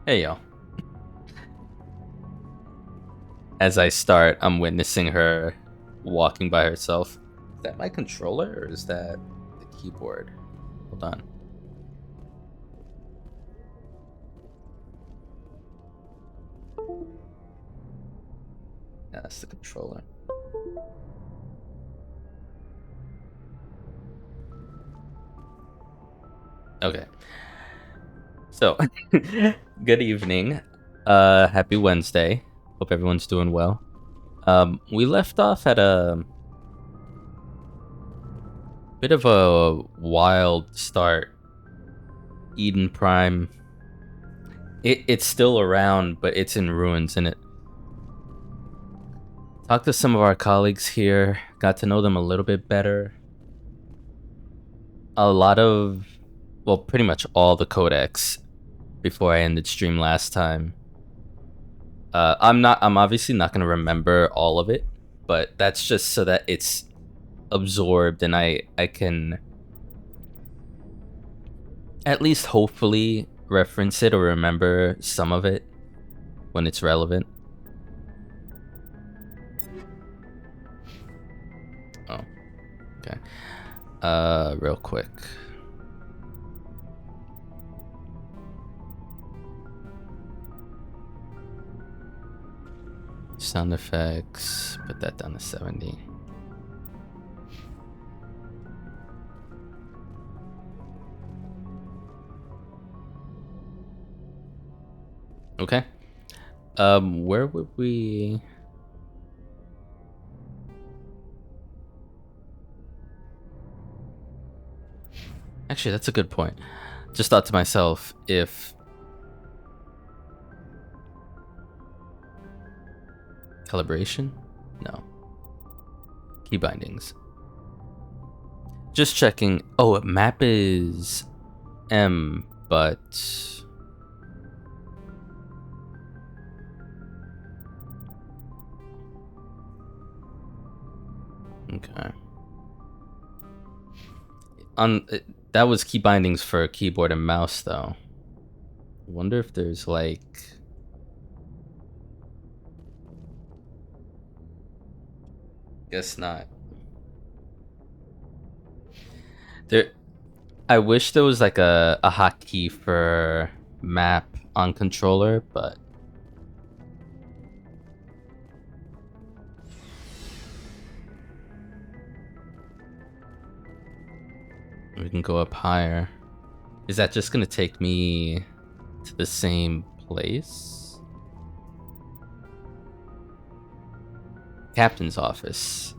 Hey y'all. As I start, I'm witnessing her walking by herself. Is that my controller or is that the keyboard? Hold on. Yeah, that's the controller. Okay. So, good evening. Happy Wednesday. Hope everyone's doing well. We left off at a bit of a wild start. Eden Prime. It's still around, but it's in ruins, and it talked to some of our colleagues here, got to know them a little bit better. A lot of, well, pretty much all the codecs before I ended stream last time. I'm obviously not gonna remember all of it, but that's just so that it's absorbed and I can at least hopefully reference it or remember some of it when it's relevant. Oh, okay. Real quick. Sound effects, put that down to 70. Okay. Where would we... Actually, that's a good point. Just thought to myself, if... Calibration? No. Key bindings. Just checking. Oh, map is M, but... Okay. That was key bindings for keyboard and mouse, though. I wonder if there's like... Guess not. There, I wish there was like a hotkey for map on controller, but we can go up higher. Is that just gonna take me to the same place? Captain's office.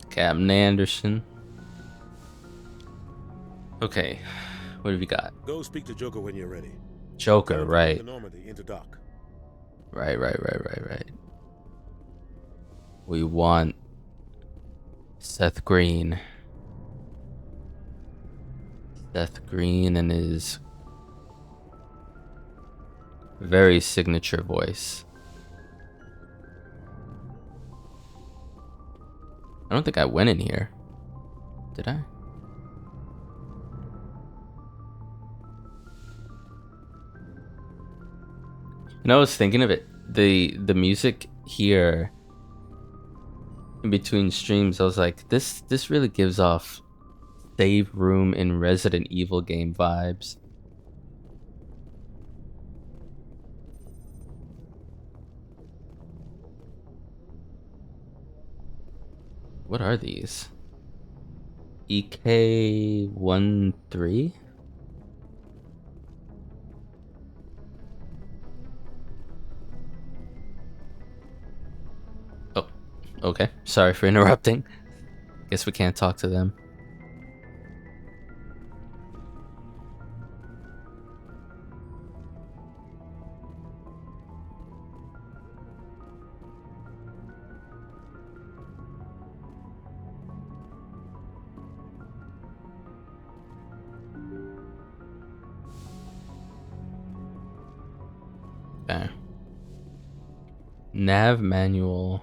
Captain Anderson. Okay, what have you got? Go speak to Joker when you're ready. Joker, right. The Normandy into dock. Right. We want Seth Green. Seth Green and his very signature voice. I don't think I went in here. Did I? You know, I was thinking of it. The music here in between streams, I was like, this really gives off save room in Resident Evil game vibes. What are these? EK13? Oh, okay. Sorry for interrupting. Guess we can't talk to them. Okay. Nav manual.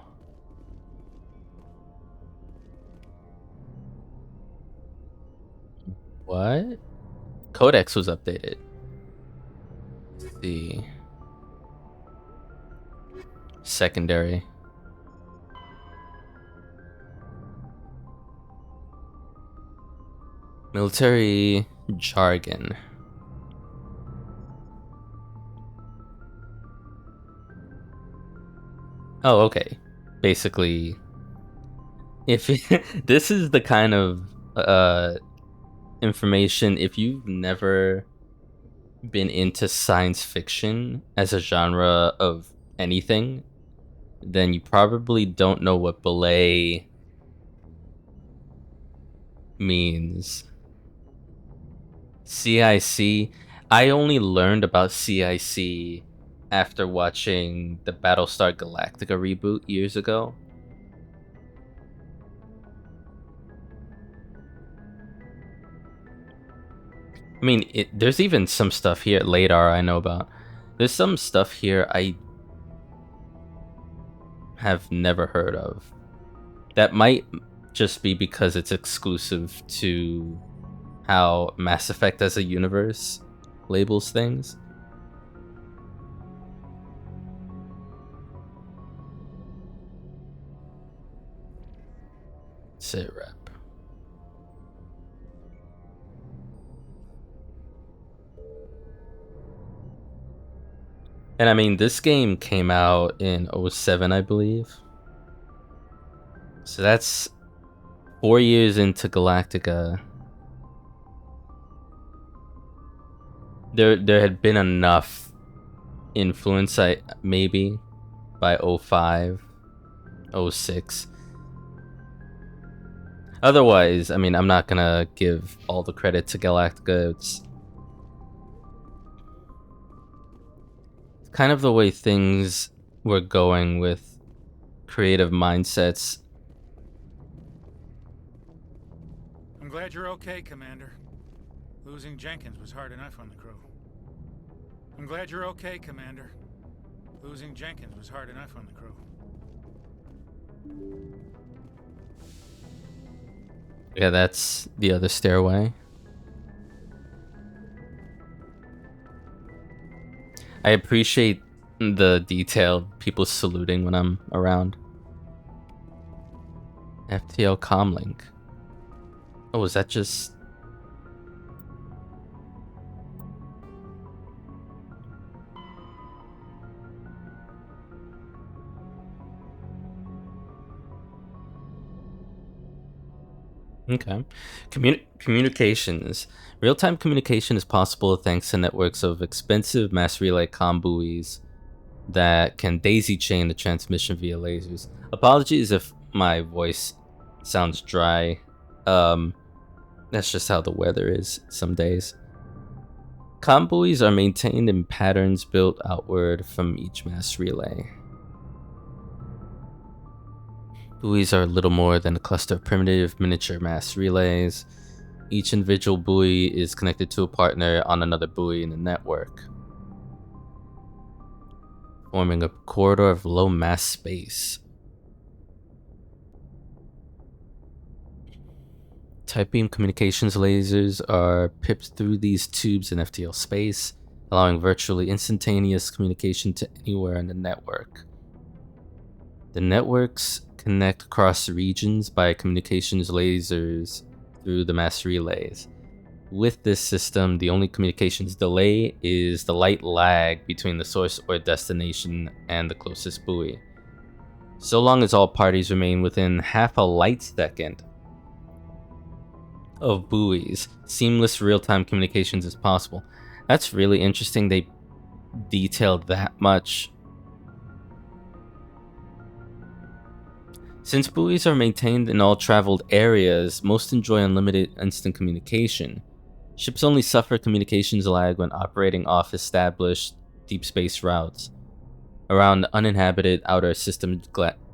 What? Codex was updated. Let's see. Secondary. Military jargon. Oh, okay. Basically, if this is the kind of information, if you've never been into science fiction as a genre of anything, then you probably don't know what belay means. CIC. I only learned about CIC after watching the Battlestar Galactica reboot years ago. I mean, there's even some stuff here, LADAR, I know about. There's some stuff here I have never heard of. That might just be because it's exclusive to how Mass Effect as a universe labels things. Sit rep. And I mean, this game came out in 07, I believe. So that's 4 years into Galactica. There had been enough influence, maybe, by 05, 06. Otherwise, I mean, I'm not gonna give all the credit to Galactica. It's kind of the way things were going with creative mindsets. I'm glad you're okay, Commander. Losing Jenkins was hard enough on the crew. I'm glad you're okay, Commander. Losing Jenkins was hard enough on the crew. Yeah, that's the other stairway. I appreciate the detailed people saluting when I'm around. FTL comlink. Oh, is that just... Okay. Communications. Real-time communication is possible thanks to networks of expensive mass relay comm buoys that can daisy chain the transmission via lasers. Apologies if my voice sounds dry. That's just how the weather is some days. Comm buoys are maintained in patterns built outward from each mass relay. Buoys are little more than a cluster of primitive miniature mass relays. Each individual buoy is connected to a partner on another buoy in the network, forming a corridor of low mass space. Tight beam communications lasers are pipped through these tubes in FTL space, allowing virtually instantaneous communication to anywhere in the network. The networks connect across regions by communications lasers through the mass relays. With this system, the only communications delay is the light lag between the source or destination and the closest buoy. So long as all parties remain within half a light second of buoys, seamless real-time communications is possible. That's really interesting they detailed that much. Since buoys are maintained in all traveled areas, most enjoy unlimited instant communication. Ships only suffer communications lag when operating off established deep space routes, around uninhabited outer system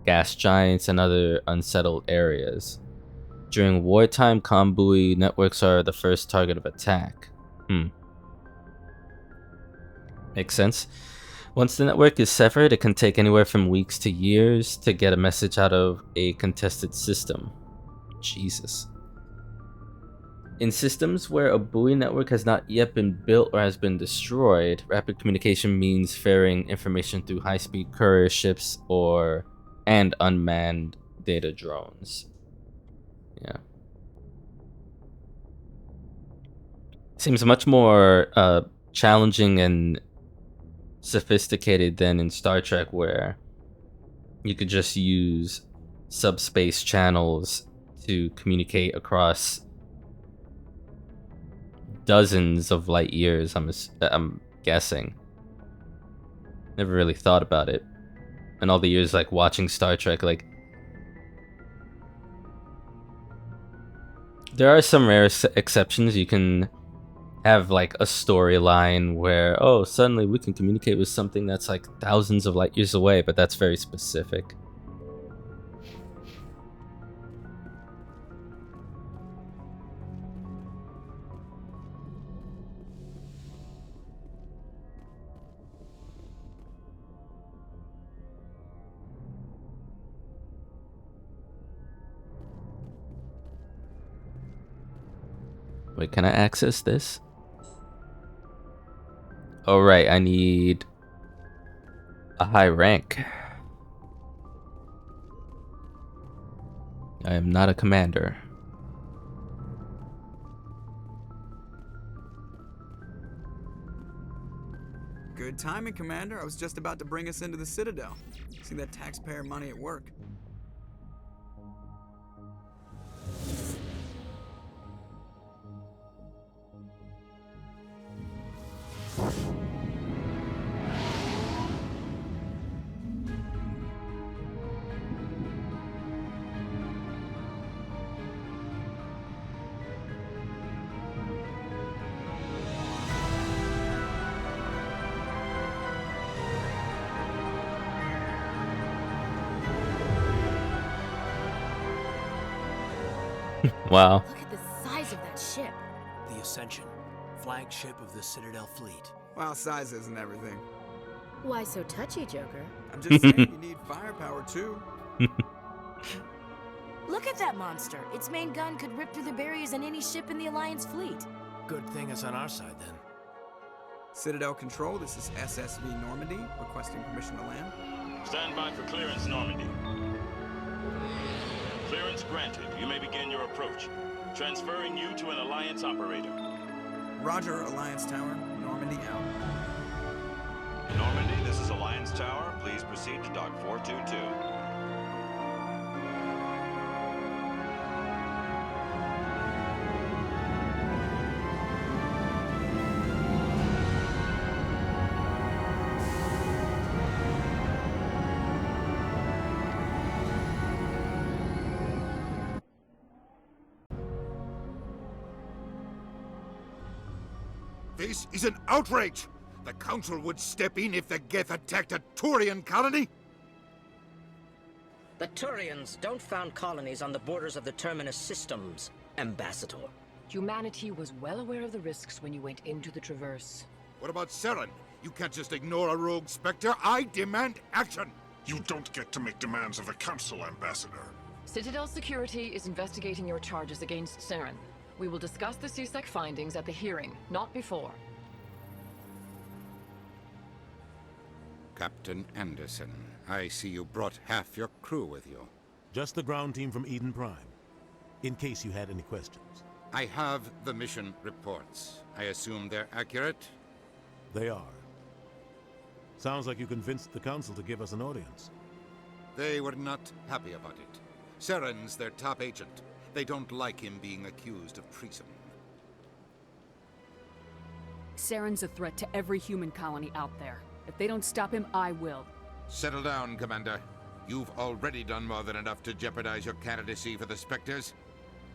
gas giants and other unsettled areas. During wartime, comm buoy networks are the first target of attack. Makes sense. Once the network is severed, it can take anywhere from weeks to years to get a message out of a contested system. Jesus. In systems where a buoy network has not yet been built or has been destroyed, rapid communication means ferrying information through high-speed courier ships and unmanned data drones. Yeah. Seems much more challenging and sophisticated than in Star Trek, where you could just use subspace channels to communicate across dozens of light years. I'm guessing. Never really thought about it. And all the years like watching Star Trek, like there are some rare exceptions. You can have like a storyline where, oh, suddenly we can communicate with something that's like thousands of light years away, but that's very specific. Wait, can I access this? Oh, right, I need a high rank. I am not a commander. Good timing, Commander. I was just about to bring us into the Citadel. See that taxpayer money at work. Wow. Look at the size of that ship. The Ascension, flagship of the Citadel fleet. Well, size isn't everything. Why so touchy, Joker? I'm just saying you need firepower too. Look at that monster. Its main gun could rip through the barriers in any ship in the Alliance fleet. Good thing it's on our side then. Citadel Control, this is SSV Normandy, requesting permission to land. Stand by for clearance, Normandy. Clearance granted. You may begin your approach. Transferring you to an Alliance operator. Roger, Alliance Tower, Normandy out. Normandy, this is Alliance Tower. Please proceed to Dock 422. This is an outrage! The Council would step in if the Geth attacked a Turian colony? The Turians don't found colonies on the borders of the Terminus systems, Ambassador. Humanity was well aware of the risks when you went into the Traverse. What about Saren? You can't just ignore a rogue Spectre. I demand action! You don't get to make demands of the Council, Ambassador. Citadel Security is investigating your charges against Saren. We will discuss the CSEC findings at the hearing, not before. Captain Anderson, I see you brought half your crew with you. Just the ground team from Eden Prime, in case you had any questions. I have the mission reports. I assume they're accurate? They are. Sounds like you convinced the Council to give us an audience. They were not happy about it. Saren's their top agent. They don't like him being accused of treason. Saren's a threat to every human colony out there. If they don't stop him, I will. Settle down, Commander. You've already done more than enough to jeopardize your candidacy for the Spectres.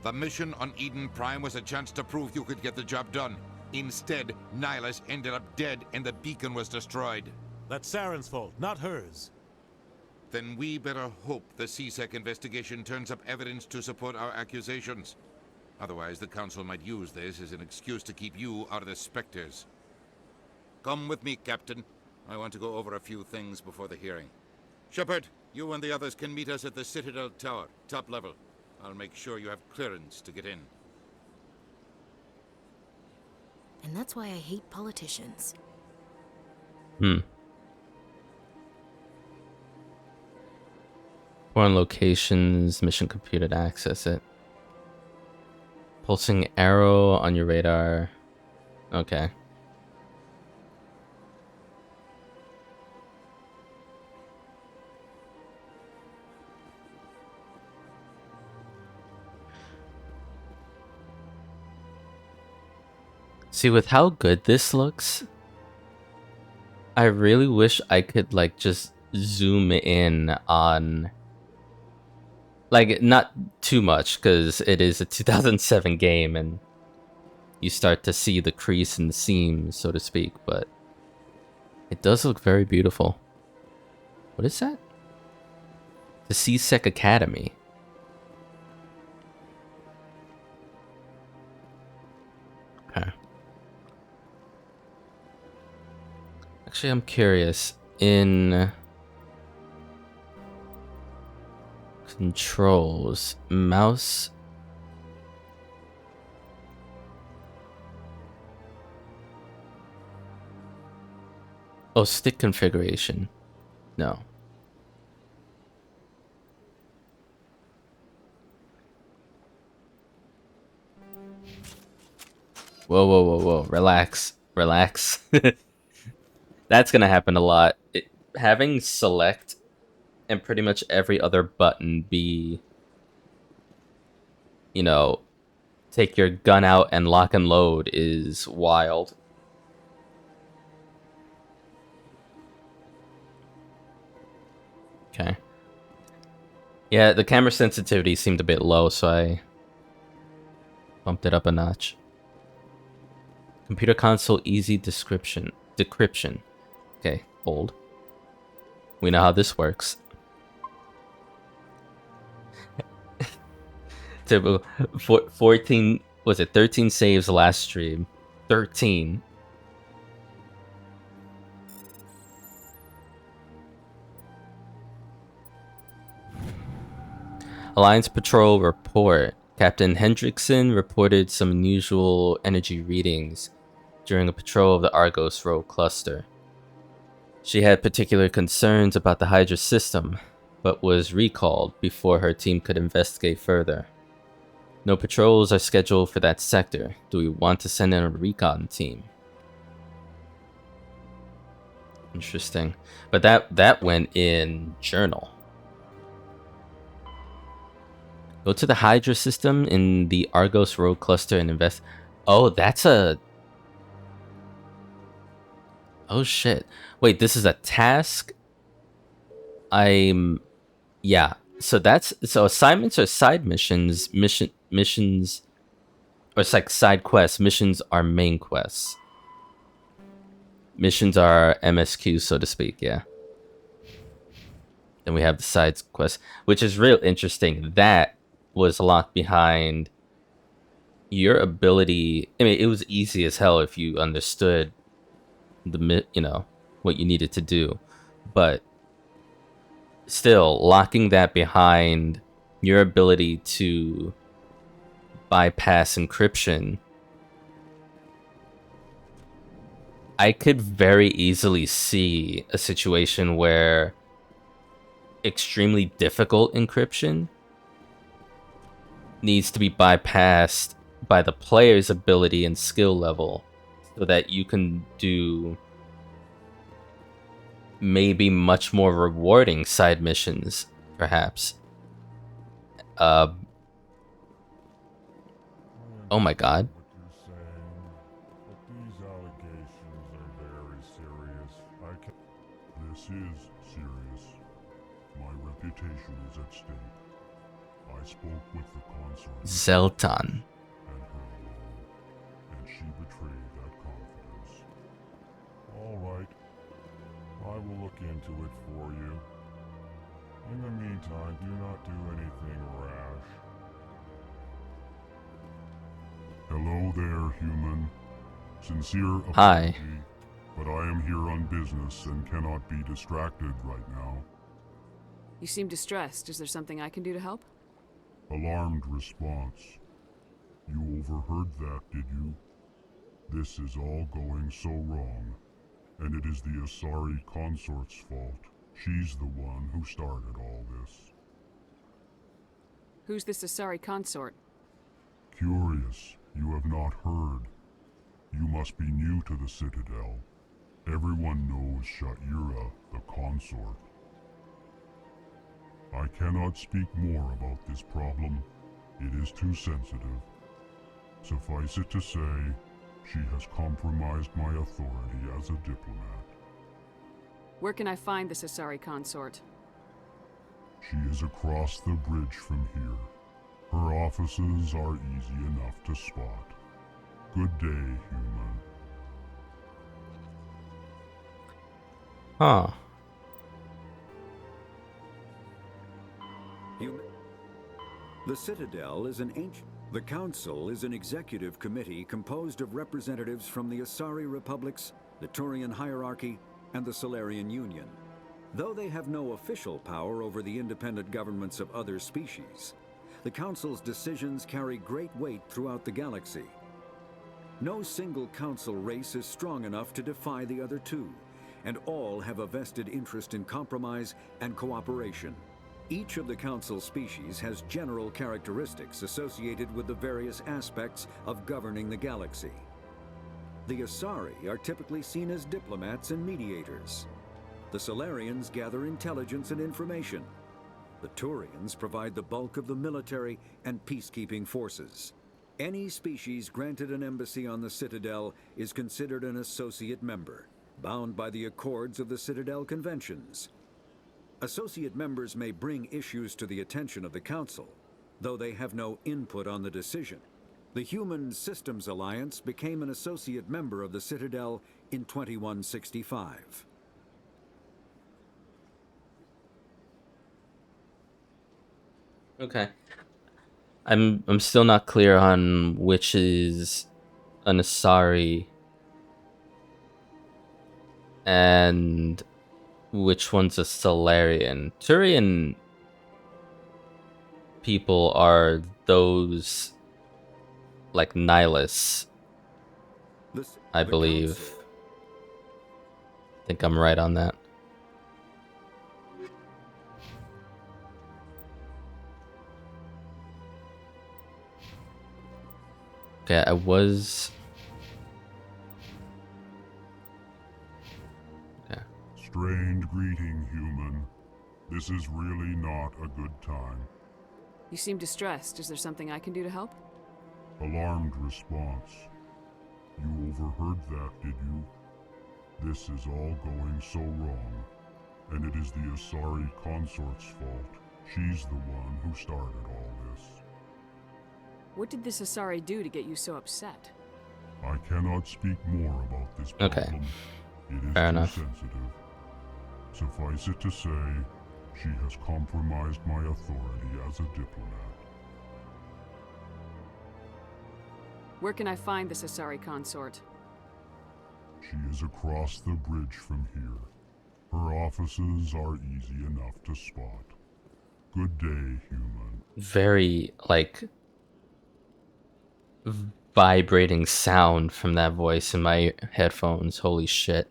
The mission on Eden Prime was a chance to prove you could get the job done. Instead, Nihilus ended up dead and the beacon was destroyed. That's Saren's fault, not hers. Then we better hope the CSEC investigation turns up evidence to support our accusations. Otherwise, the Council might use this as an excuse to keep you out of the Spectres. Come with me, Captain. I want to go over a few things before the hearing. Shepard, you and the others can meet us at the Citadel Tower, top level. I'll make sure you have clearance to get in. And that's why I hate politicians. Foreign locations, mission computer to access it. Pulsing arrow on your radar. Okay. See, with how good this looks, I really wish I could like just zoom in on, like, not too much because it is a 2007 game and you start to see the crease in the seam, so to speak, but it does look very beautiful. What is that? The CSEC Academy. Okay. Actually, I'm curious. In controls, mouse. Oh, stick configuration. No. Whoa, whoa, whoa, whoa. Relax. Relax. That's gonna happen a lot. Having select and pretty much every other button be, you know, take your gun out and lock and load is wild. Okay. Yeah, the camera sensitivity seemed a bit low, so I bumped it up a notch. Computer console easy decryption. Okay, hold. We know how this works. Typical. 14, was it 13 saves last stream? 13. Alliance Patrol report. Captain Hendrickson reported some unusual energy readings during a patrol of the Argos Row cluster. She had particular concerns about the Hydra system, but was recalled before her team could investigate further. No patrols are scheduled for that sector. Do we want to send in a recon team? Interesting. But that went in journal. Go to the Hydra system in the Argos Road cluster and invest. Oh, that's a... Oh shit. Wait, this is a task? Yeah. So assignments are side missions. Missions, or it's like side quests. Missions are main quests. Missions are MSQ, so to speak. Yeah. Then we have the side quests, which is real interesting. That was locked behind your ability. I mean, it was easy as hell if you understood what you needed to do, but still locking that behind your ability to bypass encryption. I could very easily see a situation where extremely difficult encryption needs to be bypassed by the player's ability and skill level so that you can do maybe much more rewarding side missions, perhaps. Oh my god. This is serious. My reputation is at stake. I spoke with the consort Zeltan. and her alone, and she betrayed that confidence. All right. I will look into it for you. In the meantime, do not do anything rash. Hello there, human. Sincere apology, Hi. but I am here on business and cannot be distracted right now. You seem distressed. Is there something I can do to help? Alarmed response. You overheard that, did you? This is all going so wrong, and it is the Asari consort's fault. She's the one who started all this. Who's this Asari consort? Curious, you have not heard. You must be new to the Citadel. Everyone knows Sha'ira, the consort. I cannot speak more about this problem. It is too sensitive. Suffice it to say, she has compromised my authority as a diplomat. Where can I find this Asari consort? She is across the bridge from here. Her offices are easy enough to spot. Good day, human. Huh. The Citadel is an ancient... The Council is an executive committee composed of representatives from the Asari Republics, the Turian hierarchy, and the Solarian Union. Though they have no official power over the independent governments of other species, the Council's decisions carry great weight throughout the galaxy. No single Council race is strong enough to defy the other two, and all have a vested interest in compromise and cooperation. Each of the Council species has general characteristics associated with the various aspects of governing the galaxy. The Asari are typically seen as diplomats and mediators. The Solarians gather intelligence and information. The Turians provide the bulk of the military and peacekeeping forces. Any species granted an embassy on the Citadel is considered an associate member, bound by the accords of the Citadel Conventions. Associate members may bring issues to the attention of the Council, though they have no input on the decision. The Human Systems Alliance became an associate member of the Citadel in 2165. Okay. I'm still not clear on which is an Asari and which one's a Solarian. Turian people are those like Nihilus, I believe. I think I'm right on that. Okay, I was... Okay. Strained greeting, human. This is really not a good time. You seem distressed. Is there something I can do to help? Alarmed response. You overheard that, did you? This is all going so wrong, and it is the Asari consort's fault. She's the one who started all this. What did this Asari do to get you so upset? I cannot speak more about this problem. Okay. It is Fair too enough. sensitive. Suffice it to say, she has compromised my authority as a diplomat. Where can I find this Asari consort? She is across the bridge from here. Her offices are easy enough to spot. Good day, human. Very, like, vibrating sound from that voice in my headphones. Holy shit.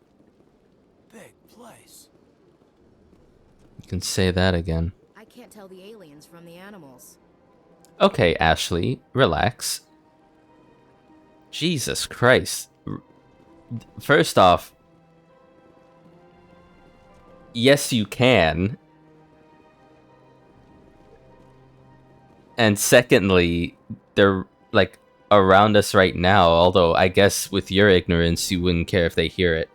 Big place. You can say that again. I can't tell the aliens from the animals. Okay, Ashley, relax. Jesus Christ. First off, yes, you can. And secondly, they're like around us right now, although I guess with your ignorance, you wouldn't care if they hear it.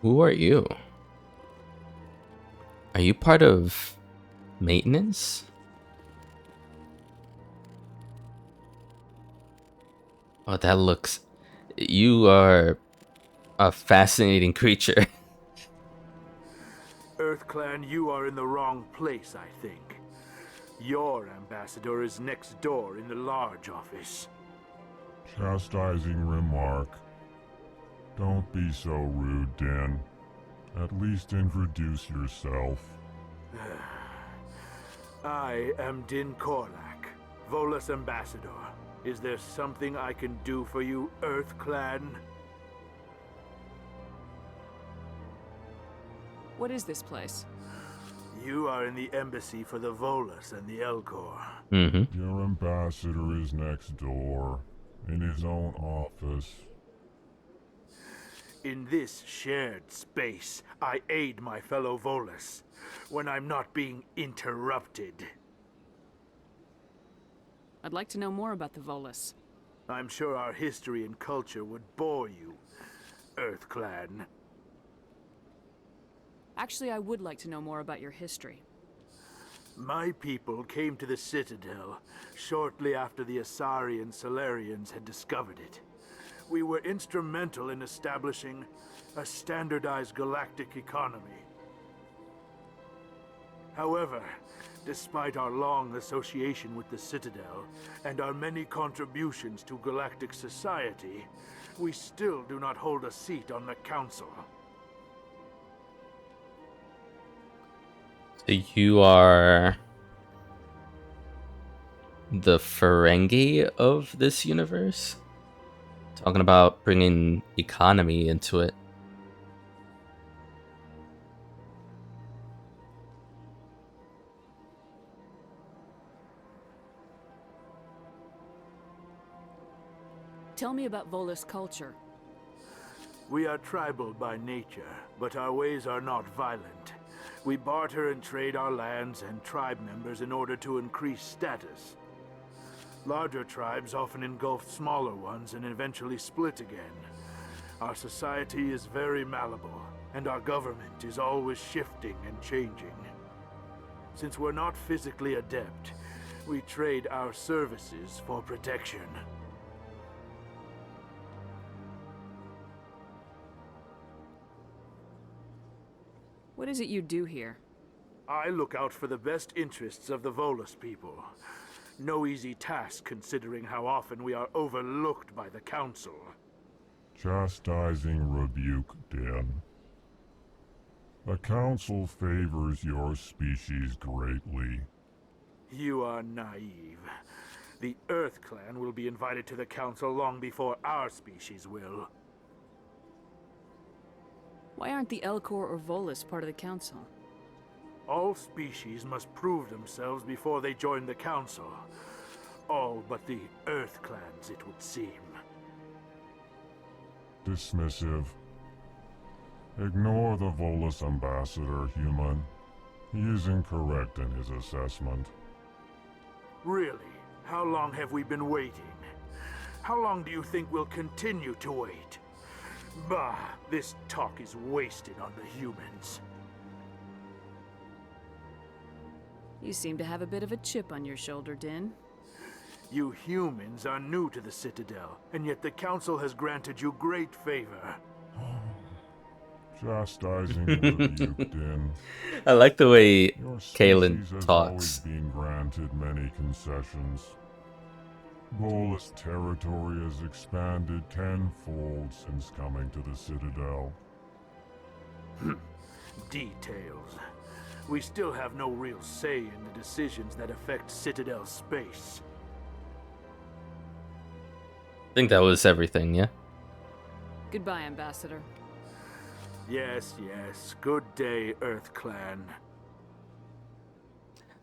Who are you? Are you part of maintenance? Oh, that looks... You are a fascinating creature. EarthClan, you are in the wrong place, I think. Your ambassador is next door in the large office. Chastising remark. Don't be so rude, Din. At least introduce yourself. I am Din Korlak, Volus Ambassador, is there something I can do for you, Earth Clan? What is this place? You are in the embassy for the Volus and the Elcor. Your ambassador is next door, in his own office. In this shared space, I aid my fellow Volus when I'm not being interrupted. I'd like to know more about the Volus. I'm sure our history and culture would bore you, Earth Clan. Actually, I would like to know more about your history. My people came to the Citadel shortly after the Asari and Solarians had discovered it. We were instrumental in establishing a standardized galactic economy. However, despite our long association with the Citadel and our many contributions to galactic society, we still do not hold a seat on the Council. So you are the Ferengi of this universe? Talking about bringing economy into it. Tell me about Volus culture. We are tribal by nature, but our ways are not violent. We barter and trade our lands and tribe members in order to increase status. Larger tribes often engulf smaller ones and eventually split again. Our society is very malleable, and our government is always shifting and changing. Since we're not physically adept, we trade our services for protection. What is it you do here? I look out for the best interests of the Volus people. No easy task considering how often we are overlooked by the Council. Chastising rebuke, Din. The Council favors your species greatly. You are naive. The Earth Clan will be invited to the Council long before our species will. Why aren't the Elcor or Volus part of the Council? All species must prove themselves before they join the Council. All but the Earth Clans, it would seem. Dismissive. Ignore the Volus ambassador, human. He is incorrect in his assessment. Really? How long have we been waiting? How long do you think we'll continue to wait? Bah, this talk is wasted on the humans. You seem to have a bit of a chip on your shoulder, Din. You humans are new to the Citadel, and yet the Council has granted you great favor. Chastising rebuke, Din. I like the way Your Kalen species has talks. always been granted many concessions. Volus territory has expanded tenfold since coming to the Citadel. Details. We still have no real say in the decisions that affect Citadel space. I think that was everything, yeah? Goodbye, Ambassador. Yes, yes. Good day, Earth Clan.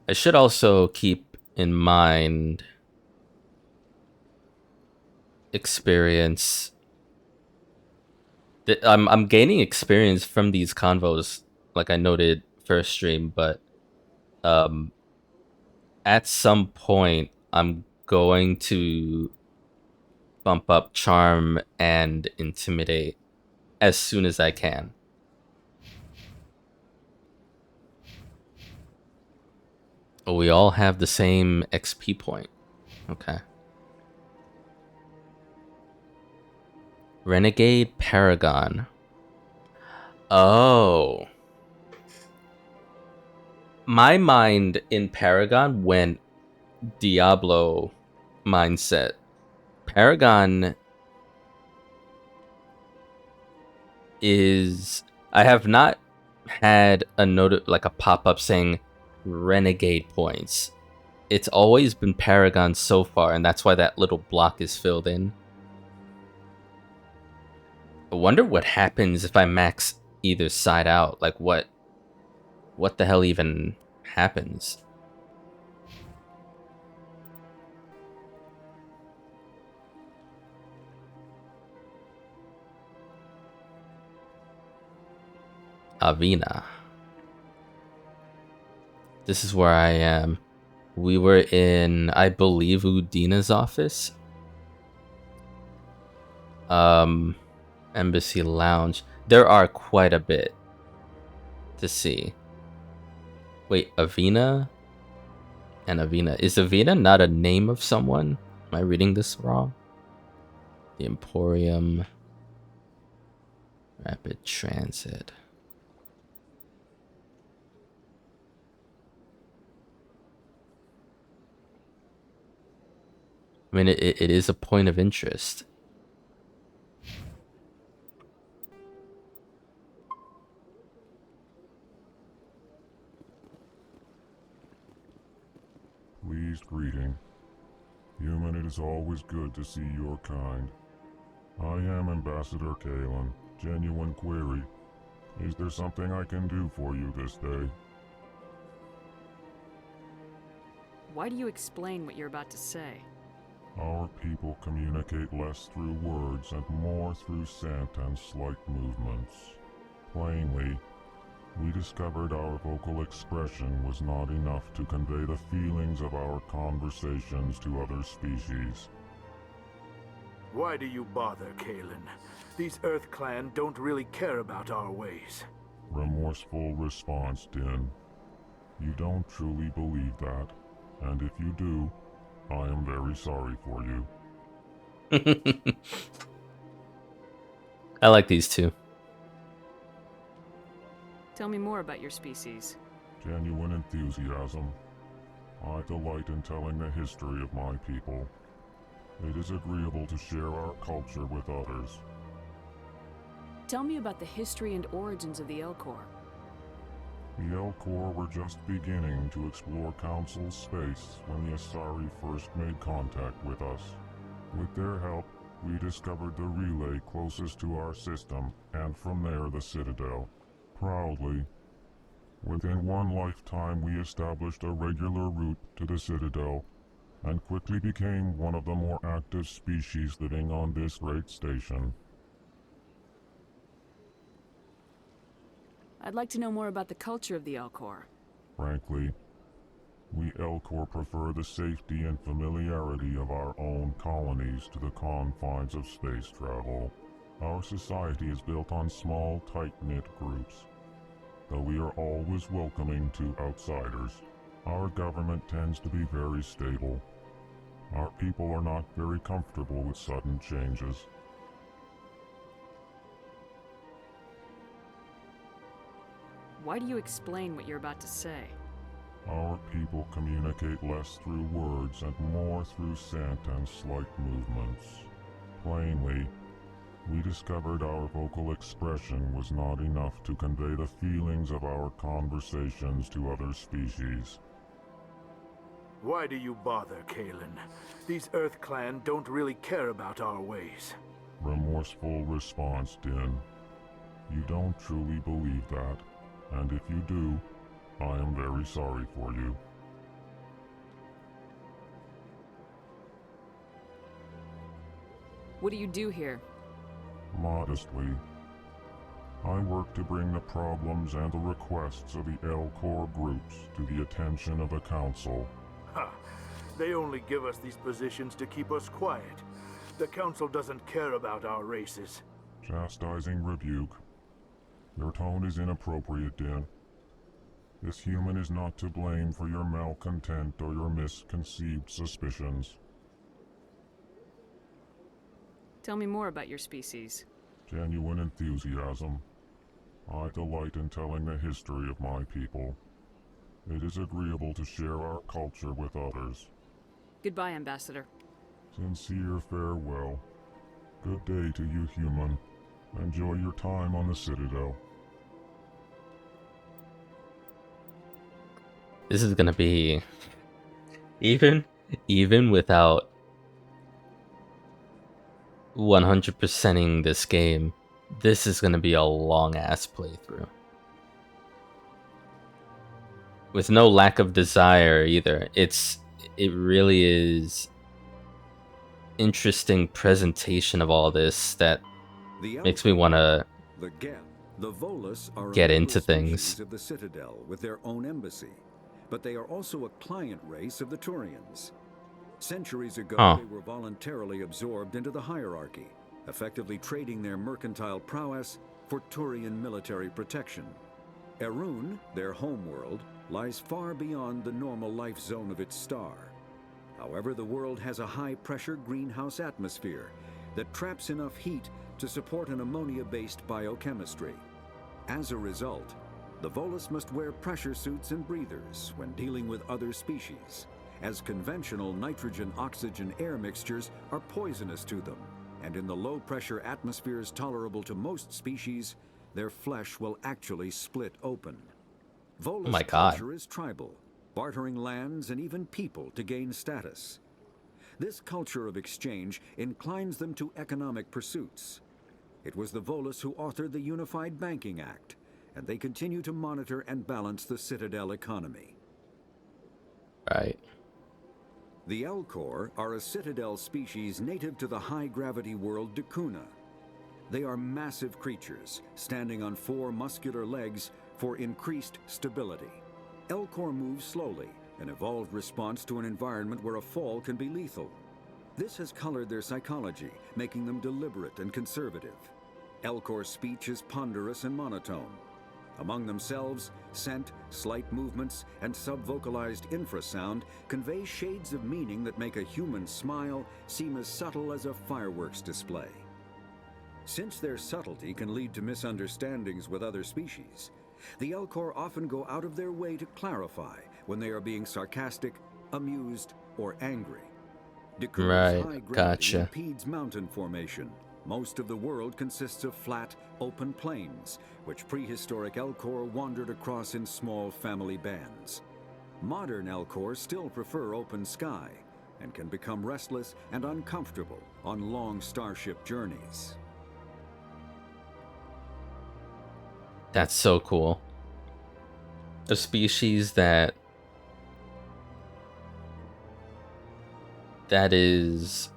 I should also keep in mind experience. I'm gaining experience from these convos, like I noted first stream, but at some point I'm going to bump up charm and intimidate as soon as I can. Oh, we all have the same XP point. Okay. Renegade Paragon. Oh. My mind in Paragon went Diablo mindset. Paragon is... I have not had a note like a pop-up saying Renegade points. it's always been Paragon so far, and that's why that little block is filled in. I wonder what happens if I max either side out. Like what the hell even happens? Avina. This is where I am. We were in, I believe, Udina's office. Embassy Lounge. There are quite a bit to see. Wait, Avina and Avina. Is Avina not a name of someone? Am I reading this wrong? The Emporium. Rapid Transit. I mean, it is a point of interest. Pleased greeting. Human, it is always good to see your kind. I am Ambassador Kalen. Genuine query. Is there something I can do for you this day? Why do you explain what you're about to say? Our people communicate less through words and more through scent and slight movements. Plainly, we discovered our vocal expression was not enough to convey the feelings of our conversations to other species. Why do you bother, Kalen? These Earth Clan don't really care about our ways. Remorseful response, Din. You don't truly believe that, and if you do, I am very sorry for you. I like these two. Tell me more about your species. Genuine enthusiasm. I delight in telling the history of my people. It is agreeable to share our culture with others. Tell me about the history and origins of the Elcor. The Elcor were just beginning to explore Council's space when the Asari first made contact with us. With their help, we discovered the relay closest to our system, and from there the Citadel. Proudly, within one lifetime we established a regular route to the Citadel, and quickly became one of the more active species living on this great station. I'd like to know more about the culture of the Elcor. Frankly, we Elcor prefer the safety and familiarity of our own colonies to the confines of space travel. Our society is built on small, tight-knit groups, though we are always welcoming to outsiders. Our government tends to be very stable. Our people are not very comfortable with sudden changes. Why do you explain what you're about to say? Our people communicate less through words and more through scent and slight movements. Plainly, we discovered our vocal expression was not enough to convey the feelings of our conversations to other species. Why do you bother, Kalen? These Earth Clan don't really care about our ways. Remorseful response, Din. You don't truly believe that, and if you do, I am very sorry for you. What do you do here? Modestly, I work to bring the problems and the requests of the Elcor groups to the attention of the Council. Ha! They only give us these positions to keep us quiet. The Council doesn't care about our races. Chastising rebuke. Your tone is inappropriate, Din. This human is not to blame for your malcontent or your misconceived suspicions. Tell me more about your species. Genuine enthusiasm. I delight in telling the history of my people. It is agreeable to share our culture with others. Goodbye, Ambassador. Sincere farewell. Good day to you, human. Enjoy your time on the Citadel. This is gonna be Even without 100%ing this game, this is gonna be a long ass playthrough. With no lack of desire either. It really is interesting presentation of all this that makes me want to The Volus are get a into member things. species of the Citadel with their own embassy, but they are also a client race of the Turians. Centuries ago, they were voluntarily absorbed into the hierarchy, effectively trading their mercantile prowess for Turian military protection. Erun, their homeworld, lies far beyond the normal life zone of its star. However, the world has a high-pressure greenhouse atmosphere that traps enough heat to support an ammonia-based biochemistry. As a result, the Volus must wear pressure suits and breathers when dealing with other species, as conventional nitrogen-oxygen air mixtures are poisonous to them, and in the low-pressure atmospheres tolerable to most species, their flesh will actually split open. Volus culture is tribal, bartering lands and even people to gain status. This culture of exchange inclines them to economic pursuits. It was the Volus who authored the Unified Banking Act, and they continue to monitor and balance the Citadel economy. Right. The Elcor are a Citadel species native to the high-gravity world Dakuna. They are massive creatures, standing on 4 muscular legs for increased stability. Elcor move slowly, an evolved response to an environment where a fall can be lethal. This has colored their psychology, making them deliberate and conservative. Elcor speech is ponderous and monotone. Among themselves, scent, slight movements, and sub-vocalized infrasound convey shades of meaning that make a human smile seem as subtle as a fireworks display. Since their subtlety can lead to misunderstandings with other species, the Elcor often go out of their way to clarify when they are being sarcastic, amused, or angry. Dakuna's high gravity impedes mountain formation. Most of the world consists of flat, open plains, which prehistoric Elcor wandered across in small family bands. Modern Elcor still prefer open sky, and can become restless and uncomfortable on long starship journeys. That's so cool. A species that is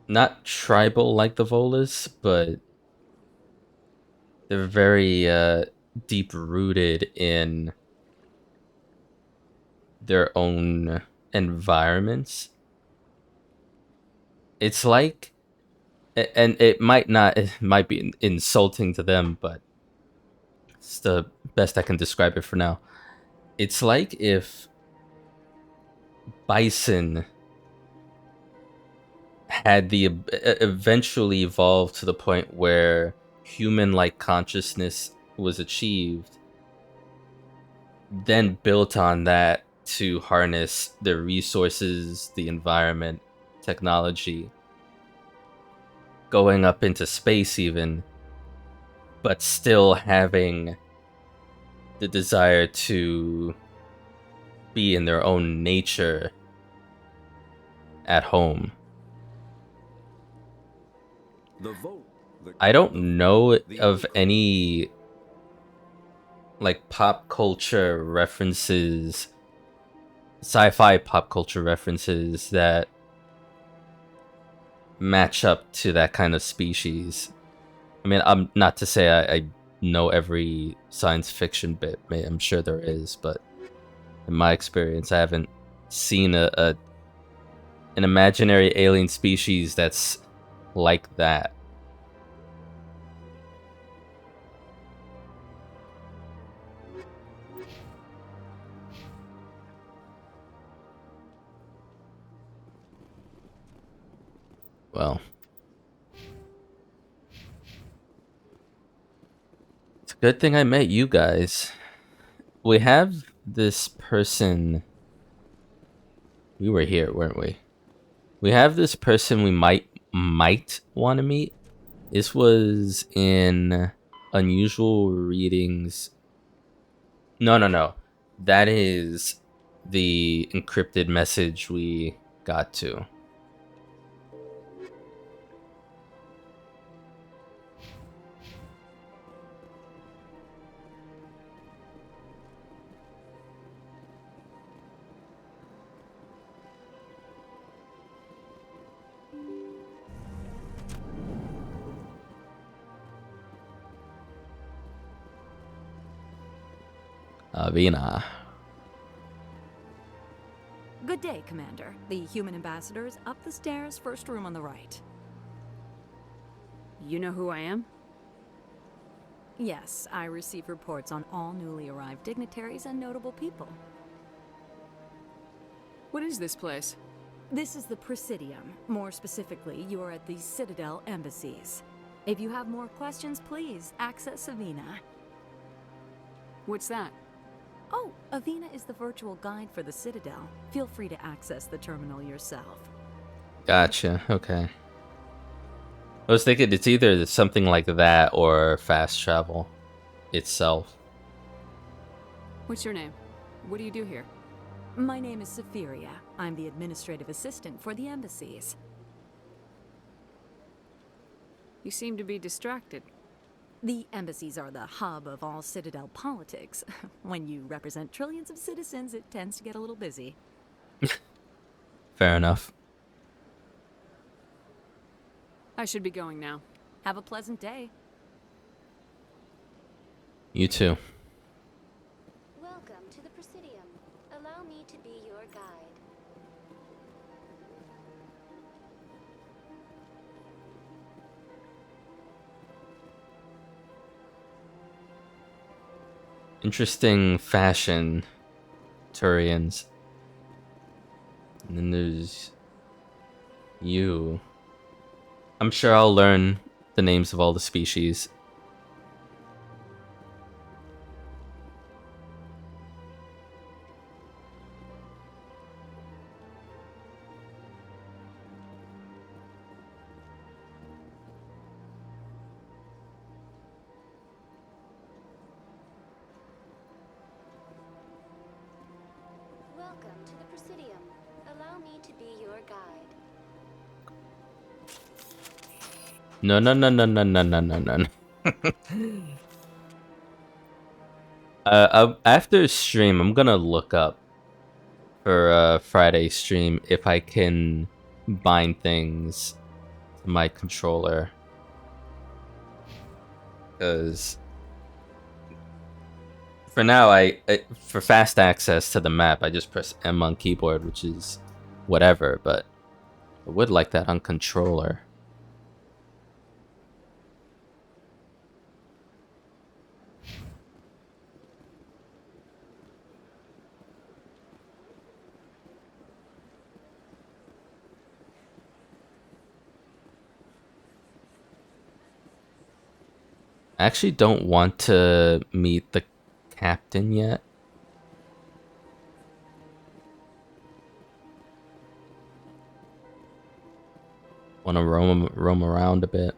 not tribal like the Volus, but they're very deep rooted in their own environments. It's like, and it might be insulting to them, but it's the best I can describe it for now. It's like if bison had eventually evolved to the point where human-like consciousness was achieved, then built on that to harness the resources, the environment, technology, going up into space even, but still having the desire to be in their own nature at home. I don't know of any like pop culture references, sci-fi pop culture references that match up to that kind of species. I mean, I'm not to say I know every science fiction bit. I'm sure there is, but in my experience, I haven't seen an imaginary alien species that's like that. Well, it's a good thing I met you guys. We have this person. We were here, weren't we? We have this person we might want to meet. This was in Unusual Readings. No. That is the encrypted message we got to. Avina. Good day, Commander. The human ambassador is up the stairs, first room on the right. You know who I am? Yes, I receive reports on all newly arrived dignitaries and notable people. What is this place? This is the Presidium. More specifically, you are at the Citadel embassies. If you have more questions, please access Avina. What's that? Oh, Avina is the virtual guide for the Citadel. Feel free to access the terminal yourself. Gotcha. Okay. I was thinking it's either something like that or fast travel itself. What's your name? What do you do here? My name is Safiria. I'm the administrative assistant for the embassies. You seem to be distracted. The embassies are the hub of all Citadel politics. When you represent trillions of citizens, it tends to get a little busy. Fair enough. I should be going now. Have a pleasant day. You too. Welcome to the Presidium. Allow me to be your guide. Interesting fashion, Turians. And then there's you. I'm sure I'll learn the names of all the species. Welcome to the Presidium. Allow me to be your guide. No, no, no, no, no, no, no, no, no. After stream, I'm gonna look up for Friday stream if I can bind things to my controller, because for now, for fast access to the map, I just press M on keyboard, which is whatever. But I would like that on controller. I actually don't want to meet the captain yet. Want to roam around a bit.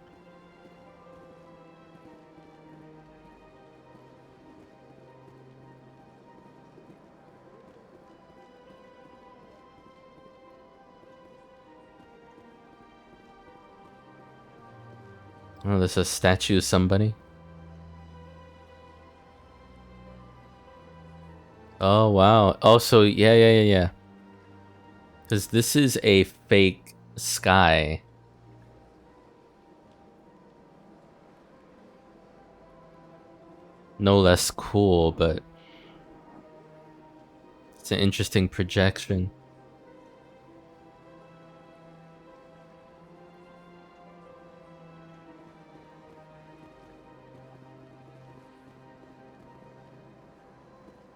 Oh, there's a statue of somebody. Oh, wow. Oh, so yeah. Because this is a fake sky. No less cool, but it's an interesting projection.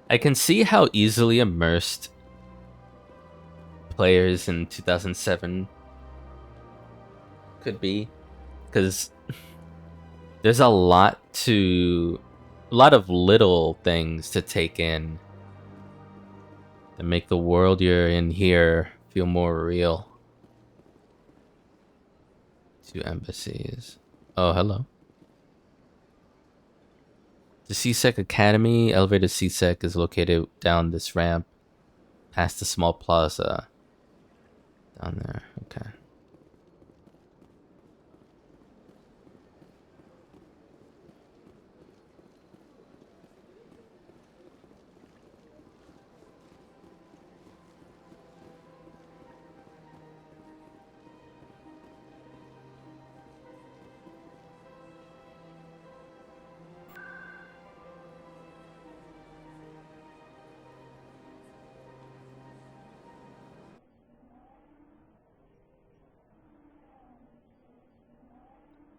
I can see how easily immersed players in 2007 could be, because there's a lot of little things to take in that make the world you're in here feel more real. 2 embassies. Oh, hello. The CSEC Academy, elevator CSEC is located down this ramp, past the small plaza. Down there, okay.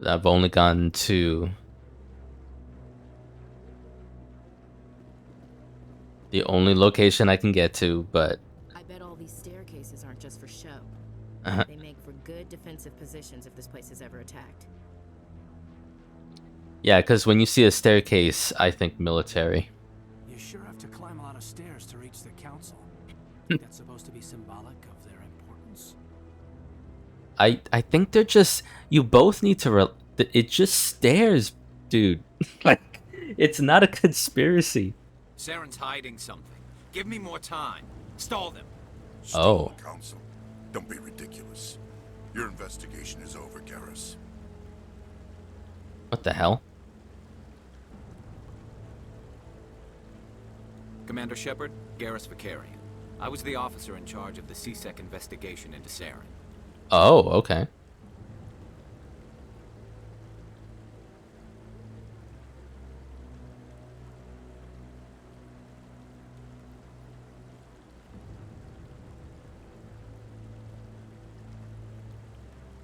I've only gone to the only location I can get to, but I bet all these staircases aren't just for show. Uh-huh. They make for good defensive positions if this place is ever attacked. yeah, because when you see a staircase, I think military. You sure have to climb a lot of stairs to reach the council. That's supposed to be symbolic of their importance. I think they're just, you both need to it just stairs, dude. Like, it's not a conspiracy. Saren's hiding something. Give me more time. Stall them. Oh. Council, don't be ridiculous. Your investigation is over, Garrus. What the hell? Commander Shepard, Garrus Vicarian. I was the officer in charge of the CSEC investigation into Saren. Oh, okay.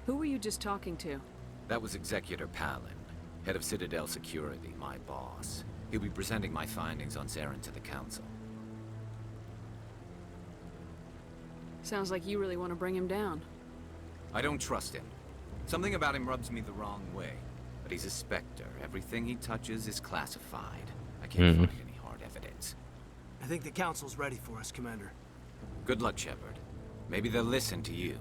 Who were you just talking to? That was Executor Palin, head of Citadel Security, my boss. He'll be presenting my findings on Saren to the Council. Sounds like you really want to bring him down. I don't trust him. Something about him rubs me the wrong way. But he's a Spectre. Everything he touches is classified. I can't find any hard evidence. I think the council's ready for us, Commander. Good luck, Shepard. Maybe they'll listen to you.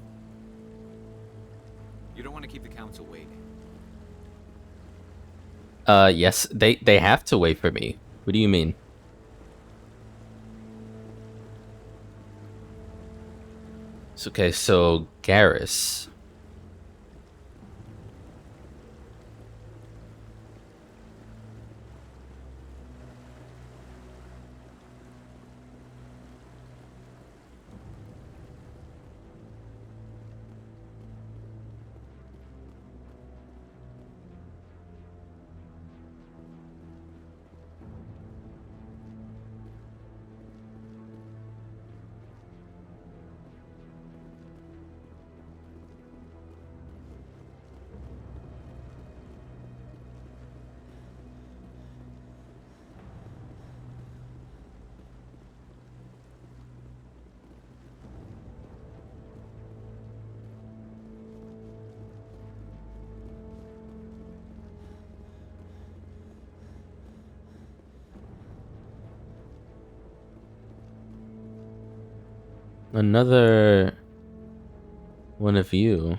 You don't want to keep the Council waiting. Yes, they have to wait for me. What do you mean? It's okay, so Garrus. Another one of you.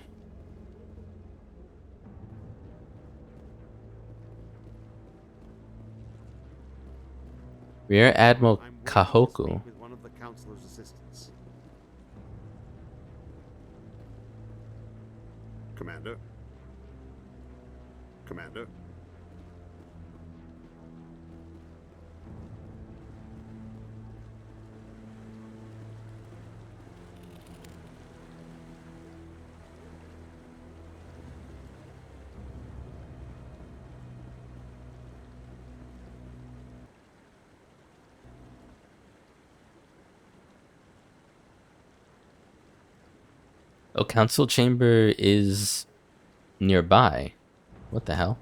Rear Admiral Kahoku. With one of the councilor's assistants. Commander? Commander? Oh, council chamber is nearby. What the hell?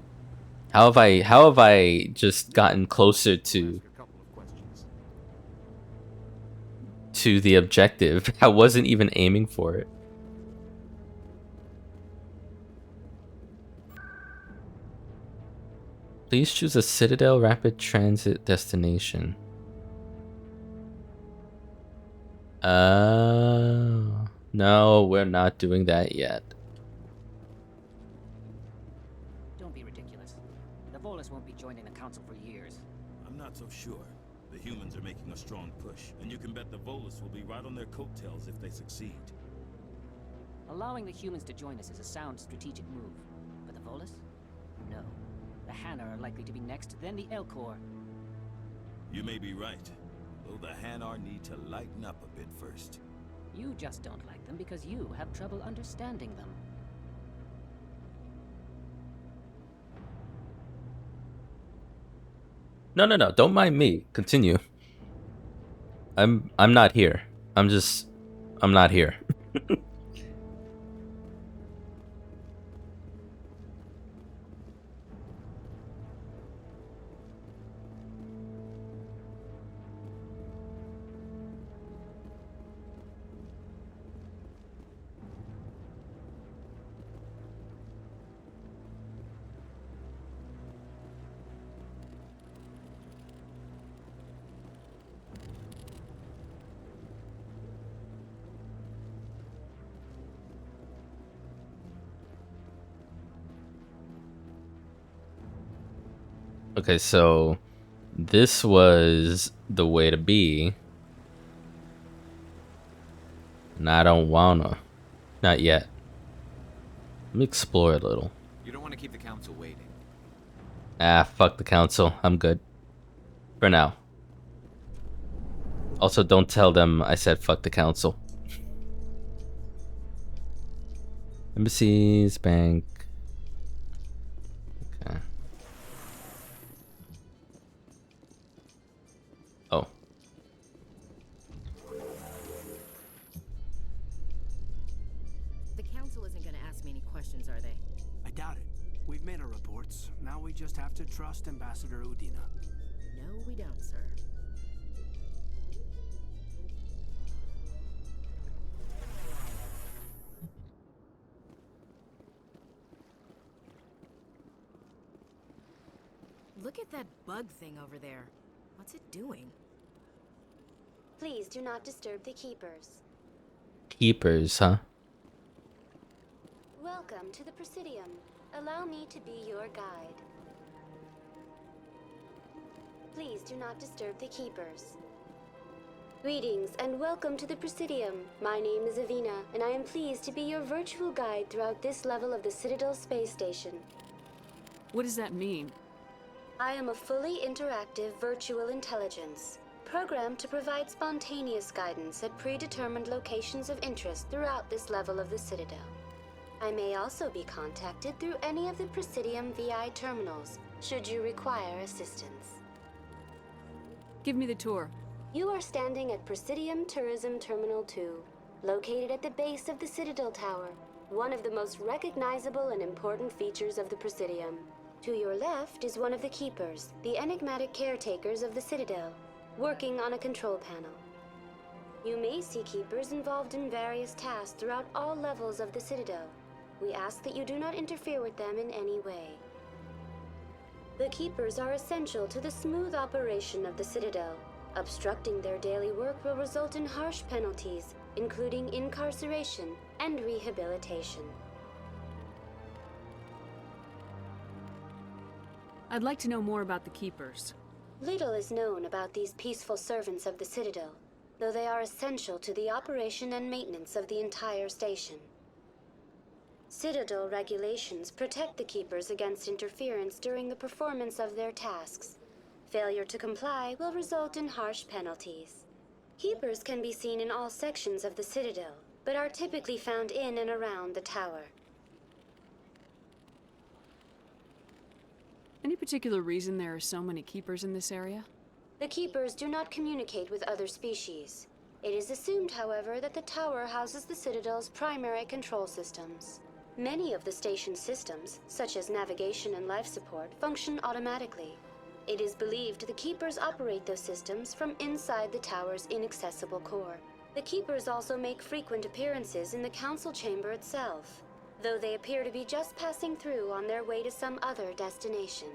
How have I just gotten closer to the objective? I wasn't even aiming for it. Please choose a Citadel rapid transit destination. No, we're not doing that yet. Don't be ridiculous. The Volus won't be joining the Council for years. not so sure. The humans are making a strong push, and you can bet the Volus will be right on their coattails if they succeed. Allowing the humans to join us is a sound strategic move. But the Volus? No. The Hanna are likely to be next, then the Elcor. You may be right, though the Hanar need to lighten up a bit first. You just don't like them because you have trouble understanding them. No, no, no. Don't mind me. Continue. I'm not here. I'm not here. Okay, so this was the way to be. And I don't wanna. Not yet. Let me explore a little. You don't want to keep the council waiting. Ah, fuck the council. I'm good. For now. Also, don't tell them I said fuck the council. Embassies, bank. Okay. Oh. The council isn't going to ask me any questions, are they? I doubt it. We've made our reports. Now we just have to trust Ambassador Udina. No, we don't, sir. Look at that bug thing over there. What's it doing? Please do not disturb the Keepers. Keepers, huh? Welcome to the Presidium. Allow me to be your guide. Please do not disturb the Keepers. Greetings and welcome to the Presidium. My name is Avina, and I am pleased to be your virtual guide throughout this level of the Citadel space station. What does that mean? I am a fully interactive virtual intelligence, programmed to provide spontaneous guidance at predetermined locations of interest throughout this level of the Citadel. I may also be contacted through any of the Presidium VI terminals, should you require assistance. Give me the tour. You are standing at Presidium Tourism Terminal 2, located at the base of the Citadel Tower, one of the most recognizable and important features of the Presidium. To your left is one of the Keepers, the enigmatic caretakers of the Citadel, working on a control panel. You may see Keepers involved in various tasks throughout all levels of the Citadel. We ask that you do not interfere with them in any way. The Keepers are essential to the smooth operation of the Citadel. Obstructing their daily work will result in harsh penalties, including incarceration and rehabilitation. I'd like to know more about the Keepers. Little is known about these peaceful servants of the Citadel, though they are essential to the operation and maintenance of the entire station. Citadel regulations protect the Keepers against interference during the performance of their tasks. Failure to comply will result in harsh penalties. Keepers can be seen in all sections of the Citadel, but are typically found in and around the tower. Any particular reason there are so many Keepers in this area? The Keepers do not communicate with other species. It is assumed, however, that the tower houses the Citadel's primary control systems. Many of the station's systems, such as navigation and life support, function automatically. It is believed the Keepers operate those systems from inside the tower's inaccessible core. The Keepers also make frequent appearances in the council chamber itself, though they appear to be just passing through on their way to some other destination.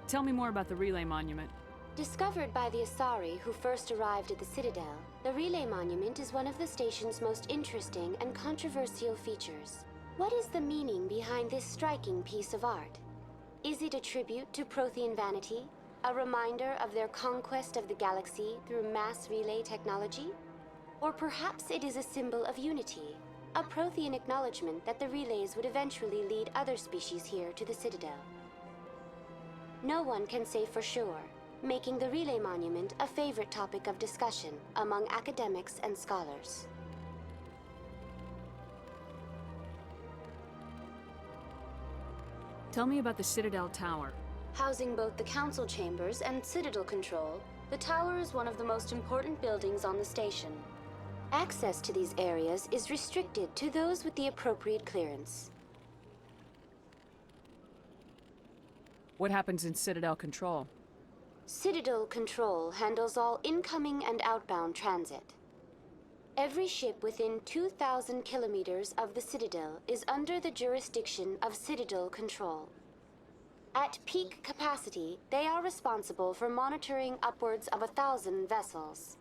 Tell me more about the Relay Monument. Discovered by the Asari who first arrived at the Citadel, the Relay Monument is one of the station's most interesting and controversial features. What is the meaning behind this striking piece of art? Is it a tribute to Prothean vanity? A reminder of their conquest of the galaxy through mass relay technology? Or perhaps it is a symbol of unity, a Prothean acknowledgement that the relays would eventually lead other species here to the Citadel. No one can say for sure, making the relay monument a favorite topic of discussion among academics and scholars. Tell me about the Citadel Tower. Housing both the council chambers and Citadel control, the tower is one of the most important buildings on the station. Access to these areas is restricted to those with the appropriate clearance. What happens in Citadel Control? Citadel Control handles all incoming and outbound transit. Every ship within 2,000 kilometers of the Citadel is under the jurisdiction of Citadel Control. At peak capacity, they are responsible for monitoring upwards of 1,000 vessels.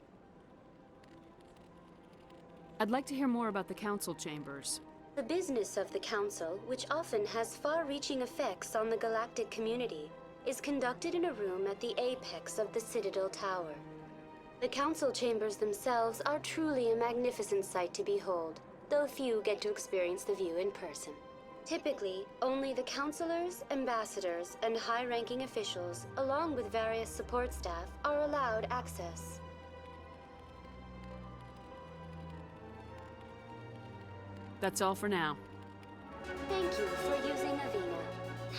I'd like to hear more about the council chambers. The business of the Council, which often has far-reaching effects on the galactic community, is conducted in a room at the apex of the Citadel Tower. The Council chambers themselves are truly a magnificent sight to behold, though few get to experience the view in person. Typically, only the councilors, ambassadors, and high-ranking officials, along with various support staff, are allowed access. That's all for now. Thank you for using Avina.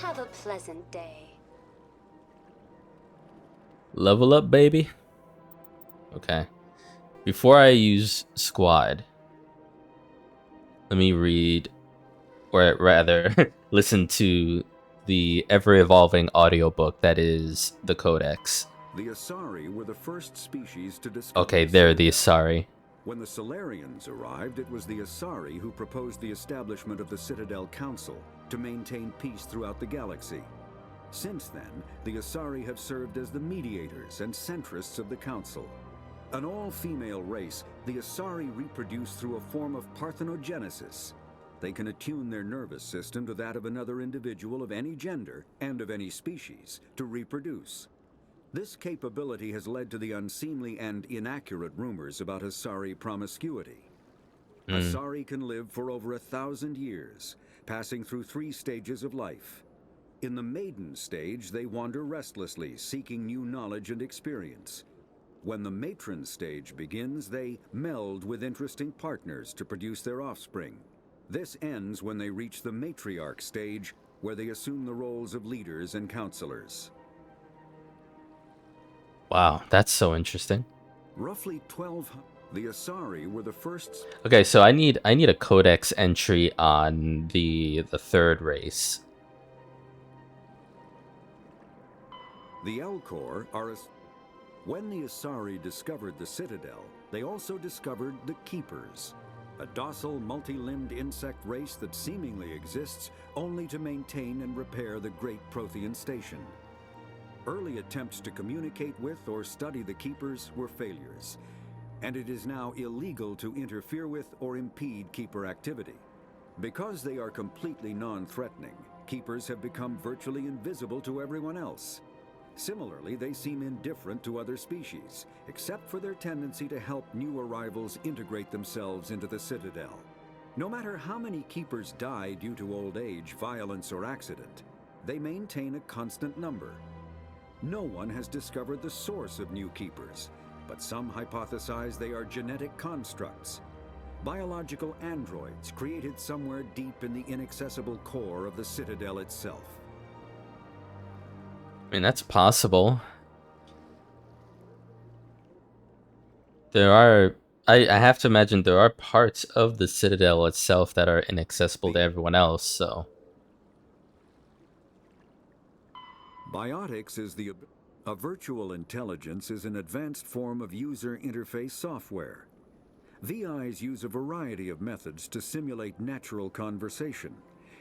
Have a pleasant day. Level up, baby. Okay. Before I use squad, let me read, or rather, listen to the ever-evolving audiobook that is the Codex. The Asari were the first species to discover... Okay, they're the Asari. When the Solarians arrived, it was the Asari who proposed the establishment of the Citadel Council to maintain peace throughout the galaxy. Since then, the Asari have served as the mediators and centrists of the Council. An all-female race, the Asari reproduce through a form of parthenogenesis. They can attune their nervous system to that of another individual of any gender and of any species to reproduce. This capability has led to the unseemly and inaccurate rumors about Asari promiscuity. Asari can live for over 1,000 years, passing through 3 stages of life. In the maiden stage, they wander restlessly, seeking new knowledge and experience. When the matron stage begins, they meld with interesting partners to produce their offspring. This ends when they reach the matriarch stage, where they assume the roles of leaders and counselors. Wow, that's so interesting. Roughly 12, the Asari were the first... Okay, so I need a codex entry on the third race. The Elcor are... When the Asari discovered the Citadel, they also discovered the Keepers, a docile, multi-limbed insect race that seemingly exists only to maintain and repair the Great Prothean Station. Early attempts to communicate with or study the Keepers were failures, and it is now illegal to interfere with or impede Keeper activity. Because they are completely non-threatening, Keepers have become virtually invisible to everyone else. Similarly, they seem indifferent to other species, except for their tendency to help new arrivals integrate themselves into the Citadel. No matter how many Keepers die due to old age, violence, or accident, they maintain a constant number. No one has discovered the source of new Keepers, but some hypothesize they are genetic constructs, biological androids created somewhere deep in the inaccessible core of the Citadel itself. I mean, that's possible. There are... I have to imagine there are parts of the Citadel itself that are inaccessible to everyone else, so... Biotics is a virtual intelligence is an advanced form of user interface software. VIs use a variety of methods to simulate natural conversation,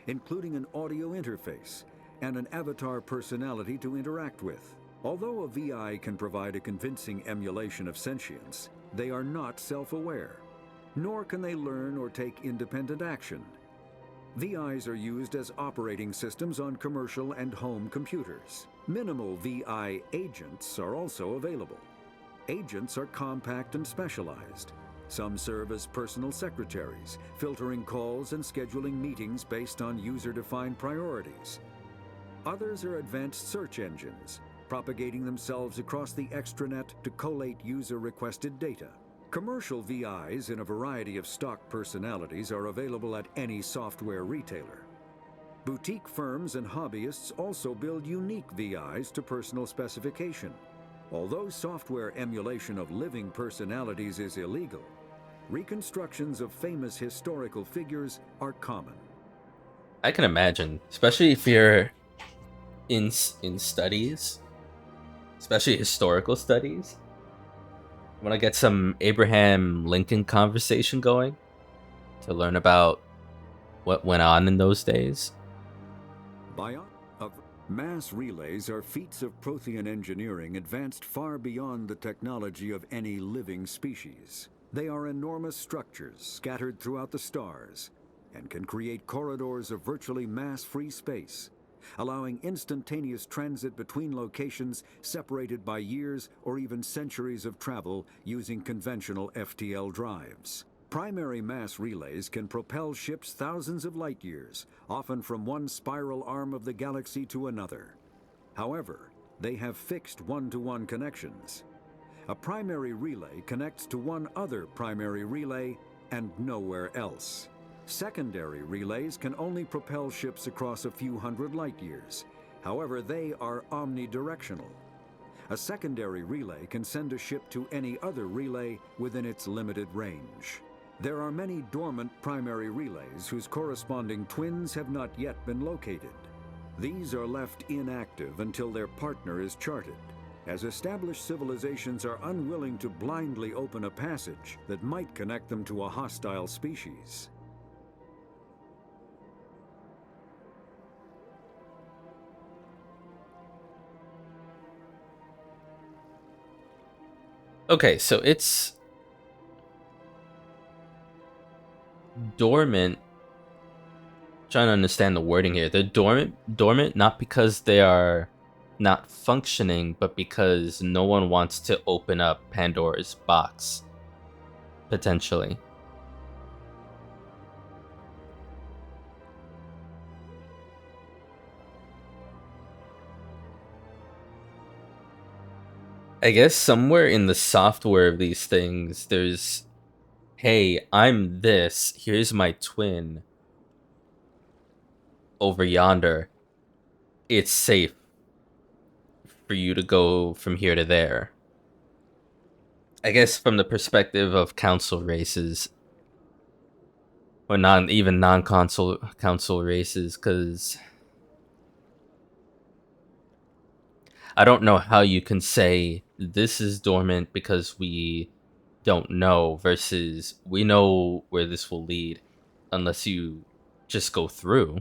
including an audio interface and an avatar personality to interact with. Although a VI can provide a convincing emulation of sentience, they are not self-aware, nor can they learn or take independent action. VIs are used as operating systems on commercial and home computers. Minimal VI agents are also available. Agents are compact and specialized. Some serve as personal secretaries, filtering calls and scheduling meetings based on user-defined priorities. Others are advanced search engines, propagating themselves across the extranet to collate user-requested data. Commercial VIs in a variety of stock personalities are available at any software retailer. Boutique firms and hobbyists also build unique VIs to personal specification. Although software emulation of living personalities is illegal, reconstructions of famous historical figures are common. I can imagine, especially if you're in studies, especially historical studies. I want to get some Abraham Lincoln conversation going to learn about what went on in those days. Mass relays are feats of Prothean engineering advanced far beyond the technology of any living species. They are enormous structures scattered throughout the stars and can create corridors of virtually mass-free space, allowing instantaneous transit between locations separated by years or even centuries of travel using conventional FTL drives. Primary mass relays can propel ships thousands of light years, often from one spiral arm of the galaxy to another. However, they have fixed one-to-one connections. A primary relay connects to one other primary relay and nowhere else. Secondary relays can only propel ships across a few hundred light years. However, they are omnidirectional. A secondary relay can send a ship to any other relay within its limited range. There are many dormant primary relays whose corresponding twins have not yet been located. These are left inactive until their partner is charted, as established civilizations are unwilling to blindly open a passage that might connect them to a hostile species. Okay, so it's dormant. Trying to understand the wording here. They're dormant not because they are not functioning, but because no one wants to open up Pandora's box, potentially. I guess somewhere in the software of these things, there's, hey, I'm this, here's my twin over yonder. It's safe for you to go from here to there. I guess from the perspective of council races, or non-council races, because I don't know how you can say this is dormant because we don't know versus we know where this will lead, unless you just go through.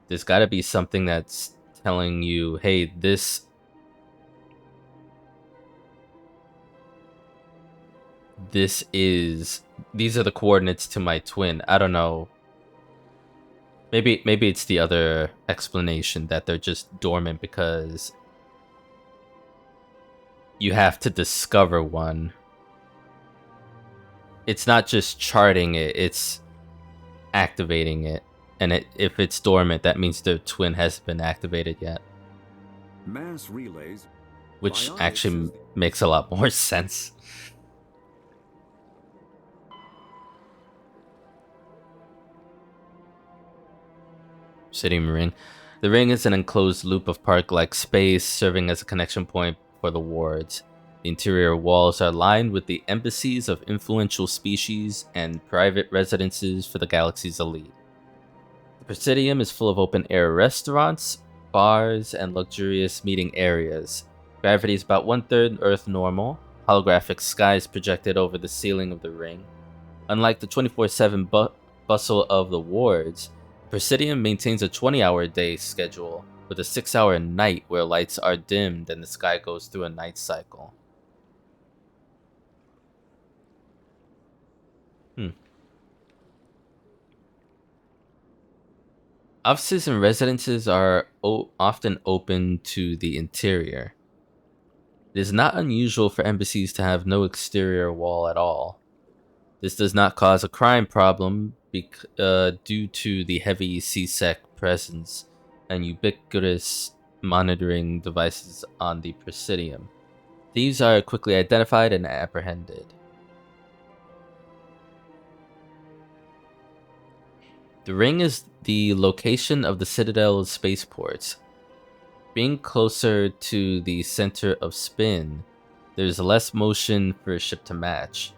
There's got to be something that's telling you, hey, these are the coordinates to my twin. I don't know. Maybe it's the other explanation that they're just dormant because you have to discover one. It's not just charting it, it's activating it. And if it's dormant, that means the twin hasn't been activated yet. Mass relays, which actually makes a lot more sense. City Ring. The ring is an enclosed loop of park-like space, serving as a connection point for the wards. The interior walls are lined with the embassies of influential species and private residences for the galaxy's elite. The Presidium is full of open-air restaurants, bars, and luxurious meeting areas. Gravity is about 1/3 Earth normal. Holographic skies projected over the ceiling of the ring. Unlike the 24/7 bustle of the wards, Presidium maintains a 20-hour day schedule, with a 6-hour night where lights are dimmed and the sky goes through a night cycle. Offices and residences are often open to the interior. It is not unusual for embassies to have no exterior wall at all. This does not cause a crime problem due to the heavy CSEC presence and ubiquitous monitoring devices on the Presidium. Thieves are quickly identified and apprehended. The ring is the location of the Citadel's spaceports. Being closer to the center of spin, there's less motion for a ship to match,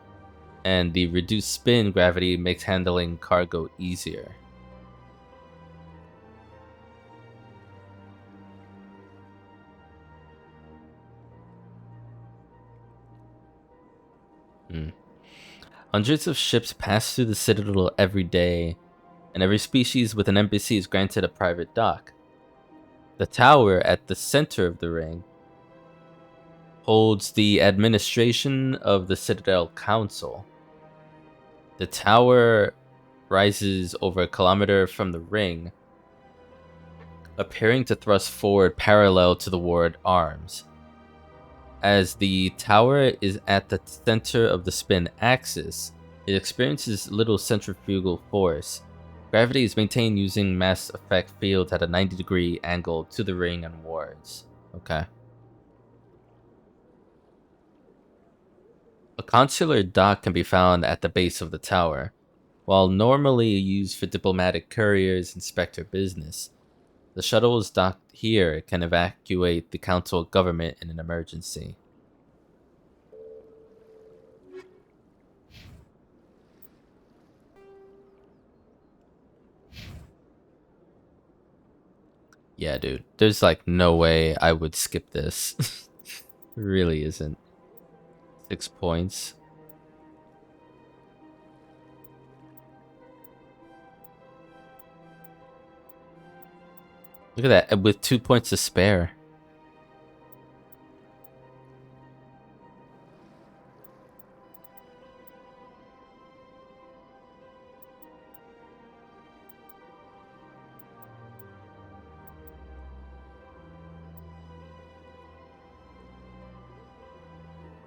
and the reduced spin gravity makes handling cargo easier. Hundreds of ships pass through the Citadel every day, and every species with an embassy is granted a private dock. The tower at the center of the ring holds the administration of the Citadel Council. The tower rises over a kilometer from the ring, appearing to thrust forward parallel to the ward arms. As the tower is at the center of the spin axis, it experiences little centrifugal force. Gravity is maintained using mass effect fields at a 90-degree angle to the ring and wards. Okay. A consular dock can be found at the base of the tower. While normally used for diplomatic couriers and Spectre business, the shuttles docked here can evacuate the council government in an emergency. Yeah, dude. There's like no way I would skip this. Really isn't. 6 points. Look at that, with 2 points to spare.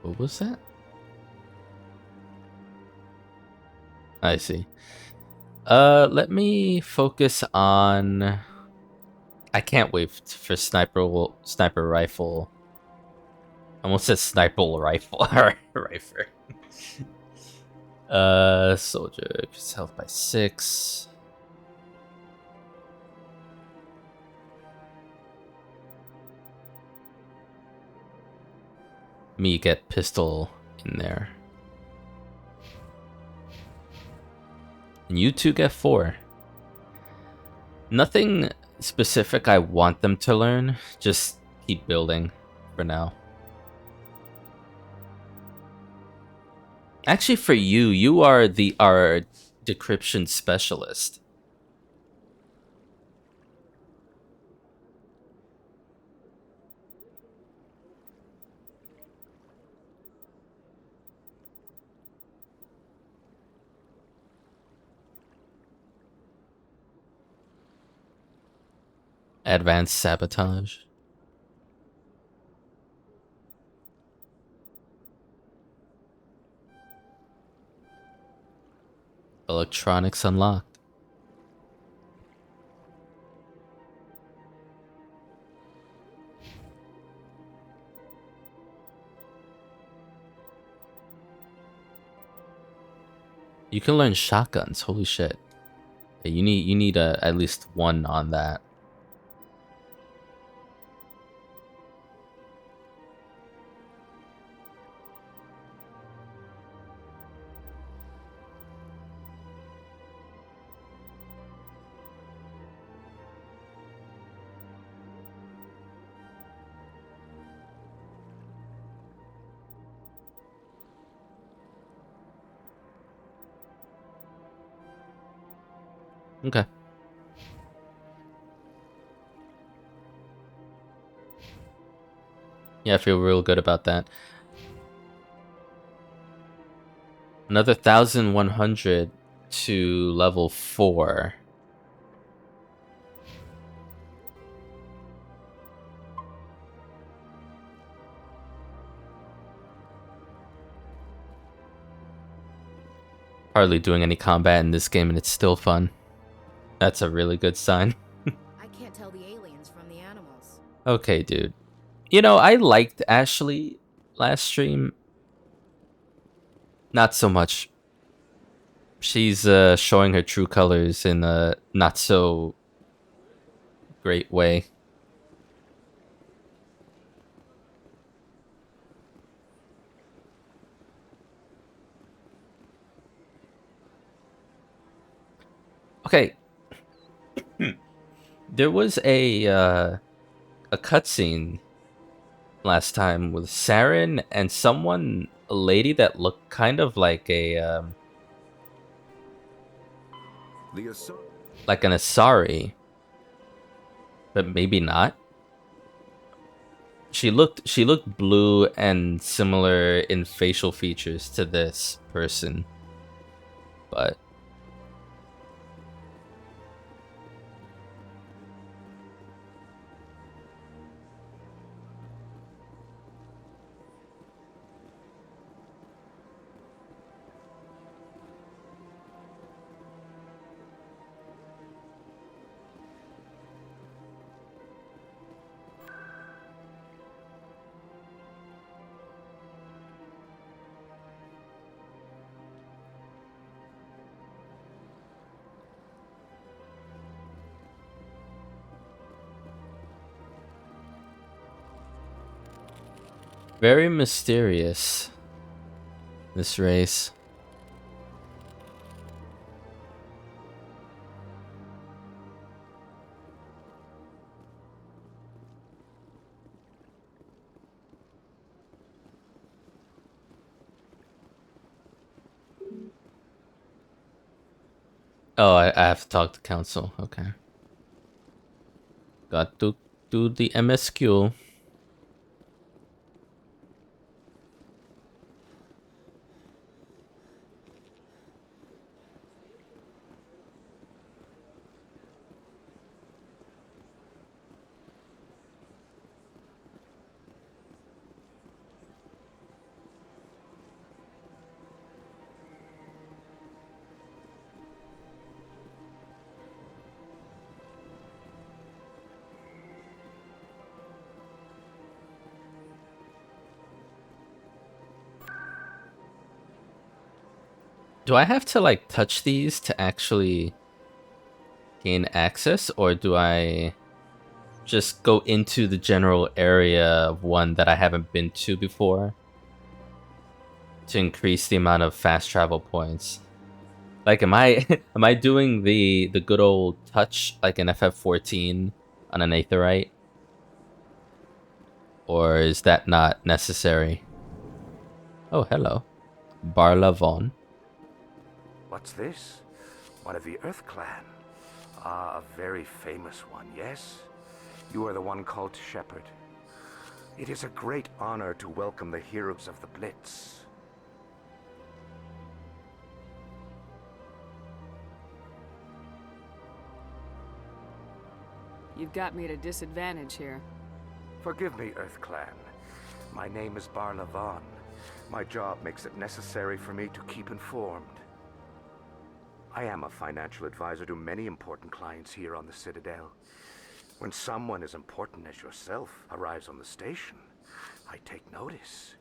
What was that? I see. Let me focus on... I can't wait for sniper rifle. I almost said sniper rifle. Rifle. Soldier, his health by 6. Me get pistol in there. And you two get 4. Nothing specific I want them to learn. Just keep building for now. Actually, for you, you are our decryption specialist. Advanced sabotage. Electronics unlocked. You can learn shotguns. Holy shit! Yeah, you need at least 1 on that. Okay. Yeah, I feel real good about that. Another 1,100 to level 4. hardly doing any combat in this game and it's still fun. That's a really good sign. I can't tell the aliens from the animals. Okay, dude. You know, I liked Ashley last stream. Not so much. She's showing her true colors in a not so great way. Okay. There was a cutscene last time with Saren and someone, a lady that looked kind of like a like an Asari, but maybe not. She looked blue and similar in facial features to this person, but very mysterious, this race. Oh, I have to talk to council. Okay. Got to do the MSQ. Do I have to like touch these to actually gain access, or do I just go into the general area of one that I haven't been to before to increase the amount of fast travel points? Like, am I am I doing the good old touch like an FF14 on an Aetherite, or is that not necessary? Oh, hello, Barla Vaughn. What's this? One of the Earth Clan. Ah, a very famous one, yes? You are the one called Shepherd. It is a great honor to welcome the heroes of the Blitz. You've got me at a disadvantage here. Forgive me, Earth Clan. My name is Barla Vaughn. My job makes it necessary for me to keep informed. I am a financial advisor to many important clients here on the Citadel. When someone as important as yourself arrives on the station, I take notice.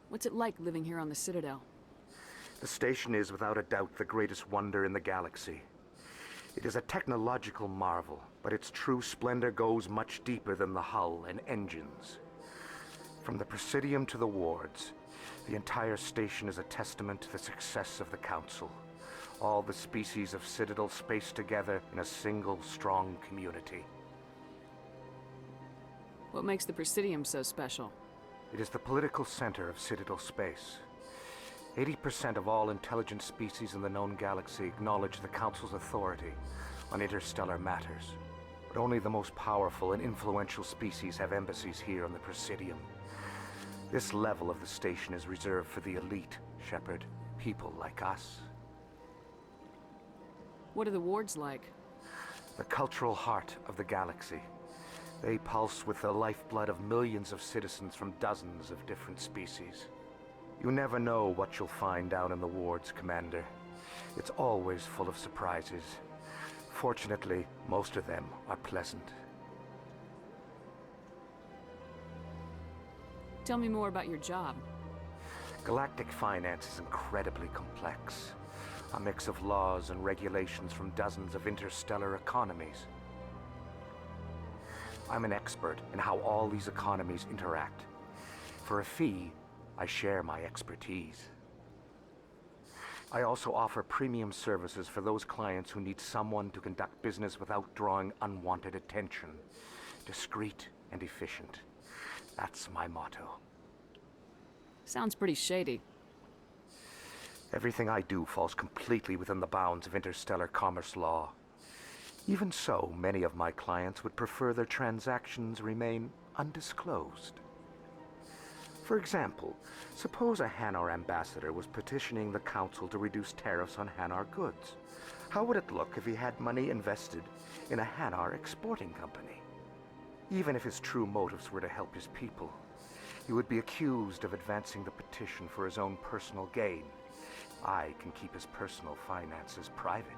What's it like living here on the Citadel? The station is without a doubt the greatest wonder in the galaxy. It is a technological marvel, but its true splendor goes much deeper than the hull and engines. From the Presidium to the wards, the entire station is a testament to the success of the Council. All the species of Citadel spaced together in a single strong community. What makes the Presidium so special? It is the political center of Citadel space. 80% of all intelligent species in the known galaxy acknowledge the Council's authority on interstellar matters. But only the most powerful and influential species have embassies here on the Presidium. This level of the station is reserved for the elite, Shepherd. People like us. What are the wards like? The cultural heart of the galaxy. They pulse with the lifeblood of millions of citizens from dozens of different species. You never know what you'll find down in the wards, Commander. It's always full of surprises. Fortunately, most of them are pleasant. Tell me more about your job. Galactic finance is incredibly complex. A mix of laws and regulations from dozens of interstellar economies. I'm an expert in how all these economies interact. For a fee, I share my expertise. I also offer premium services for those clients who need someone to conduct business without drawing unwanted attention. Discreet and efficient. That's my motto. Sounds pretty shady. Everything I do falls completely within the bounds of interstellar commerce law. Even so, many of my clients would prefer their transactions remain undisclosed. For example, suppose a Hanar ambassador was petitioning the Council to reduce tariffs on Hanar goods. How would it look if he had money invested in a Hanar exporting company? Even if his true motives were to help his people, he would be accused of advancing the petition for his own personal gain. I can keep his personal finances private.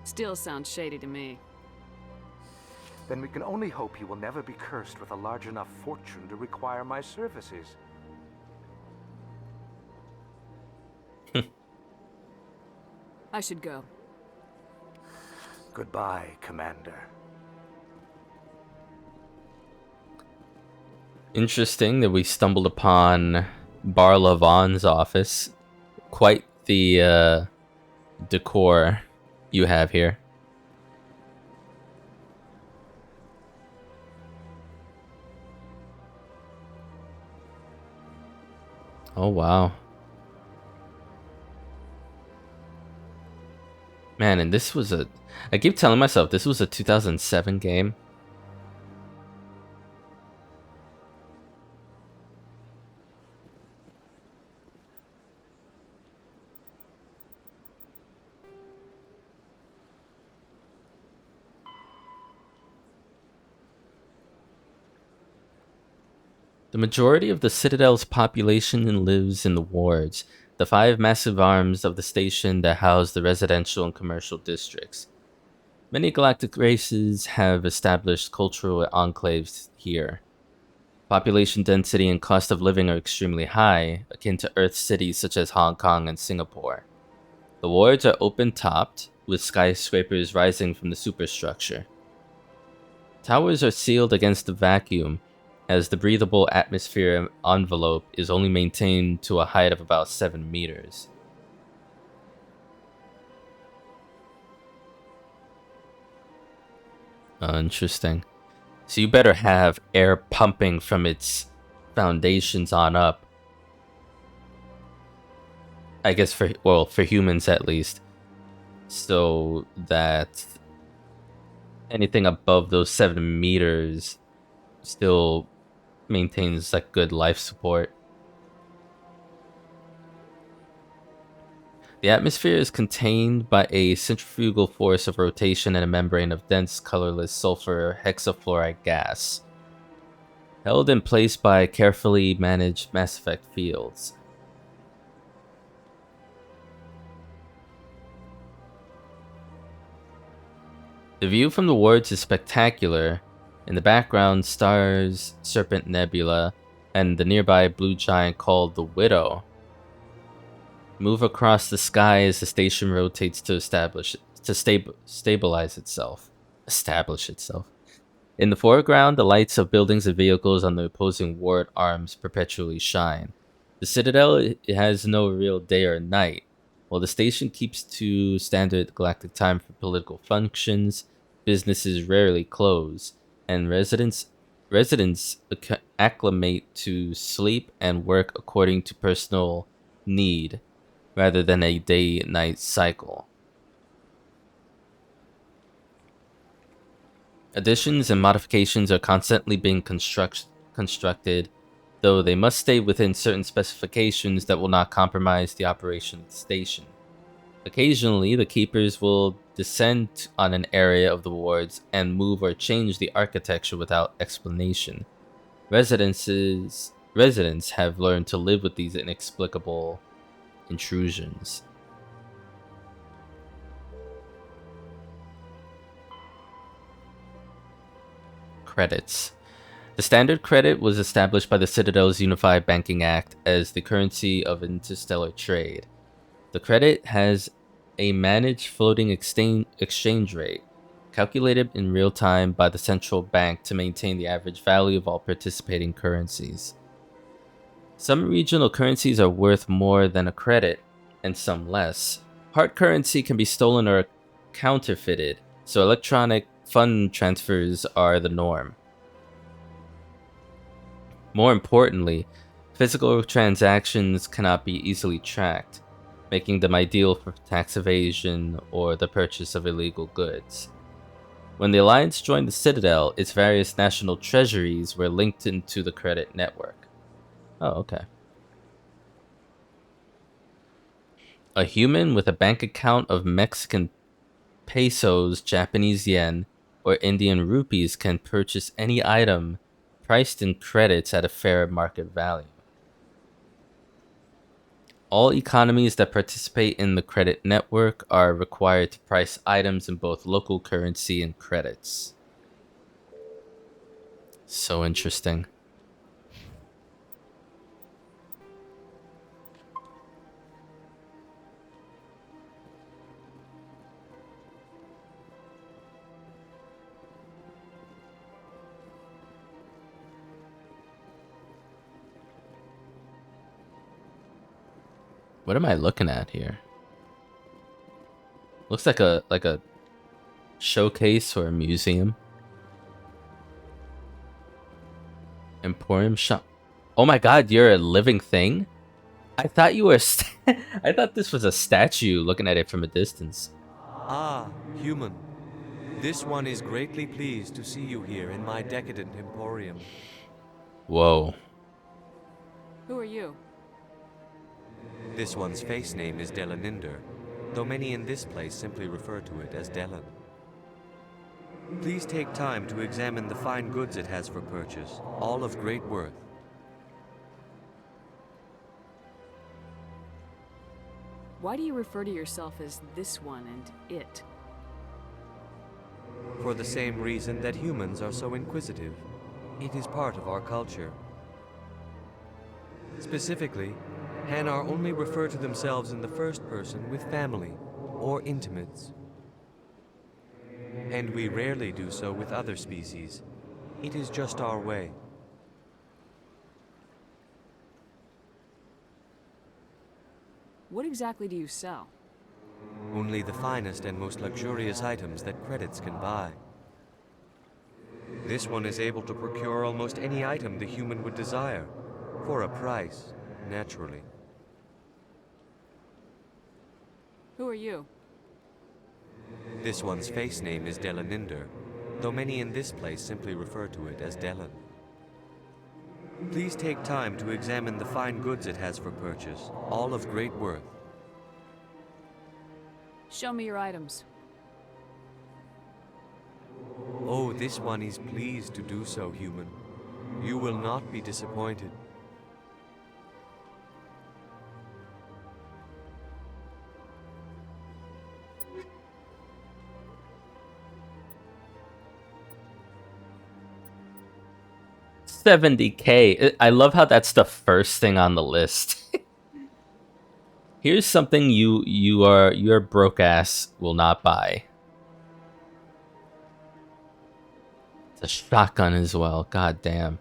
Still sounds shady to me. Then we can only hope he will never be cursed with a large enough fortune to require my services. I should go. Goodbye, Commander. Interesting that we stumbled upon Barla Vaughn's office. Quite the decor you have here. Oh wow. Man, and this was I keep telling myself this was a 2007 game. The majority of the Citadel's population lives in the wards, the 5 massive arms of the station that house the residential and commercial districts. Many galactic races have established cultural enclaves here. Population density and cost of living are extremely high, akin to Earth cities such as Hong Kong and Singapore. The wards are open-topped, with skyscrapers rising from the superstructure. Towers are sealed against the vacuum, as the breathable atmosphere envelope is only maintained to a height of about 7 meters. Oh, interesting. So you better have air pumping from its foundations on up. I guess for humans at least. So that anything above those 7 meters still maintains like good life support. The atmosphere is contained by a centrifugal force of rotation and a membrane of dense, colorless sulfur hexafluoride gas, held in place by carefully managed Mass Effect fields. The view from the wards is spectacular. In the background, stars, Serpent Nebula, and the nearby blue giant called the Widow move across the sky as the station rotates to stabilize itself. Establish itself. In the foreground, the lights of buildings and vehicles on the opposing ward arms perpetually shine. The Citadel has no real day or night. While the station keeps to standard galactic time for political functions, businesses rarely close, and residents acclimate to sleep and work according to personal need, rather than a day-night cycle. Additions and modifications are constantly being constructed, though they must stay within certain specifications that will not compromise the operation of the station. Occasionally, the Keepers will descend on an area of the wards and move or change the architecture without explanation. Residents have learned to live with these inexplicable intrusions. Credits. The standard credit was established by the Citadel's Unified Banking Act as the currency of interstellar trade. The credit has a managed floating exchange rate, calculated in real time by the central bank to maintain the average value of all participating currencies. Some regional currencies are worth more than a credit, and some less. Hard currency can be stolen or counterfeited, so electronic fund transfers are the norm. More importantly, physical transactions cannot be easily tracked, making them ideal for tax evasion or the purchase of illegal goods. When the Alliance joined the Citadel, its various national treasuries were linked into the credit network. Oh, okay. A human with a bank account of Mexican pesos, Japanese yen, or Indian rupees can purchase any item priced in credits at a fair market value. All economies that participate in the credit network are required to price items in both local currency and credits. So interesting. What am I looking at here? Looks like a showcase or a museum. Emporium shop. Oh my god, you're a living thing? I thought you were I thought this was a statue looking at it from a distance. Ah, human. This one is greatly pleased to see you here in my decadent emporium. Whoa. Who are you? This one's face name is Delaninder, though many in this place simply refer to it as Delan. Please take time to examine the fine goods it has for purchase, all of great worth. Why do you refer to yourself as this one and it? For the same reason that humans are so inquisitive. It is part of our culture. Specifically, Hanar only refer to themselves in the first person with family or intimates. And we rarely do so with other species. It is just our way. What exactly do you sell? Only the finest and most luxurious items that credits can buy. This one is able to procure almost any item the human would desire, for a price, naturally. Who are you? This one's face name is Delaninder, though many in this place simply refer to it as Delan. Please take time to examine the fine goods it has for purchase, all of great worth. Show me your items. Oh, this one is pleased to do so, human. You will not be disappointed. $70K. I love how that's the first thing on the list. Here's something your broke ass will not buy. It's a shotgun as well. God damn.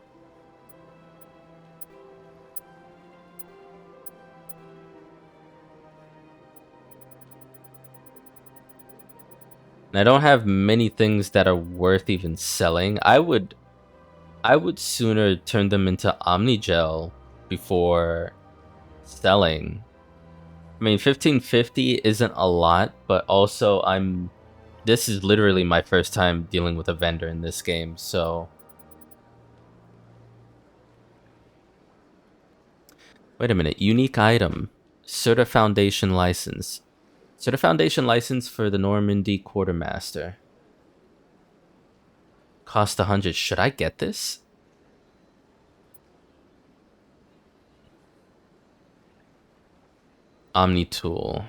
And I don't have many things that are worth even selling. I would sooner turn them into Omnigel before selling. I mean, 1550 isn't a lot, but also this is literally my first time dealing with a vendor in this game, so. Wait a minute, unique item. Certa Foundation license. So the Foundation license for the Normandy Quartermaster. Cost 100. Should I get this? Omni-tool.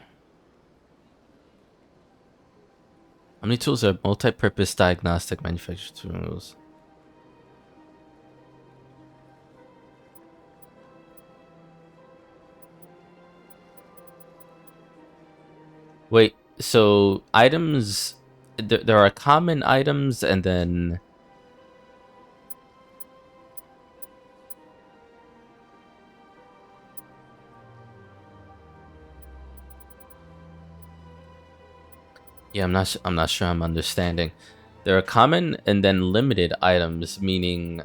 Omni-tools are multi-purpose diagnostic manufacturing tools. Wait, so items, there are common items and then... Yeah, I'm not sure I'm understanding. There are common and then limited items, meaning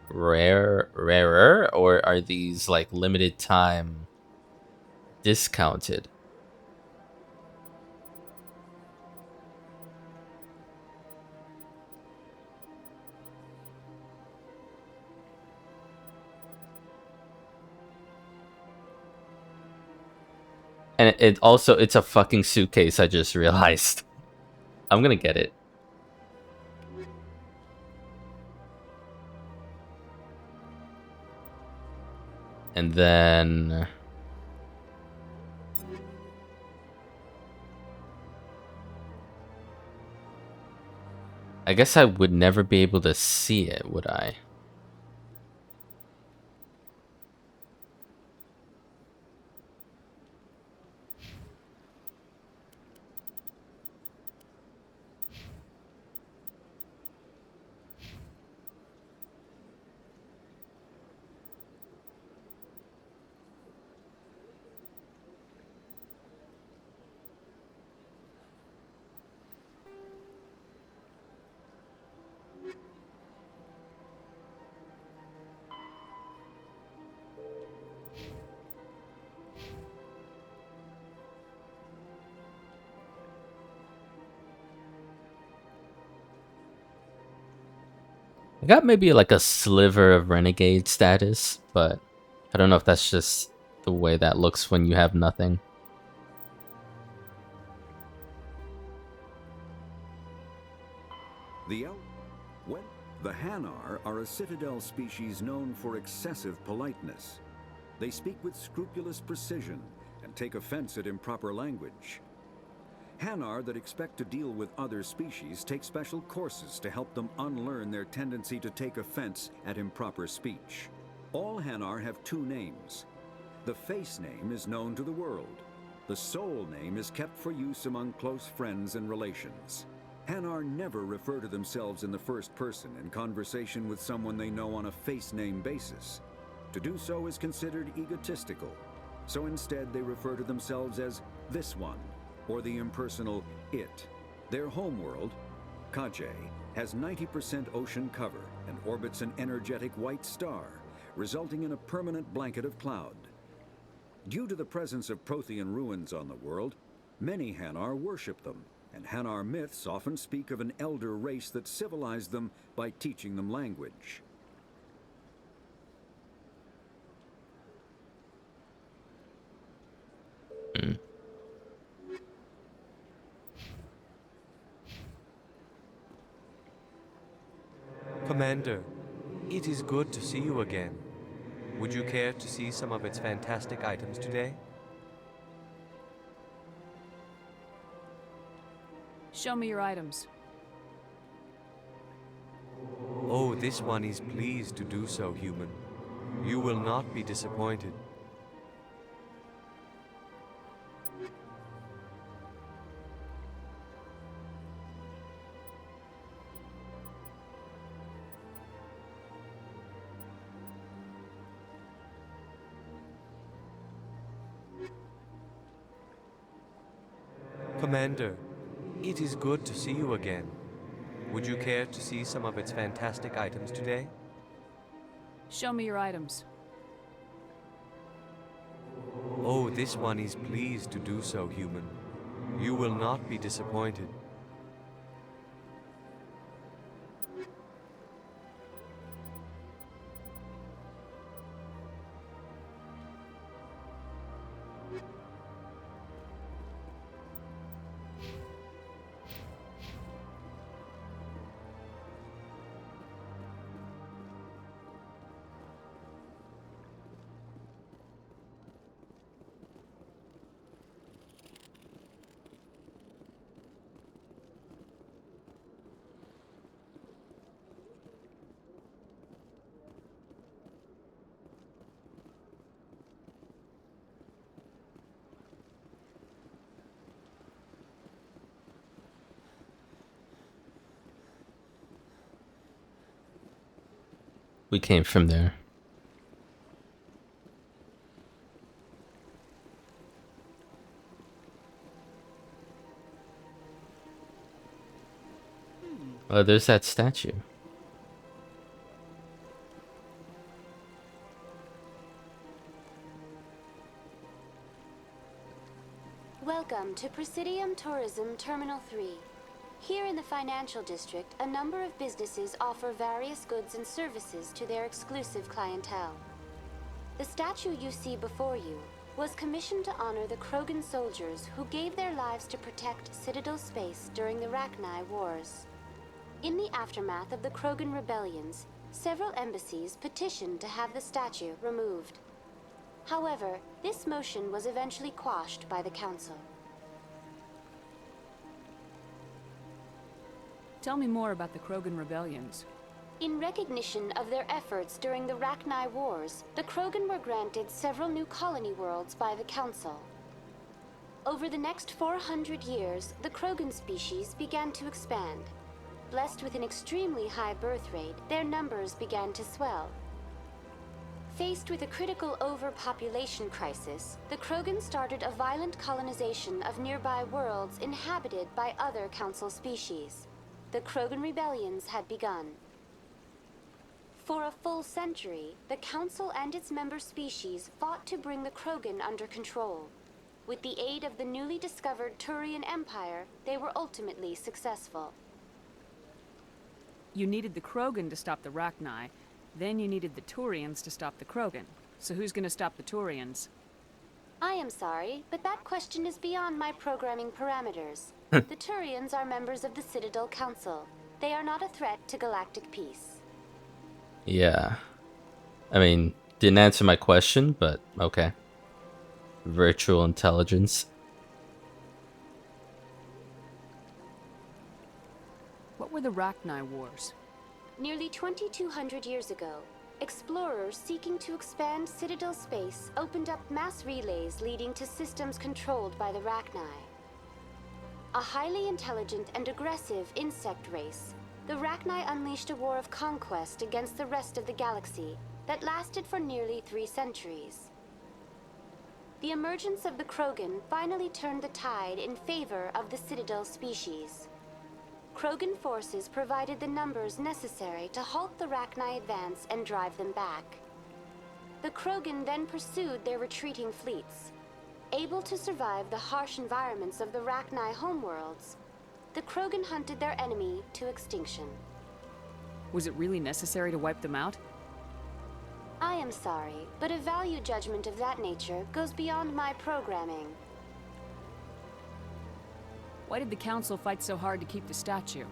rarer, or are these like limited time discounted? And it also, it's a fucking suitcase, I just realized. I'm gonna get it. And then... I guess I would never be able to see it, would I? I got maybe like a sliver of renegade status, but I don't know if that's just the way that looks when you have nothing. The Hanar are a citadel species known for excessive politeness. They speak with scrupulous precision and take offense at improper language. Hanar that expect to deal with other species take special courses to help them unlearn their tendency to take offense at improper speech. All Hanar have two names. The face name is known to the world. The soul name is kept for use among close friends and relations. Hanar never refer to themselves in the first person in conversation with someone they know on a face name basis. To do so is considered egotistical, so instead they refer to themselves as this one, or the impersonal it. Their homeworld, Kaje, has 90% ocean cover and orbits an energetic white star, resulting in a permanent blanket of cloud. Due to the presence of Prothean ruins on the world, many Hanar worship them, and Hanar myths often speak of an elder race that civilized them by teaching them language. Commander, it is good to see you again. Would you care to see some of its fantastic items today? Show me your items. Oh, this one is pleased to do so, human. You will not be disappointed. Commander, it is good to see you again. Would you care to see some of its fantastic items today? Show me your items. Oh, this one is pleased to do so, human. You will not be disappointed. We came from there. Oh, there's that statue. Welcome to Presidium Tourism Terminal 3. Here in the financial district, a number of businesses offer various goods and services to their exclusive clientele. The statue you see before you was commissioned to honor the Krogan soldiers who gave their lives to protect Citadel space during the Rachni Wars. In the aftermath of the Krogan rebellions, several embassies petitioned to have the statue removed. However, this motion was eventually quashed by the Council. Tell me more about the Krogan rebellions. In recognition of their efforts during the Rachni Wars, the Krogan were granted several new colony worlds by the Council. Over the next 400 years, the Krogan species began to expand. Blessed with an extremely high birth rate, their numbers began to swell. Faced with a critical overpopulation crisis, the Krogan started a violent colonization of nearby worlds inhabited by other Council species. The Krogan rebellions had begun. For a full century, the Council and its member species fought to bring the Krogan under control. With the aid of the newly discovered Turian Empire, they were ultimately successful. You needed the Krogan to stop the Rachni, then you needed the Turians to stop the Krogan. So who's gonna stop the Turians? I am sorry, but that question is beyond my programming parameters. The Turians are members of the Citadel Council. They are not a threat to galactic peace. Yeah. I mean, didn't answer my question, but okay. Virtual intelligence. What were the Rachni Wars? Nearly 2,200 years ago, explorers seeking to expand Citadel space opened up mass relays leading to systems controlled by the Rachni. A highly intelligent and aggressive insect race, the Rachni unleashed a war of conquest against the rest of the galaxy that lasted for nearly 3 centuries. The emergence of the Krogan finally turned the tide in favor of the Citadel species. Krogan forces provided the numbers necessary to halt the Rachni advance and drive them back. The Krogan then pursued their retreating fleets. Able to survive the harsh environments of the Rachni homeworlds, the Krogan hunted their enemy to extinction. Was it really necessary to wipe them out? I am sorry, but a value judgment of that nature goes beyond my programming. Why did the Council fight so hard to keep the statue?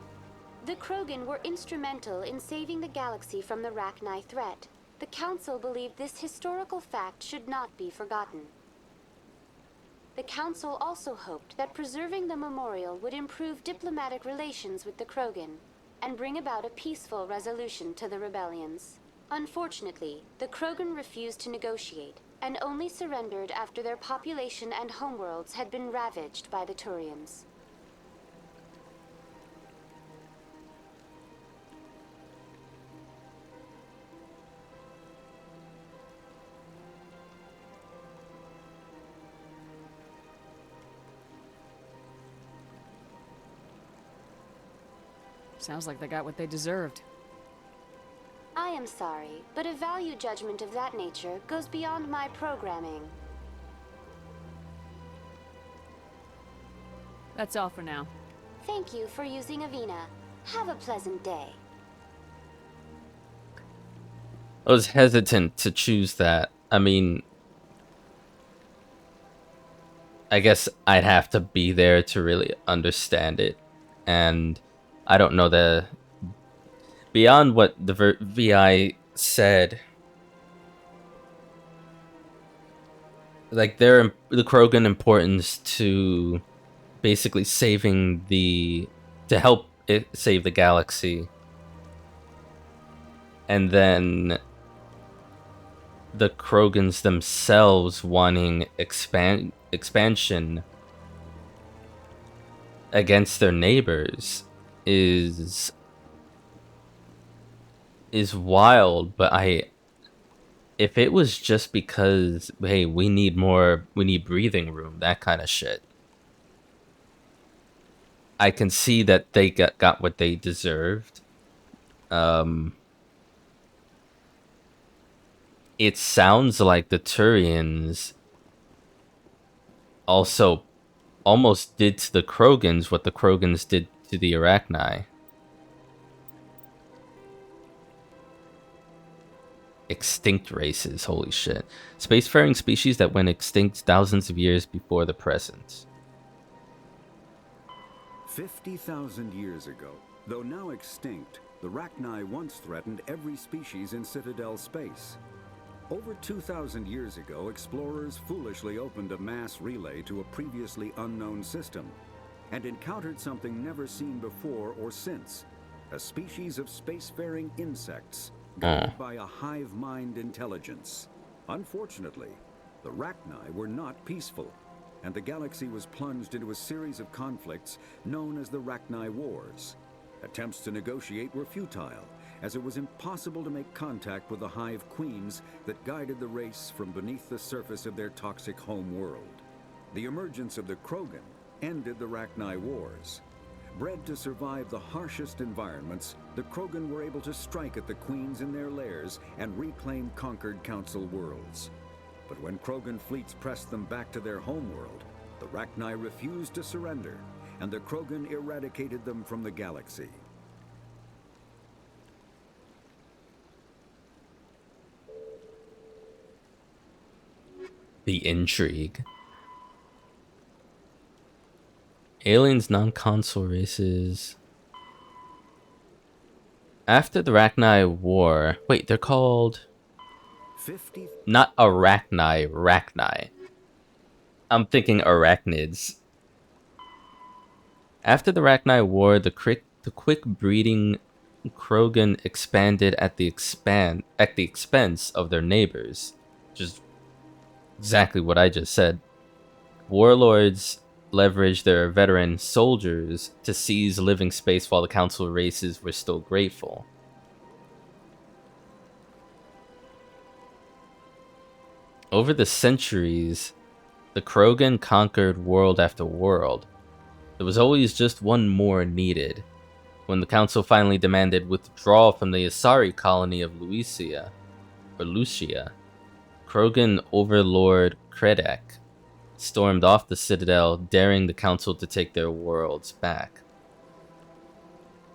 The Krogan were instrumental in saving the galaxy from the Rachni threat. The Council believed this historical fact should not be forgotten. The Council also hoped that preserving the memorial would improve diplomatic relations with the Krogan and bring about a peaceful resolution to the rebellions. Unfortunately, the Krogan refused to negotiate and only surrendered after their population and homeworlds had been ravaged by the Turians. Sounds like they got what they deserved. I am sorry, but a value judgment of that nature goes beyond my programming. That's all for now. Thank you for using Avina. Have a pleasant day. I was hesitant to choose that. I mean, I guess I'd have to be there to really understand it. And I don't know the... Beyond what the VI said, like the Krogan importance to basically saving to help it save the galaxy, and then the Krogans themselves wanting expansion against their neighbors is is wild, but if it was just because, hey, we need breathing room, that kind of shit, I can see that they got what they deserved. It sounds like the Turians also almost did to the Krogans what the Krogans did to the Arachni. Extinct races, holy shit. Spacefaring species that went extinct thousands of years before the present. 50,000 years ago, though now extinct, the Rachni once threatened every species in Citadel space. Over 2,000 years ago, explorers foolishly opened a mass relay to a previously unknown system and encountered something never seen before or since, a species of spacefaring insects guided by a hive mind intelligence. Unfortunately, the Rachni were not peaceful, and the galaxy was plunged into a series of conflicts known as the Rachni Wars. Attempts to negotiate were futile, as it was impossible to make contact with the hive queens that guided the race from beneath the surface of their toxic home world. The emergence of the Krogan ended the Rachni Wars. Bred to survive the harshest environments, the Krogan were able to strike at the queens in their lairs and reclaim conquered Council worlds. But when Krogan fleets pressed them back to their homeworld, the Rachni refused to surrender, and the Krogan eradicated them from the galaxy. The intrigue. Aliens, non-console races. After the Rachni War... Wait, they're called... 50? Not Arachni, Rachni. I'm thinking arachnids. After the Rachni War, the quick breeding Krogan expanded at the expense of their neighbors. Which is exactly what I just said. Warlords leveraged their veteran soldiers to seize living space while the council races were still grateful. Over the centuries, the Krogan conquered world after world. There was always just one more needed. When the council finally demanded withdrawal from the Asari colony of Lucia, Krogan overlord Kredek stormed off the Citadel, daring the council to take their worlds back.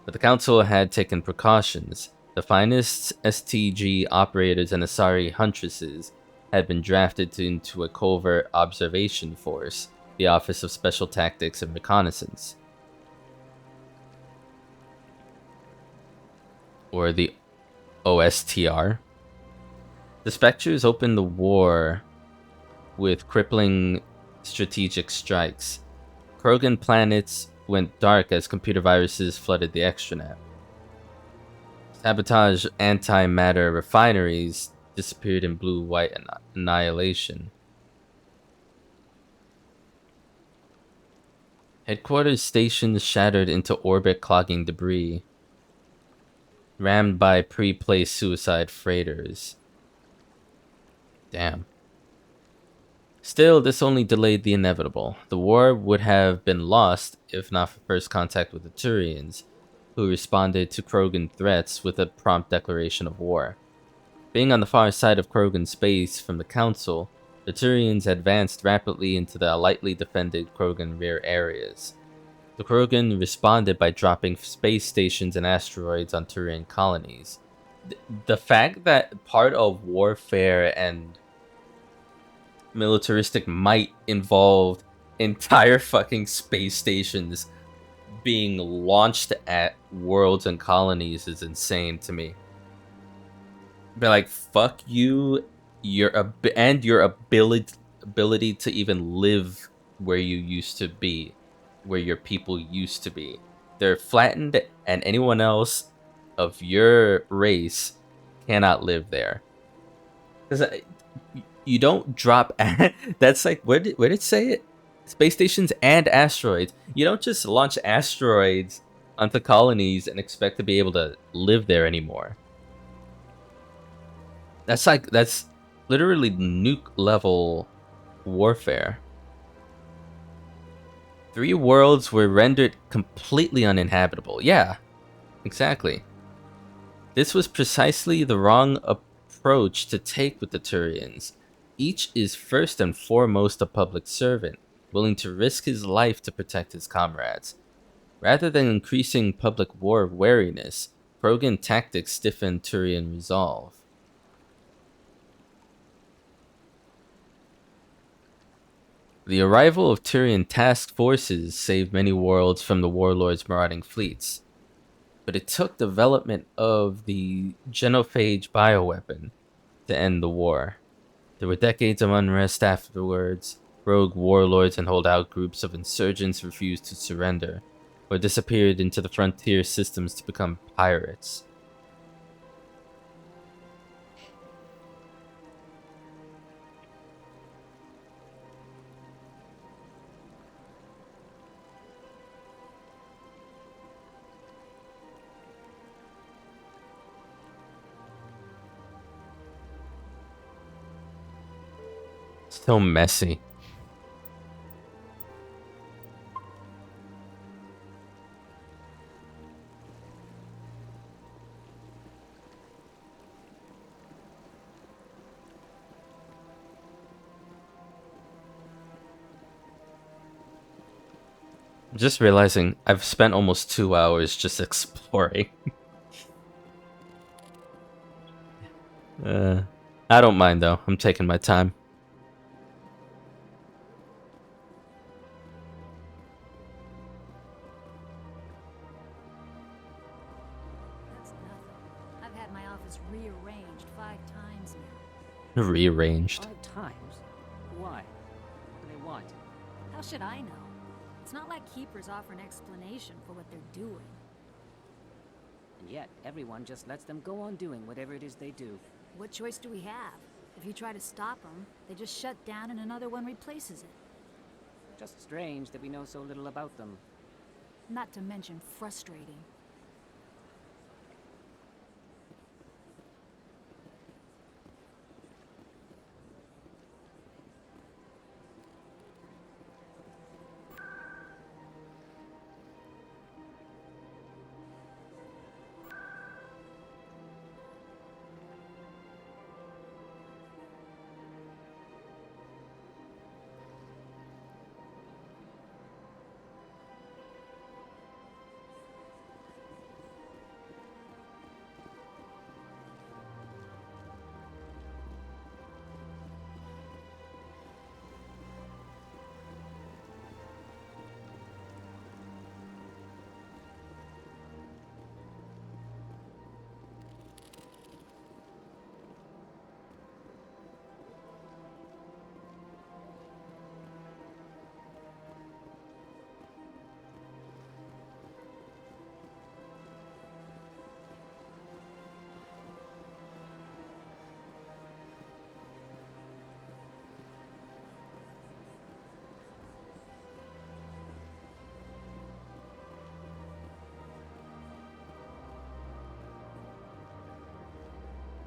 But the council had taken precautions. The finest STG operators and Asari huntresses had been drafted into a covert observation force, the Office of Special Tactics and Reconnaissance, or the OSTR. The Spectres opened the war with crippling strategic strikes. Krogan planets went dark as computer viruses flooded the extranet. Sabotage antimatter refineries disappeared in blue-white annihilation. Headquarters stations shattered into orbit-clogging debris, rammed by pre-placed suicide freighters. Damn. Still, this only delayed the inevitable. The war would have been lost if not for first contact with the Turians, who responded to Krogan threats with a prompt declaration of war. Being on the far side of Krogan space from the Council, the Turians advanced rapidly into the lightly defended Krogan rear areas. The Krogan responded by dropping space stations and asteroids on Turian colonies. The fact that part of warfare and militaristic might involved entire fucking space stations being launched at worlds and colonies is insane to me. Be like, fuck you, your ability to even live where you used to be, where your people used to be. They're flattened, and anyone else of your race cannot live there. Because you don't drop... That's like, where did it say it? Space stations and asteroids. You don't just launch asteroids onto colonies and expect to be able to live there anymore. That's literally nuke level warfare. 3 worlds were rendered completely uninhabitable. Yeah, exactly. This was precisely the wrong approach to take with the Turians. Each is first and foremost a public servant, willing to risk his life to protect his comrades. Rather than increasing public war wariness, Krogan tactics stiffened Turian resolve. The arrival of Turian task forces saved many worlds from the warlords' marauding fleets, but it took development of the genophage bioweapon to end the war. There were decades of unrest afterwards. Rogue warlords and holdout groups of insurgents refused to surrender, or disappeared into the frontier systems to become pirates. So messy. I'm just realizing I've spent almost 2 hours just exploring. I don't mind though. I'm taking my time. That's nothing. I've had my office rearranged 5 times now. Rearranged. 5 times? Why? What do they want? How should I know? It's not like keepers offer an explanation for what they're doing. And yet, everyone just lets them go on doing whatever it is they do. What choice do we have? If you try to stop them, they just shut down and another one replaces it. Just strange that we know so little about them. Not to mention frustrating.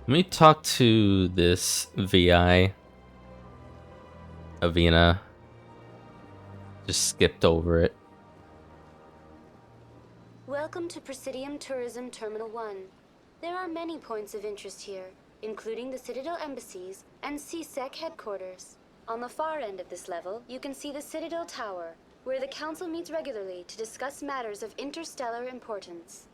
Let me talk to this VI. Avina. Just skipped over it. Welcome to Presidium Tourism Terminal 1. There are many points of interest here, including the Citadel embassies and CSEC headquarters. On the far end of this level, you can see the Citadel Tower, where the Council meets regularly to discuss matters of interstellar importance.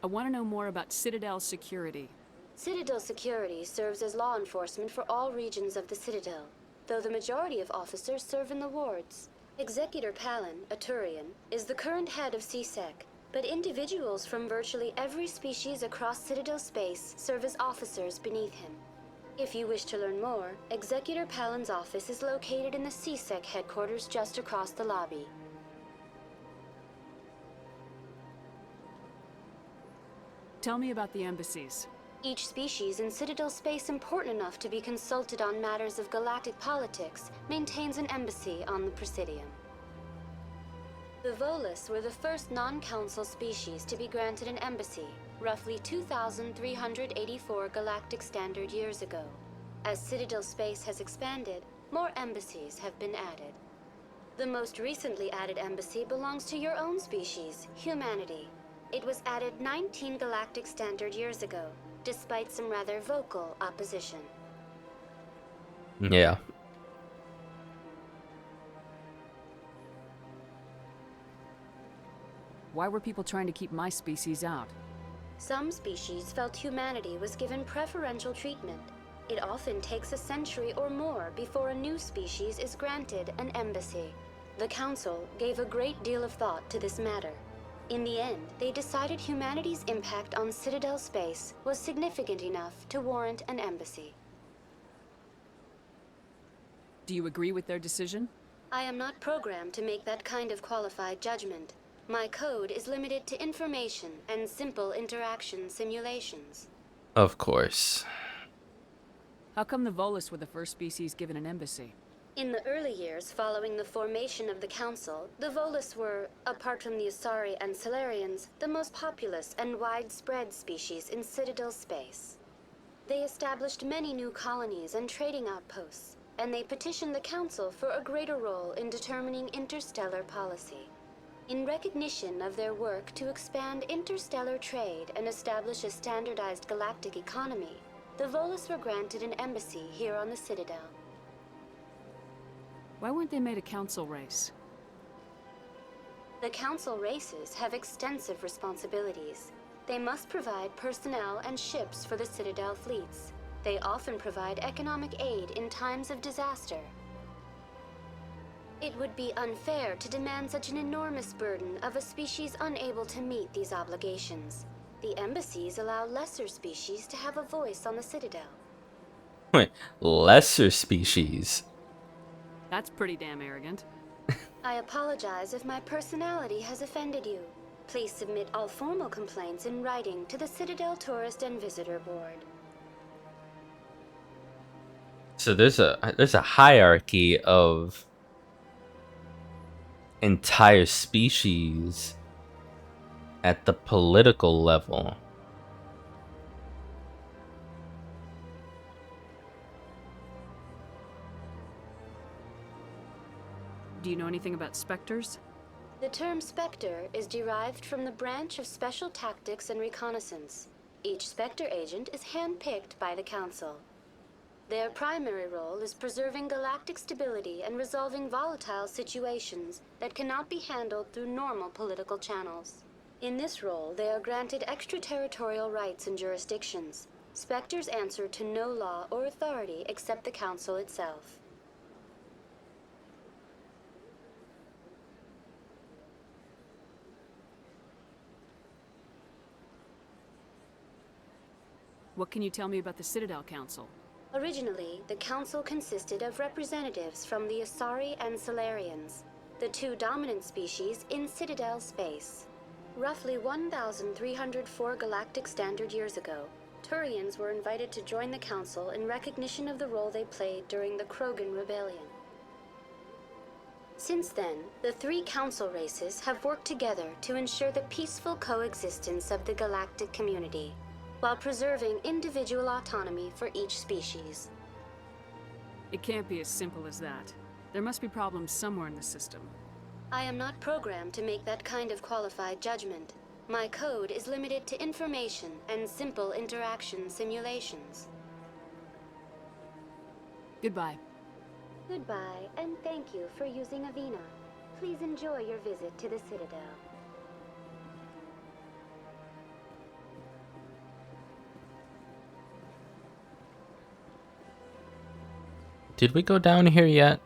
I want to know more about Citadel security. Citadel security serves as law enforcement for all regions of the Citadel, though the majority of officers serve in the wards. Executor Palin, a Turian, is the current head of CSEC, but individuals from virtually every species across Citadel space serve as officers beneath him. If you wish to learn more, Executor Palin's office is located in the CSEC headquarters just across the lobby. Tell me about the embassies. Each species in Citadel space important enough to be consulted on matters of galactic politics maintains an embassy on the Presidium. The Volus were the first non-council species to be granted an embassy, roughly 2,384 galactic standard years ago. As Citadel space has expanded, more embassies have been added. The most recently added embassy belongs to your own species, humanity. It was added 19 galactic standard years ago, despite some rather vocal opposition. Yeah. Why were people trying to keep my species out? Some species felt humanity was given preferential treatment. It often takes a century or more before a new species is granted an embassy. The Council gave a great deal of thought to this matter. In the end, they decided humanity's impact on Citadel space was significant enough to warrant an embassy. Do you agree with their decision? I am not programmed to make that kind of qualified judgment. My code is limited to information and simple interaction simulations. Of course. How come the Volus were the first species given an embassy? In the early years following the formation of the Council, the Volus were, apart from the Asari and Solarians, the most populous and widespread species in Citadel space. They established many new colonies and trading outposts, and they petitioned the Council for a greater role in determining interstellar policy. In recognition of their work to expand interstellar trade and establish a standardized galactic economy, the Volus were granted an embassy here on the Citadel. Why weren't they made a council race? The Council races have extensive responsibilities. They must provide personnel and ships for the Citadel fleets. They often provide economic aid in times of disaster. It would be unfair to demand such an enormous burden of a species unable to meet these obligations. The embassies allow lesser species to have a voice on the Citadel. Wait, lesser species? That's pretty damn arrogant. I apologize if my personality has offended you. Please submit all formal complaints in writing to the Citadel Tourist and Visitor Board. So there's a hierarchy of entire species at the political level. Do you know anything about specters? The term Spectre is derived from the branch of Special Tactics and Reconnaissance. Each Spectre agent is handpicked by the Council. Their primary role is preserving galactic stability and resolving volatile situations that cannot be handled through normal political channels. In this role, they are granted extraterritorial rights and jurisdictions. Spectres answer to no law or authority except the Council itself. What can you tell me about the Citadel Council? Originally, the Council consisted of representatives from the Asari and Solarians, the two dominant species in Citadel space. Roughly 1,304 galactic standard years ago, Turians were invited to join the Council in recognition of the role they played during the Krogan Rebellion. Since then, the three Council races have worked together to ensure the peaceful coexistence of the galactic community, while preserving individual autonomy for each species. It can't be as simple as that. There must be problems somewhere in the system. I am not programmed to make that kind of qualified judgment. My code is limited to information and simple interaction simulations. Goodbye. Goodbye, and thank you for using Avina. Please enjoy your visit to the Citadel. Did we go down here yet?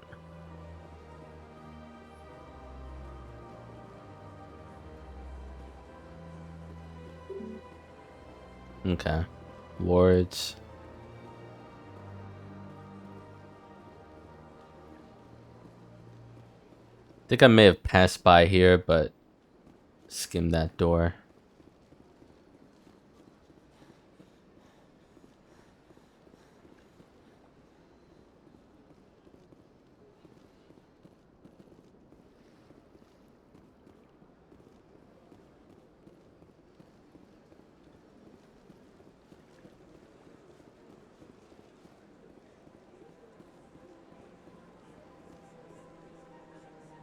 Okay. Wards. I think I may have passed by here, but skimmed that door.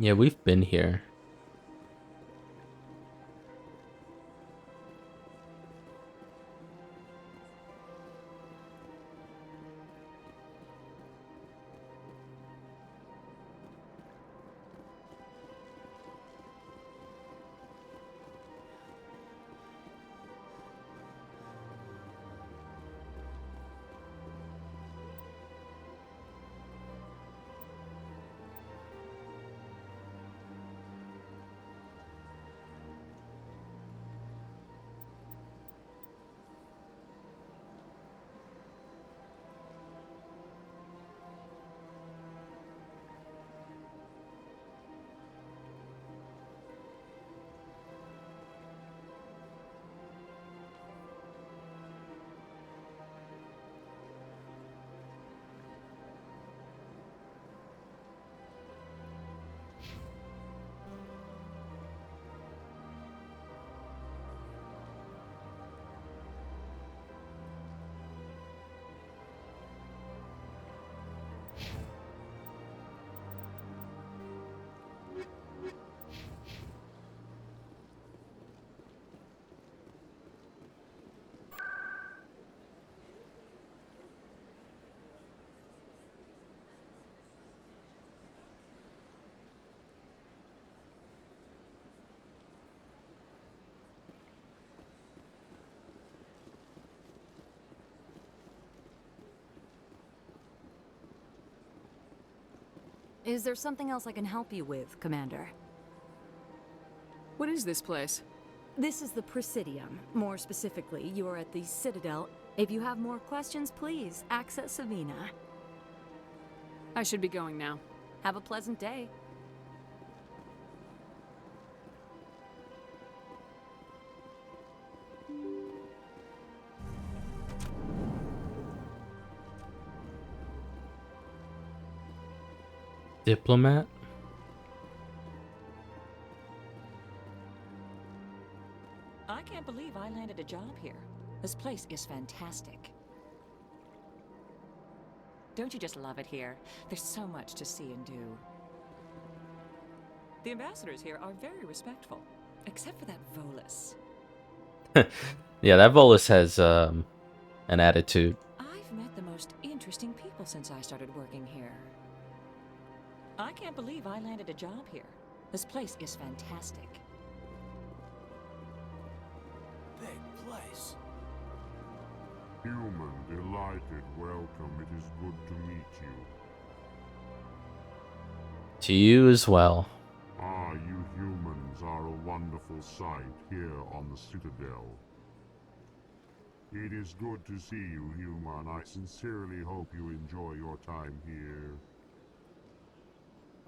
Yeah, we've been here. Is there something else I can help you with, Commander? What is this place? This is the Presidium. More specifically, you are at the Citadel. If you have more questions, please access Savina. I should be going now. Have a pleasant day. Diplomat? I can't believe I landed a job here. This place is fantastic. Don't you just love it here? There's so much to see and do. The ambassadors here are very respectful, except for that Volus. Yeah, that Volus has an attitude. I've met the most interesting people since I started working here. I can't believe I landed a job here. This place is fantastic. Big place. Human, delighted, welcome. It is good to meet you. To you as well. Ah, you humans are a wonderful sight here on the Citadel. It is good to see you, human. I sincerely hope you enjoy your time here.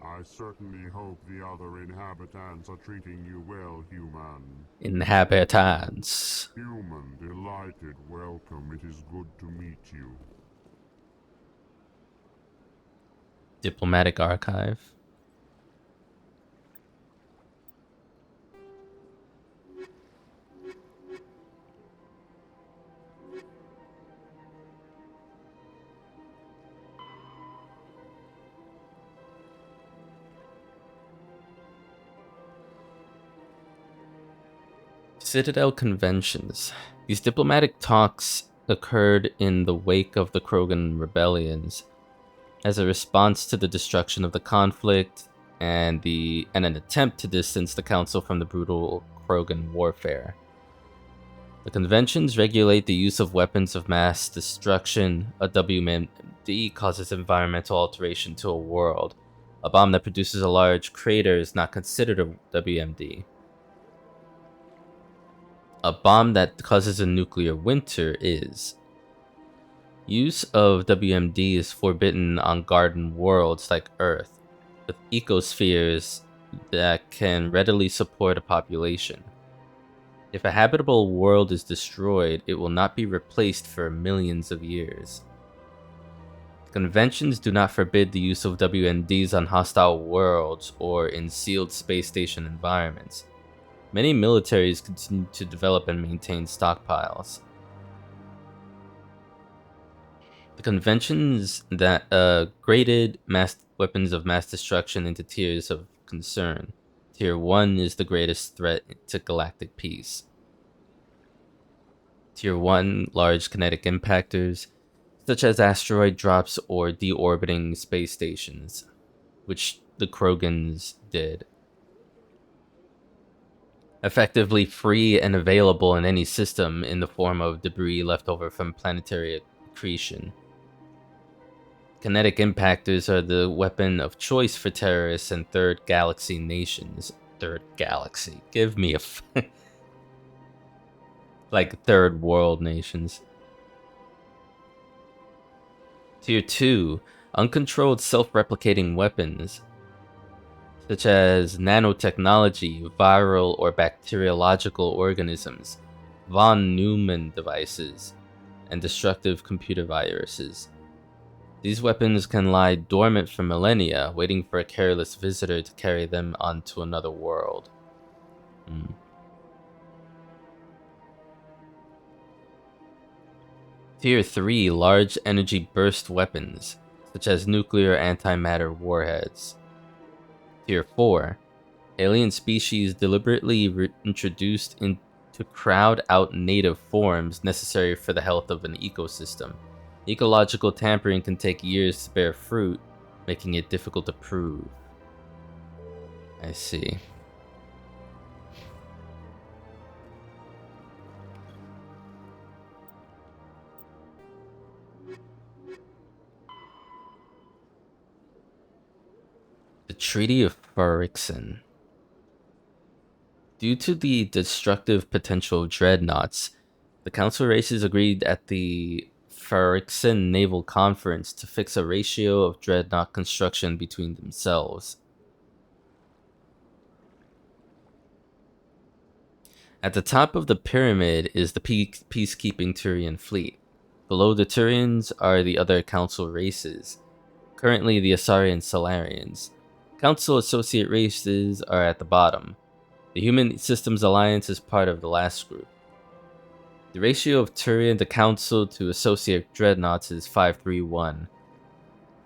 I certainly hope the other inhabitants are treating you well, human. Inhabitants. Human, delighted, welcome. It is good to meet you. Diplomatic archive. Citadel conventions. These diplomatic talks occurred in the wake of the Krogan rebellions as a response to the destruction of the conflict and an attempt to distance the Council from the brutal Krogan warfare. The conventions regulate the use of weapons of mass destruction. A WMD causes environmental alteration to a world. A bomb that produces a large crater is not considered a WMD. A bomb that causes a nuclear winter is. Use of WMD is forbidden on garden worlds like Earth, with ecospheres that can readily support a population. If a habitable world is destroyed, it will not be replaced for millions of years. Conventions do not forbid the use of WMDs on hostile worlds or in sealed space station environments. Many militaries continue to develop and maintain stockpiles. The conventions that graded weapons of mass destruction into tiers of concern. Tier 1 is the greatest threat to galactic peace. Tier 1, large kinetic impactors, such as asteroid drops or deorbiting space stations, which the Krogans did. Effectively free and available in any system in the form of debris left over from planetary accretion. Kinetic impactors are the weapon of choice for terrorists and third galaxy nations. Third galaxy. Give me a like third world nations. Tier 2, uncontrolled self-replicating weapons, such as nanotechnology, viral or bacteriological organisms, von Neumann devices, and destructive computer viruses. These weapons can lie dormant for millennia, waiting for a careless visitor to carry them onto another world. Tier 3, large energy burst weapons, such as nuclear antimatter warheads. Tier 4, alien species deliberately introduced to crowd out native forms necessary for the health of an ecosystem. Ecological tampering can take years to bear fruit, making it difficult to prove. I see. The Treaty of Pharixen. Due to the destructive potential of dreadnoughts, the Council races agreed at the Pharixen Naval Conference to fix a ratio of dreadnought construction between themselves. At the top of the pyramid is the peacekeeping Turian fleet. Below the Turians are the other Council races, currently the Asari and Solarians. Council associate races are at the bottom. The Human Systems Alliance is part of the last group. The ratio of Turian to Council to associate dreadnoughts is 5-3-1.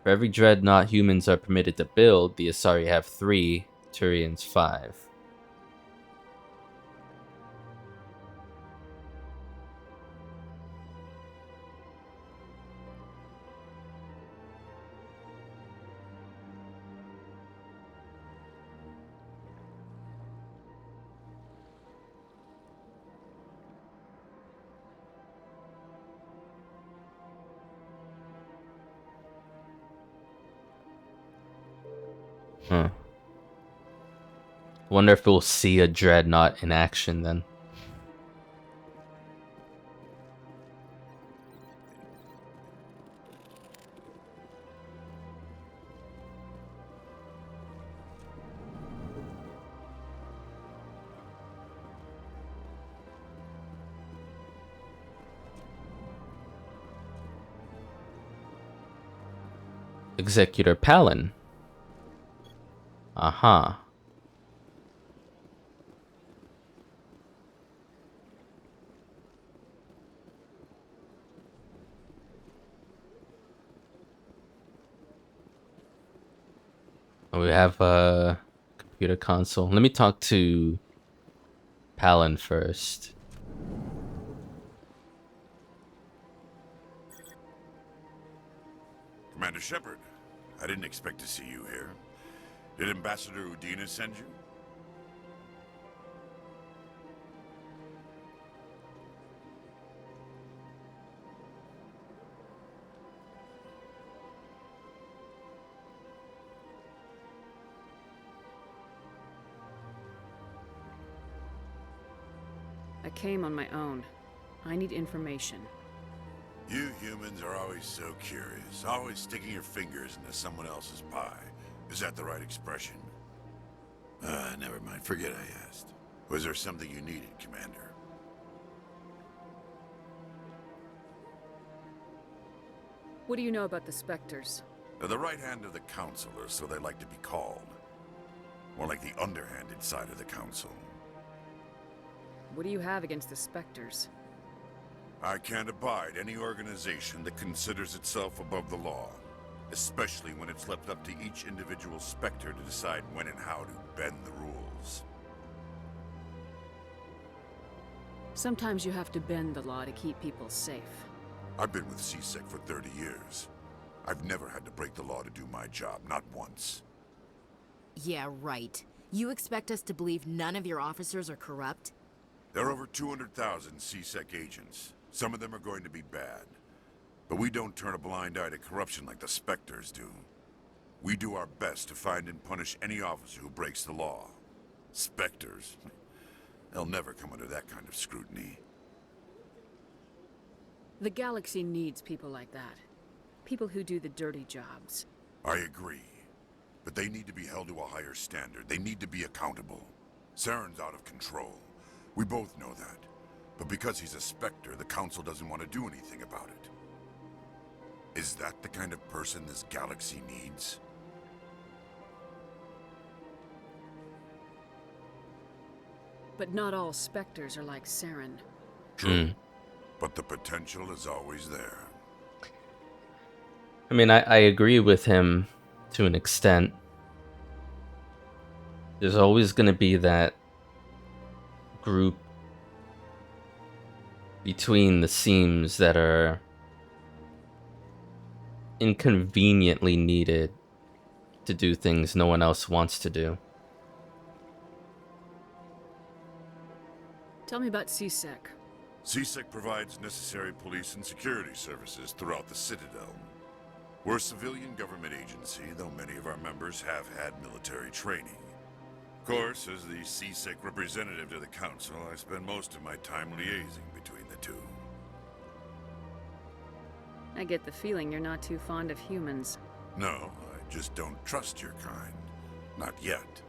For every dreadnought humans are permitted to build, the Asari have 3, Turians 5. Huh. Wonder if we'll see a dreadnought in action then. Executor Palin. Aha. We have a computer console. Let me talk to Palin first. Commander Shepard, I didn't expect to see you here. Did Ambassador Udina send you? I came on my own. I need information. You humans are always so curious, always sticking your fingers into someone else's pie. Is that the right expression? Never mind. Forget I asked. Was there something you needed, Commander? What do you know about the Spectres? They're the right hand of the Council, or so they like to be called. More like the underhanded side of the Council. What do you have against the Spectres? I can't abide any organization that considers itself above the law. especially when it's left up to each individual Spectre to decide when and how to bend the rules. Sometimes you have to bend the law to keep people safe. I've been with CSEC for 30 years. I've never had to break the law to do my job, not once. Yeah, right. You expect us to believe none of your officers are corrupt? There are over 200,000 CSEC agents. Some of them are going to be bad. But we don't turn a blind eye to corruption like the Spectres do. We do our best to find and punish any officer who breaks the law. Spectres? They'll never come under that kind of scrutiny. The galaxy needs people like that. People who do the dirty jobs. I agree. But they need to be held to a higher standard. They need to be accountable. Saren's out of control. We both know that. But because he's a Spectre, the Council doesn't want to do anything about it. Is that the kind of person this galaxy needs? But not all Spectres are like Saren. True. But the potential is always there. I mean, I agree with him to an extent. There's always going to be that group between the seams that are inconveniently needed to do things no one else wants to do. Tell me about CSEC. CSEC provides necessary police and security services throughout the Citadel. We're a civilian government agency, though many of our members have had military training. Of course, as the CSEC representative to the Council, I spend most of my time liaising between the two. I get the feeling you're not too fond of humans. No, I just don't trust your kind. Not yet.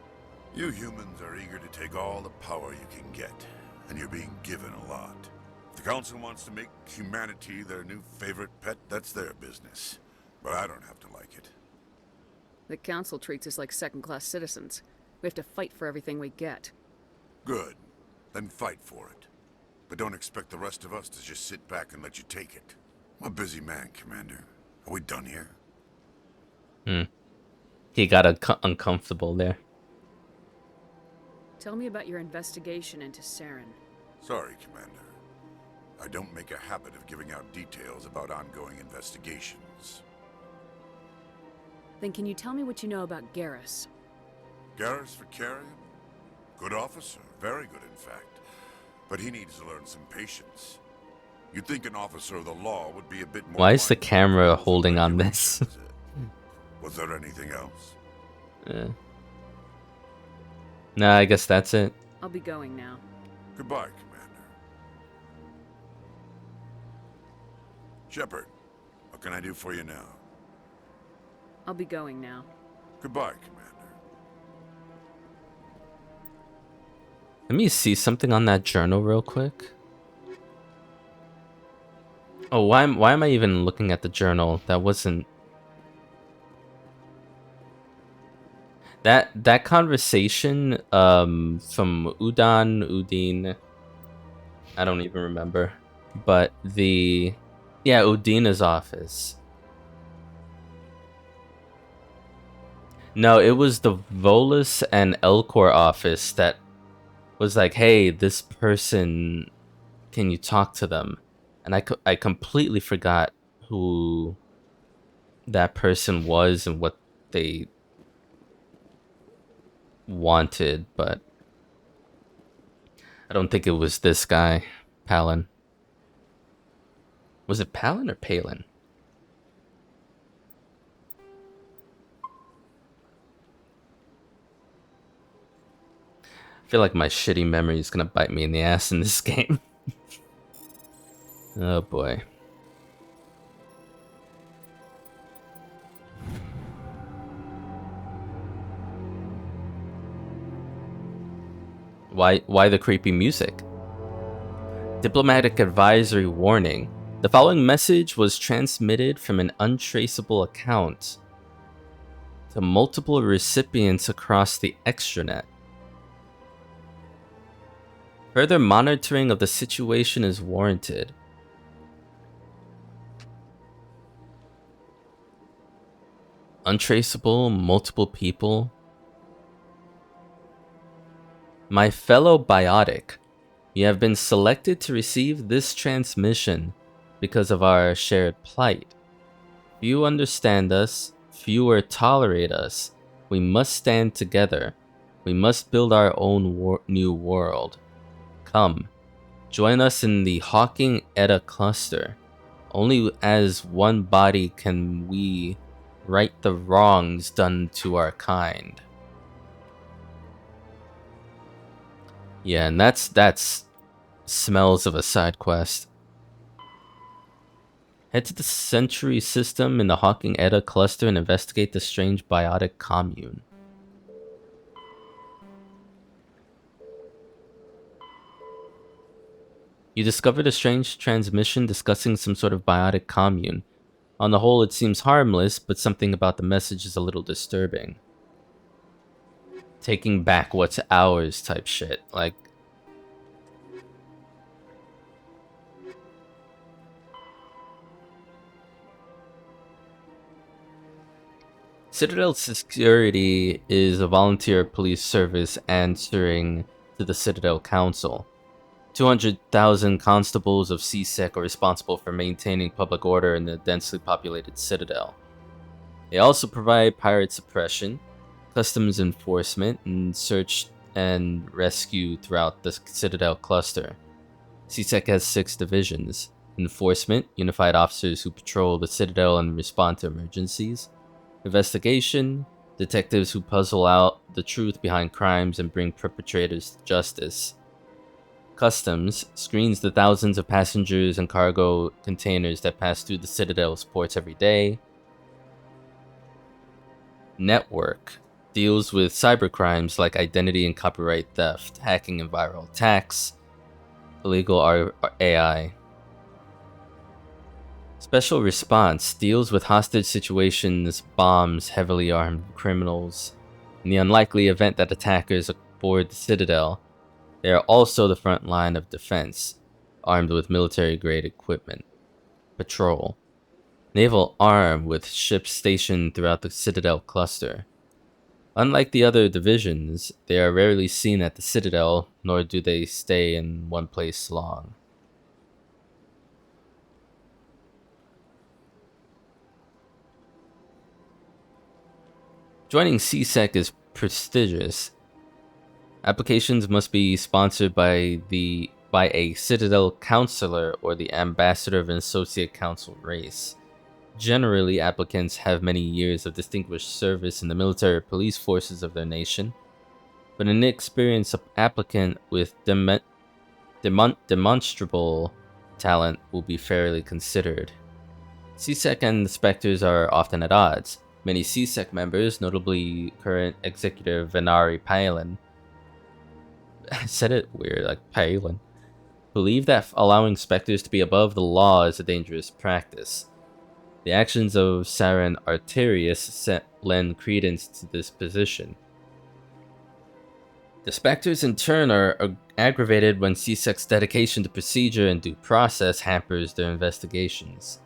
You humans are eager to take all the power you can get, and you're being given a lot. If the Council wants to make humanity their new favorite pet, that's their business. But I don't have to like it. The Council treats us like second-class citizens. We have to fight for everything we get. Good. Then fight for it. But don't expect the rest of us to just sit back and let you take it. I'm a busy man, Commander. Are we done here? He got uncomfortable there. Tell me about your investigation into Saren. Sorry, Commander. I don't make a habit of giving out details about ongoing investigations. Then can you tell me what you know about Garrus? Garrus Vicarian? Good officer. Very good, in fact. But he needs to learn some patience. You'd think an officer of the law would be a bit more... Why is the camera holding on this? Was there anything else? Nah, I guess that's it. I'll be going now. Goodbye, Commander. Shepard, what can I do for you now? I'll be going now. Goodbye, Commander. Let me see something on that journal real quick. Oh, why am I even looking at the journal? That wasn't... That conversation from Udine, I don't even remember. But yeah, Udina's office. No, it was the Volus and Elcor office that was like, hey, this person, can you talk to them? And I completely forgot who that person was and what they wanted, but I don't think it was this guy, Palin. Was it Palin or Palin? I feel like my shitty memory is gonna bite me in the ass in this game. Oh boy. Why the creepy music? Diplomatic advisory warning. The following message was transmitted from an untraceable account to multiple recipients across the extranet. Further monitoring of the situation is warranted. Untraceable, multiple people. My fellow biotic, you have been selected to receive this transmission because of our shared plight. Few understand us, fewer tolerate us. We must stand together. We must build our own new world. Come, join us in the Hawking Edda cluster. Only as one body can we right the wrongs done to our kind. Yeah, and that's smells of a side quest. Head to the Century System in the Hawking Edda cluster and investigate the strange biotic commune. You discovered a strange transmission discussing some sort of biotic commune. On the whole, it seems harmless, but something about the message is a little disturbing. Taking back what's ours type shit. Like, Citadel Security is a volunteer police service answering to the Citadel Council. 200,000 constables of CSEC are responsible for maintaining public order in the densely populated Citadel. They also provide pirate suppression, customs enforcement, and search and rescue throughout the Citadel cluster. CSEC has 6 divisions: Enforcement, unified officers who patrol the Citadel and respond to emergencies; Investigation, detectives who puzzle out the truth behind crimes and bring perpetrators to justice; Customs, screens the thousands of passengers and cargo containers that pass through the Citadel's ports every day; Network, deals with cybercrimes like identity and copyright theft, hacking and viral attacks, illegal AI. Special Response deals with hostage situations, bombs, heavily armed criminals. In the unlikely event that attackers board the Citadel, they are also the front line of defense, armed with military-grade equipment. Patrol, naval arm with ships stationed throughout the Citadel cluster. Unlike the other divisions, they are rarely seen at the Citadel, nor do they stay in one place long. Joining CSEC is prestigious. Applications must be sponsored by a Citadel Counselor or the Ambassador of an Associate Council race. Generally, applicants have many years of distinguished service in the military or police forces of their nation, but an inexperienced applicant with demonstrable talent will be fairly considered. CSEC and inspectors are often at odds. Many CSEC members, notably current executive Venari Palin, I said it weird, like Palin, believe that allowing specters to be above the law is a dangerous practice. The actions of Saren Arterius lend credence to this position. The specters in turn are aggravated when CSEC's dedication to procedure and due process hampers their investigations.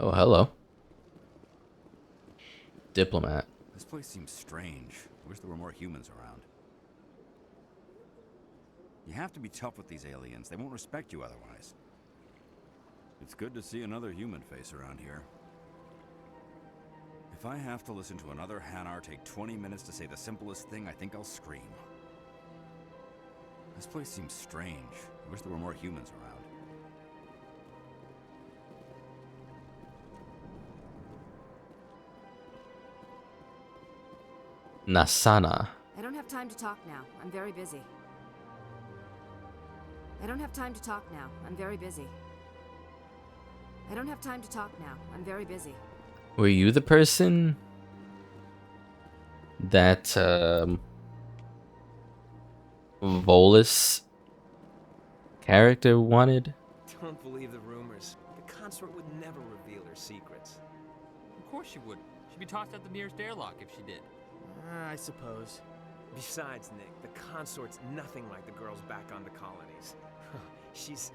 Oh, hello. Diplomat. This place seems strange. I wish there were more humans around. You have to be tough with these aliens. They won't respect you otherwise. It's good to see another human face around here. If I have to listen to another Hanar take 20 minutes to say the simplest thing, I think I'll scream. This place seems strange. I wish there were more humans around. Nasana. I don't have time to talk now. I'm very busy. I don't have time to talk now. I'm very busy. I don't have time to talk now. I'm very busy. Were you the person that Volus character wanted? Don't believe the rumors. The consort would never reveal her secrets. Of course she would. She'd be tossed out the nearest airlock if she did. I suppose. Besides, Nick, the consort's nothing like the girls back on the colonies. She's...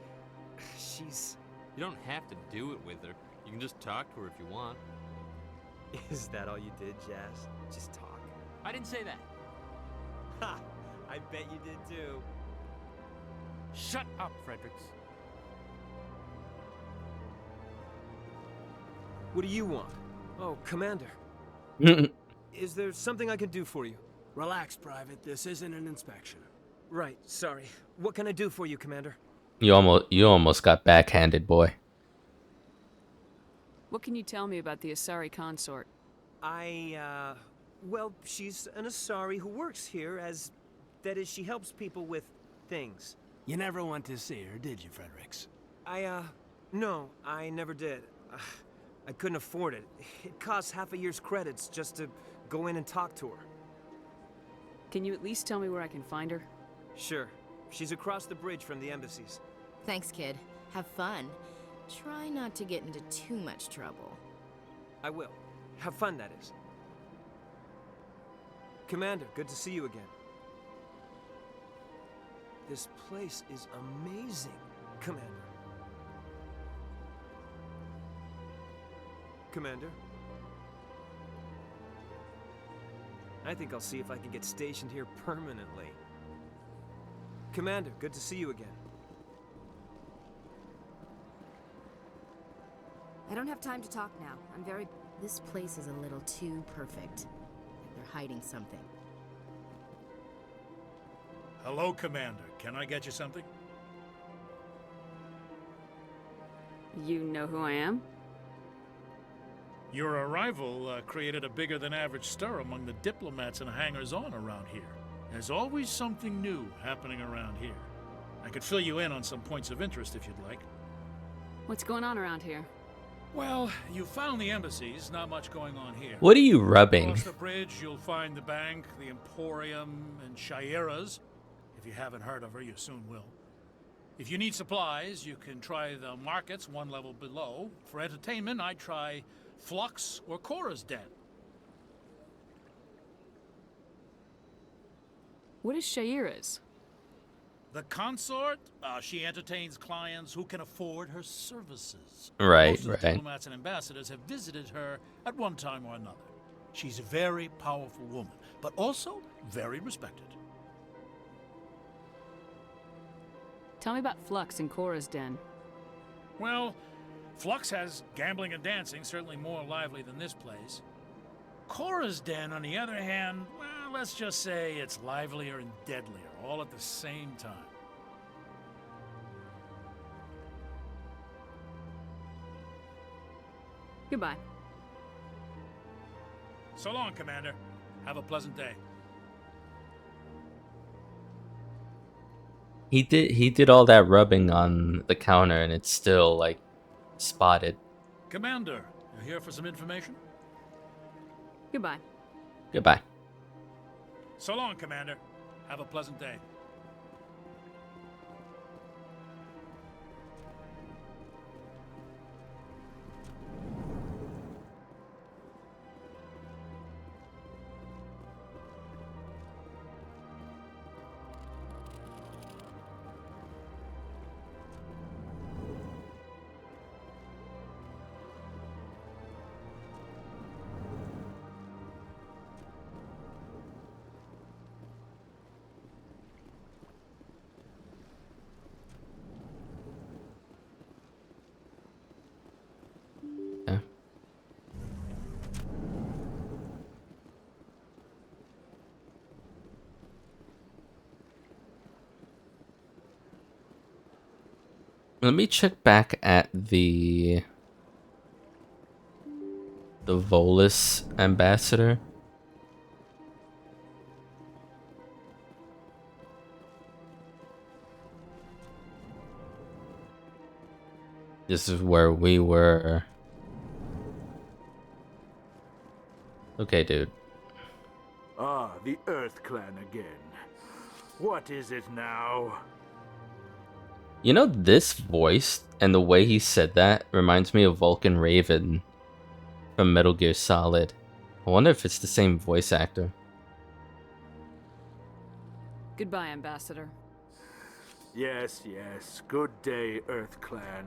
You don't have to do it with her. You can just talk to her if you want. Is that all you did, Jazz? Just talk? I didn't say that. Ha! I bet you did too. Shut up, Fredericks. What do you want? Oh, Commander. Is there something I can do for you? Relax, Private. This isn't an inspection. Right, sorry. What can I do for you, Commander? You almost got backhanded, boy. What can you tell me about the Asari consort? Well, she's an Asari who works here as... That is, she helps people with things. You never went to see her, did you, Fredericks? No, I never did. I couldn't afford it. It costs half a year's credits just to go in and talk to her. Can you at least tell me where I can find her? Sure. She's across the bridge from the embassies. Thanks, kid. Have fun. Try not to get into too much trouble. I will. Have fun, that is. Commander, good to see you again. This place is amazing, Commander. Commander? I think I'll see if I can get stationed here permanently. Commander, good to see you again. I don't have time to talk now. I'm very... This place is a little too perfect. They're hiding something. Hello, Commander. Can I get you something? You know who I am? Your arrival created a bigger-than-average stir among the diplomats and hangers-on around here. There's always something new happening around here. I could fill you in on some points of interest if you'd like. What's going on around here? Well, you found the embassies, not much going on here. What are you rubbing? Across the bridge, you'll find the bank, the Emporium, and Shaira's. If you haven't heard of her, you soon will. If you need supplies, you can try the markets one level below. For entertainment, I'd try Flux or Cora's Den. What is Shaira's? The consort, she entertains clients who can afford her services. Right, Most of the right. diplomats and ambassadors have visited her at one time or another. She's a very powerful woman, but also very respected. Tell me about Flux and Cora's Den. Well, Flux has gambling and dancing, certainly more lively than this place. Cora's Den, on the other hand, well, let's just say it's livelier and deadlier, all at the same time. Goodbye. So long, Commander. Have a pleasant day. He did all that rubbing on the counter and it's still like spotted. Commander, you here for some information? Goodbye. Goodbye. So long, Commander. Have a pleasant day. Let me check back at the Volus ambassador. This is where we were. Okay, dude. Ah, the Earth Clan again. What is it now? You know, this voice and the way he said that reminds me of Vulcan Raven from Metal Gear Solid. I wonder if it's the same voice actor. Goodbye, Ambassador. Yes, yes. Good day, Earth Clan.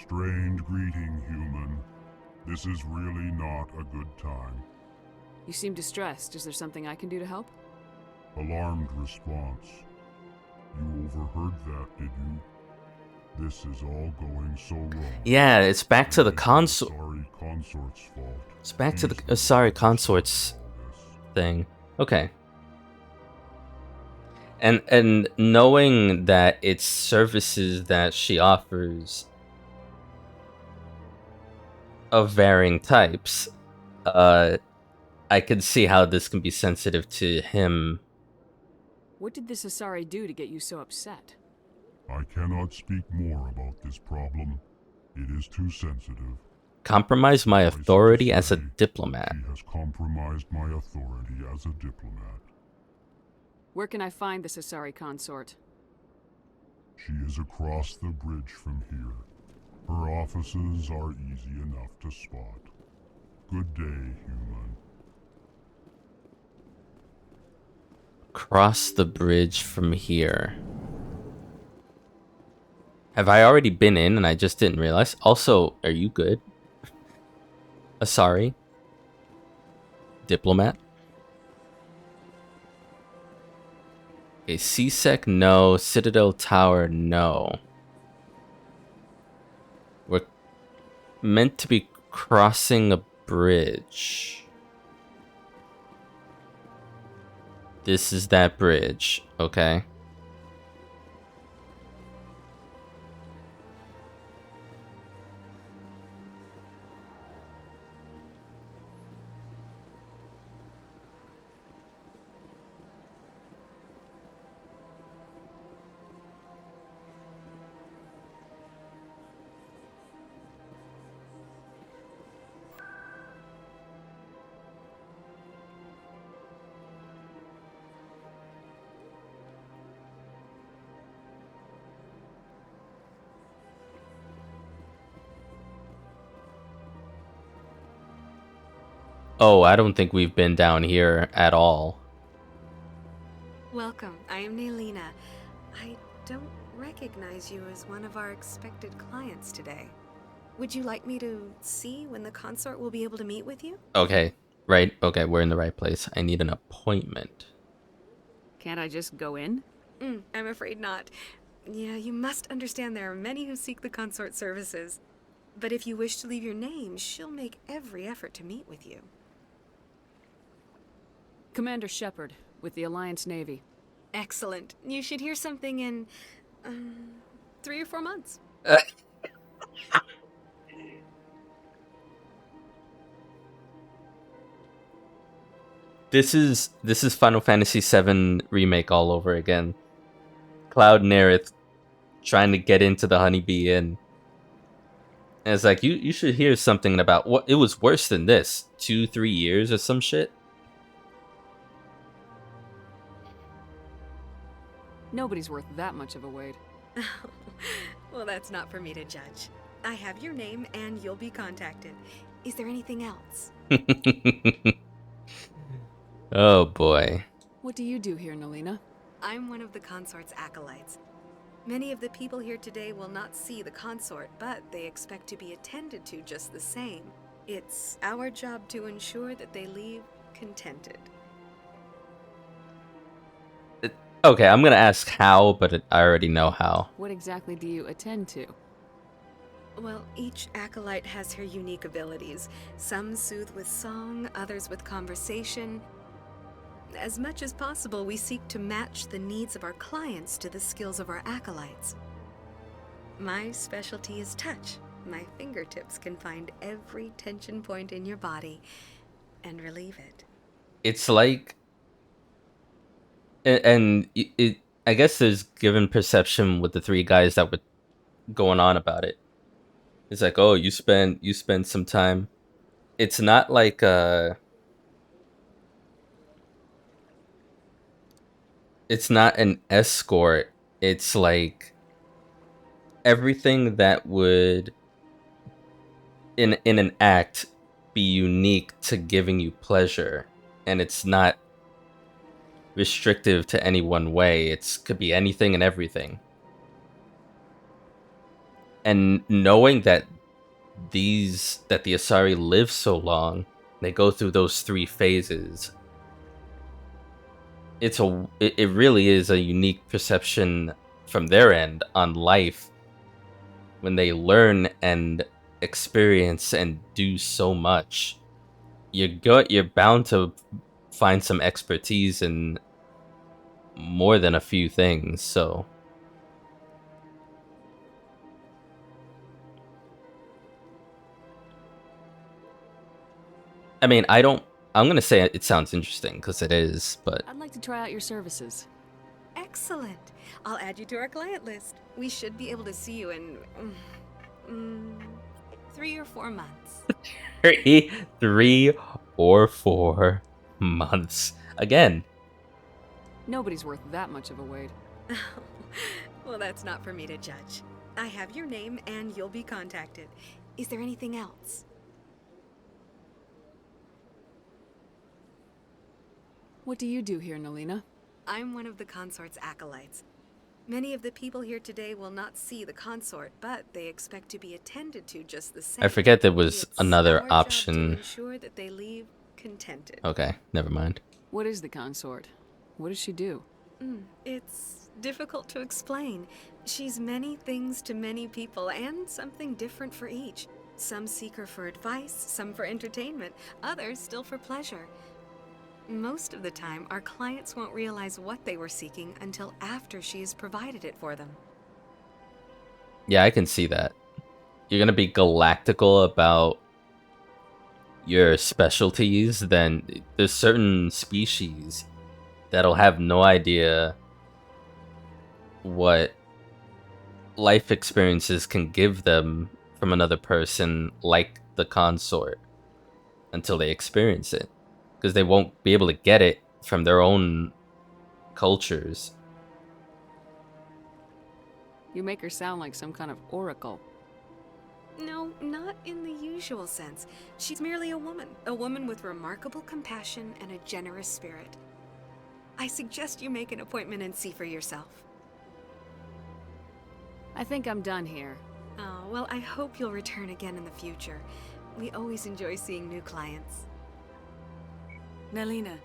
Strange greeting, human. This is really not a good time. You seem distressed. Is there something I can do to help? Alarmed response. You overheard that, did you? This is all going so wrong. Yeah, it's back to the consort. Sorry, consort's fault. It's back to the Asari consorts thing. Okay. And knowing that it's services that she offers of varying types, I could see how this can be sensitive to him. What did this Asari do to get you so upset? I cannot speak more about this problem. It is too sensitive. Compromise my authority as a diplomat. She has compromised my authority as a diplomat. Where can I find this Asari consort? She is across the bridge from here. Her offices are easy enough to spot. Good day, human. Cross the bridge from here. Have I already been in and I just didn't realize? Also, are you good? Asari? Diplomat? Okay, C-Sec, no. Citadel Tower, no. We're meant to be crossing a bridge. This is that bridge, okay. Oh, I don't think we've been down here at all. Welcome, I am Nelina. I don't recognize you as one of our expected clients today. Would you like me to see when the consort will be able to meet with you? Okay, right. Okay, we're in the right place. I need an appointment. Can't I just go in? I'm afraid not. Yeah, you must understand there are many who seek the consort services. But if you wish to leave your name, she'll make every effort to meet with you. Commander Shepard, with the Alliance Navy. Excellent. You should hear something in 3 or 4 months. This is Final Fantasy VII Remake all over again. Cloud and Aerith trying to get into the Honeybee Inn. And it's like, you should hear something about what it was worse than this. 2-3 years or some shit. Nobody's worth that much of a wait. Well, that's not for me to judge. I have your name and you'll be contacted. Is there anything else? Oh boy. What do you do here, Nelina? I'm one of the consort's acolytes. Many of the people here today will not see the consort, but they expect to be attended to just the same. It's our job to ensure that they leave contented. Okay, I'm gonna ask how, but I already know how. What exactly do you attend to? Well, each acolyte has her unique abilities. Some soothe with song, others with conversation. As much as possible, we seek to match the needs of our clients to the skills of our acolytes. My specialty is touch. My fingertips can find every tension point in your body and relieve it. It's like... And I guess there's given perception with the 3 guys that were going on about it. It's like, oh, you spend some time. It's not like it's not an escort. It's like everything that would in an act be unique to giving you pleasure, and it's not restrictive to any one way. It's could be anything and everything. And knowing that the Asari live so long, they go through those 3 phases. It really is a unique perception from their end on life when they learn and experience and do so much. You're bound to find some expertise in more than a few things. So I mean, I'm gonna say it sounds interesting because it is, but I'd like to try out your services. Excellent. I'll add you to our client list. We should be able to see you in 3 or 4 months. 3 or 4 months. Again, Nobody's worth that much of a wait. Well, that's not for me to judge. I have your name and you'll be contacted. Is there anything else? What do you do here, Nalina? I'm one of the consort's acolytes. Many of the people here today will not see the consort, but they expect to be attended to just the same. I forget there was It's another our option. job to ensure that they leave contented. Okay, never mind. What is the consort? What does she do? It's difficult to explain. She's many things to many people, and something different for each. Some seek her for advice, some for entertainment, others still for pleasure. Most of the time, our clients won't realize what they were seeking until after she has provided it for them. Yeah, I can see that. You're gonna be galactical about your specialties, then there's certain species that'll have no idea what life experiences can give them from another person like the consort until they experience it, because they won't be able to get it from their own cultures. You make her sound like some kind of oracle. No, not in the usual sense. She's merely a woman with remarkable compassion and a generous spirit. I suggest you make an appointment and see for yourself. I think I'm done here. Oh, well, I hope you'll return again in the future. We always enjoy seeing new clients. Nalina.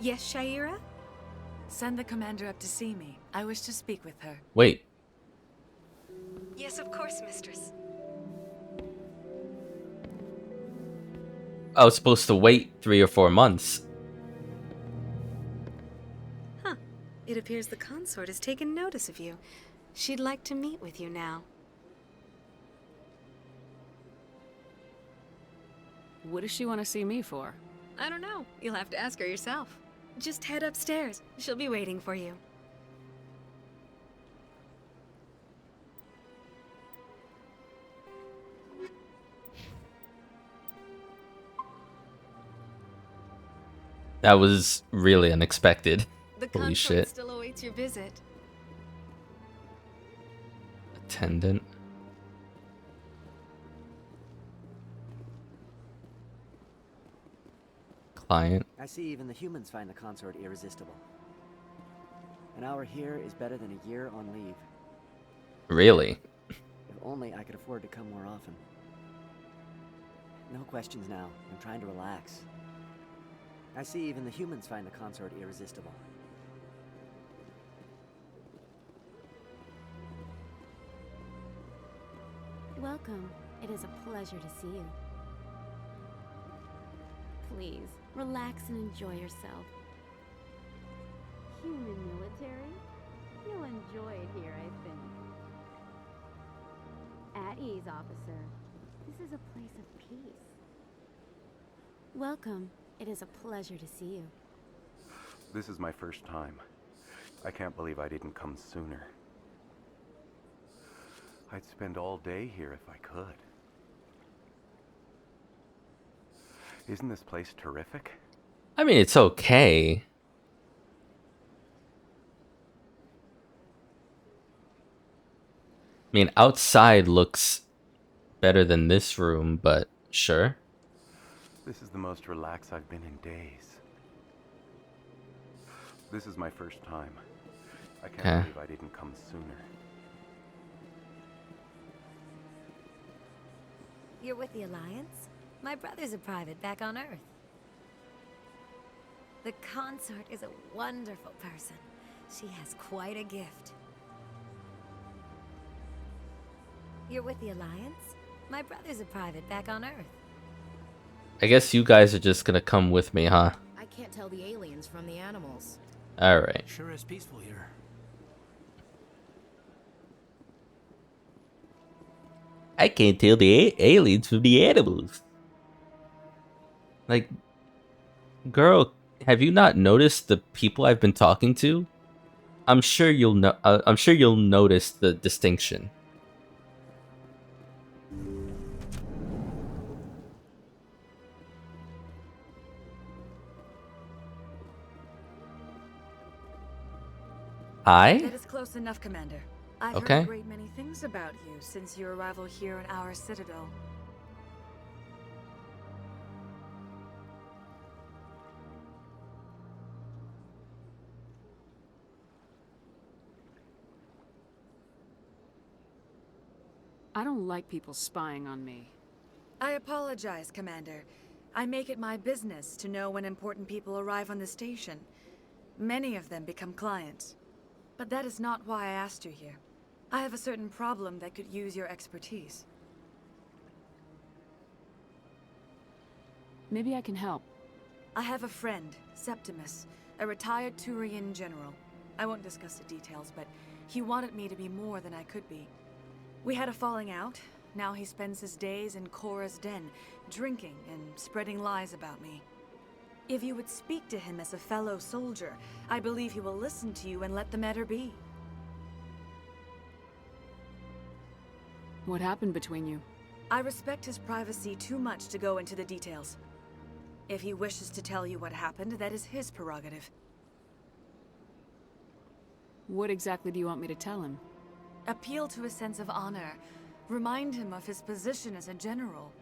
Yes, Shaira? Send the commander up to see me. I wish to speak with her. Wait. Yes, of course, mistress. I was supposed to wait 3 or 4 months. Huh. It appears the consort has taken notice of you. She'd like to meet with you now. What does she want to see me for? I don't know. You'll have to ask her yourself. Just head upstairs. She'll be waiting for you. That was really unexpected. The Holy consort shit. still awaits your visit. Attendant. Client. I see even the humans find the consort irresistible. An hour here is better than a year on leave. Really? If only I could afford to come more often. No questions now. I'm trying to relax. I see even the humans find the consort irresistible. Welcome. It is a pleasure to see you. Please, relax and enjoy yourself. Human military? You'll enjoy it here, I think. At ease, officer. This is a place of peace. Welcome. It is a pleasure to see you. This is my first time. I can't believe I didn't come sooner. I'd spend all day here if I could. Isn't this place terrific? I mean, it's okay. I mean, outside looks better than this room, but sure. This is the most relaxed I've been in days. This is my first time. I can't believe I didn't come sooner. You're with the Alliance? My brother's a private back on Earth. The consort is a wonderful person. She has quite a gift. You're with the Alliance? My brother's a private back on Earth. I guess you guys are just gonna come with me, huh? I can't tell the aliens from the animals. Alright. Sure is peaceful here. I can't tell the aliens from the animals. Like, girl, have you not noticed the people I've been talking to? I'm sure you'll know. I'm sure you'll notice the distinction. Hi? That is close enough, Commander. I've heard Okay. a great many things about you since your arrival here in our citadel. I don't like people spying on me. I apologize, Commander. I make it my business to know when important people arrive on the station. Many of them become clients. But that is not why I asked you here. I have a certain problem that could use your expertise. Maybe I can help. I have a friend, Septimus, a retired Turian general. I won't discuss the details, but he wanted me to be more than I could be. We had a falling out. Now he spends his days in Cora's den, drinking and spreading lies about me. If you would speak to him as a fellow soldier, I believe he will listen to you and let the matter be. What happened between you? I respect his privacy too much to go into the details. If he wishes to tell you what happened, that is his prerogative. What exactly do you want me to tell him? Appeal to his sense of honor. Remind him of his position as a general.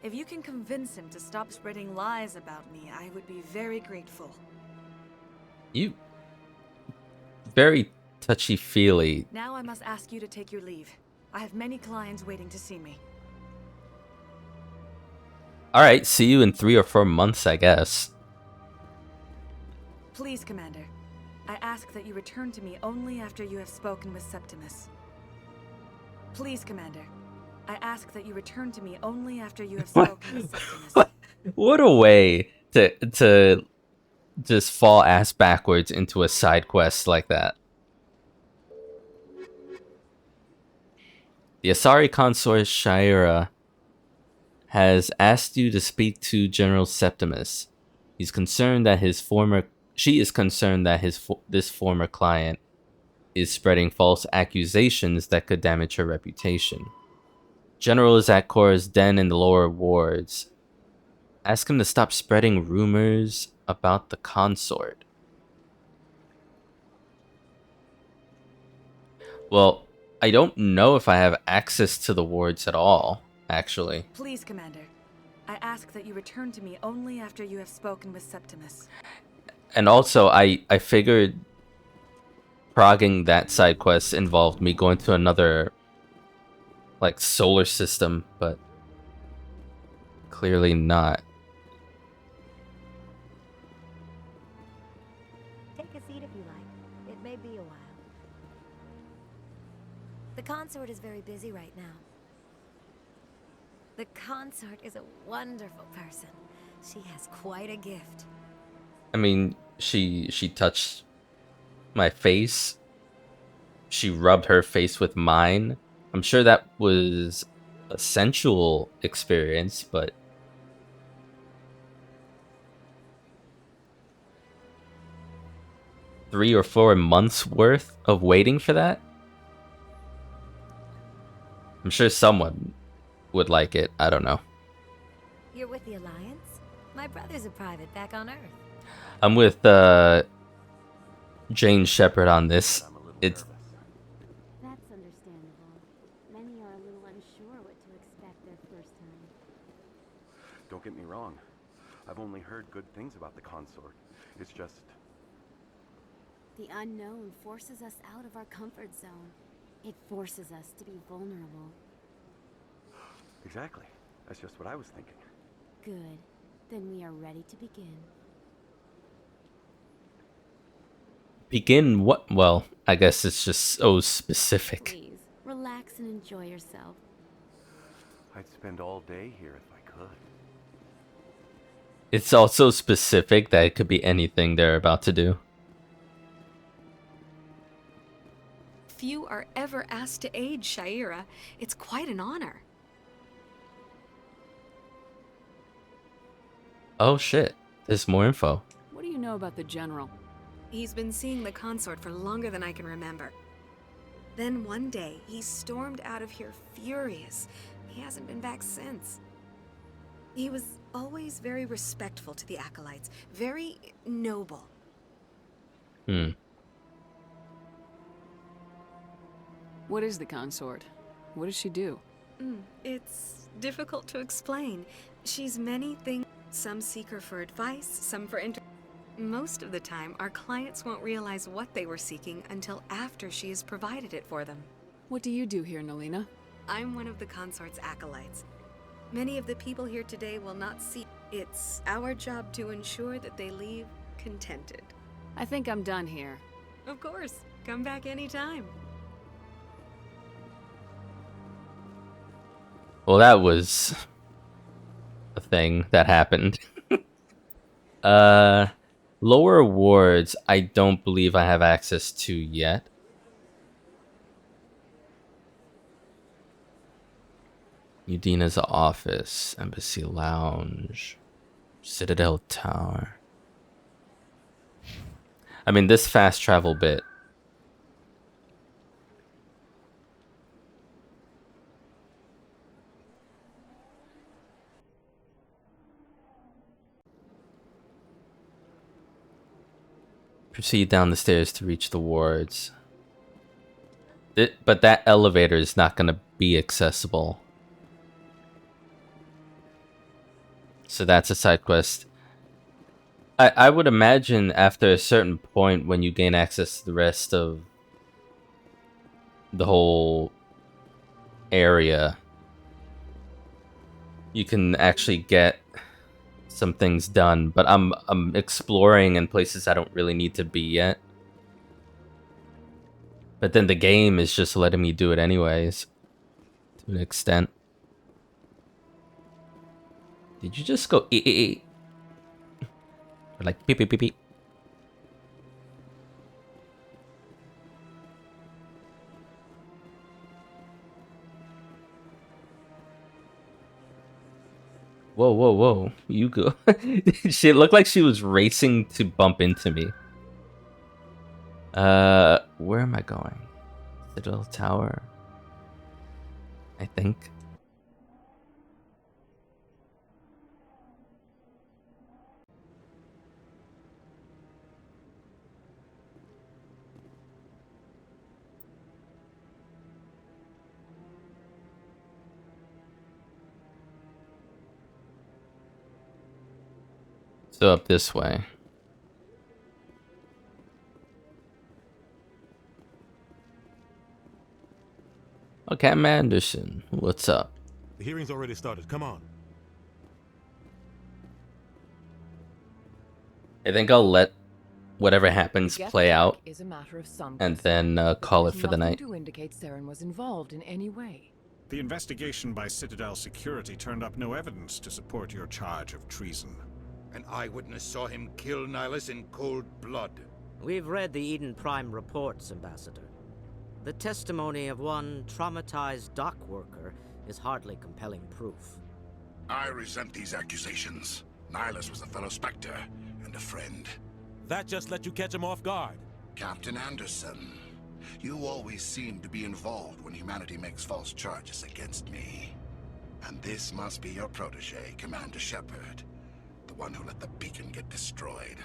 If you can convince him to stop spreading lies about me, I would be very grateful. You very touchy-feely. Now I must ask you to take your leave. I have many clients waiting to see me. Alright, see you in 3 or 4 months, I guess. Please, Commander. I ask that you return to me only after you have spoken with Septimus. Please, Commander. I ask that you return to me only after you have spoken with Septimus. What a way to just fall ass backwards into a side quest like that. The Asari consort Shaira has asked you to speak to General Septimus. He's concerned that she is concerned that this former client is spreading false accusations that could damage her reputation. General is at Cora's den in the lower wards. Ask him to stop spreading rumors about the consort. Well, I don't know if I have access to the wards at all, actually. Please, Commander. I ask that you return to me only after you have spoken with Septimus. And also, I figured progging that side quest involved me going to another, like, solar system, but clearly not. Take a seat if you like. It may be a while. The consort is very busy right now. The consort is a wonderful person. She has quite a gift. I mean, she touched my face. She rubbed her face with mine. I'm sure that was a sensual experience, but $3 or 4 months worth of waiting for that? I'm sure someone would like it. I don't know. You're with the Alliance? My brother's a private back on Earth. I'm with Jane Shepherd on this. It's That's understandable. Many are a little unsure what to expect their first time. Don't get me wrong. I've only heard good things about the consort. It's just... The unknown forces us out of our comfort zone. It forces us to be vulnerable. Exactly. That's just what I was thinking. Good. Then we are ready to begin. begin what? Well, I guess it's just so specific. Please, relax and enjoy yourself. I'd spend all day here if I could. It's also specific that it could be anything they're about to do. Few are ever asked to aid Sha'ira. It's quite an honor. Oh shit, there's more info. What do you know about the General? He's been seeing the consort for longer than I can remember. Then one day, he stormed out of here furious. He hasn't been back since. He was always very respectful to the acolytes, very noble. What is the consort? What does she do? It's difficult to explain. She's many things. Some seek her for advice, some for Most of the time, our clients won't realize what they were seeking until after she has provided it for them. What do you do here, Nalina? I'm one of the consort's acolytes. Many of the people here today will not see. It's our job to ensure that they leave contented. I think I'm done here. Of course. Come back anytime. Well, that was a thing that happened. Lower awards, I don't believe I have access to yet. Udina's office, Embassy Lounge, Citadel Tower. I mean, this fast travel bit. Proceed down the stairs to reach the wards. But that elevator is not going to be accessible. So that's a side quest. I would imagine after a certain point when you gain access to the rest of the whole area, you can actually get some things done, but I'm exploring in places I don't really need to be yet. But then the game is just letting me do it anyways, to an extent. Did you just go ee? Or like beep beep beep beep? Whoa, whoa, whoa. You go. She looked like she was racing to bump into me. Where am I going? Citadel Tower, I think. So up this way. Okay, Anderson, what's up? The hearing's already started. Come on. I think I'll let whatever happens play out, is a matter of some and then call it for the night. to indicate Saren was involved in any way. The investigation by Citadel Security turned up no evidence to support your charge of treason. An eyewitness saw him kill Nihilus in cold blood. We've read the Eden Prime reports, Ambassador. The testimony of one traumatized dock worker is hardly compelling proof. I resent these accusations. Nihilus was a fellow Spectre and a friend. That just let you catch him off guard. Captain Anderson, You always seem to be involved when humanity makes false charges against me. And this must be your protege, Commander Shepard. The one who let the beacon get destroyed.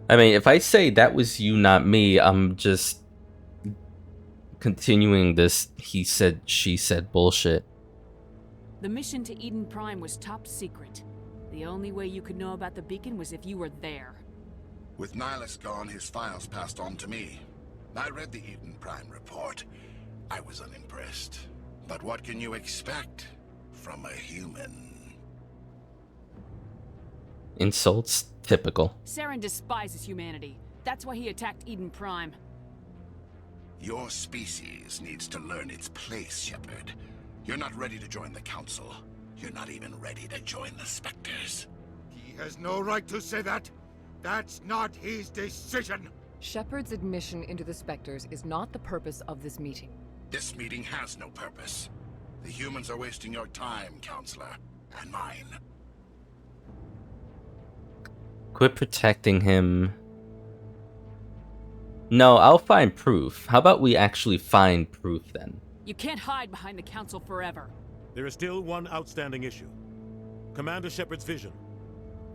I mean, if I say that was you, not me, I'm just continuing this he said, she said bullshit. The mission to Eden Prime was top secret. The only way you could know about the beacon was if you were there. With Nihilus gone, his files passed on to me. I read the Eden Prime report. I was unimpressed. But what can you expect from a human? Insults? Typical. Saren despises humanity. That's why he attacked Eden Prime. Your species needs to learn its place, Shepard. You're not ready to join the Council. You're not even ready to join the Spectres. He has no right to say that. That's not his decision. Shepard's admission into the Spectres is not the purpose of this meeting. This meeting has no purpose. The humans are wasting your time, Counselor, and mine. Quit protecting him. No, I'll find proof. How about we actually find proof then? You can't hide behind the Council forever. There is still one outstanding issue. Commander Shepard's vision.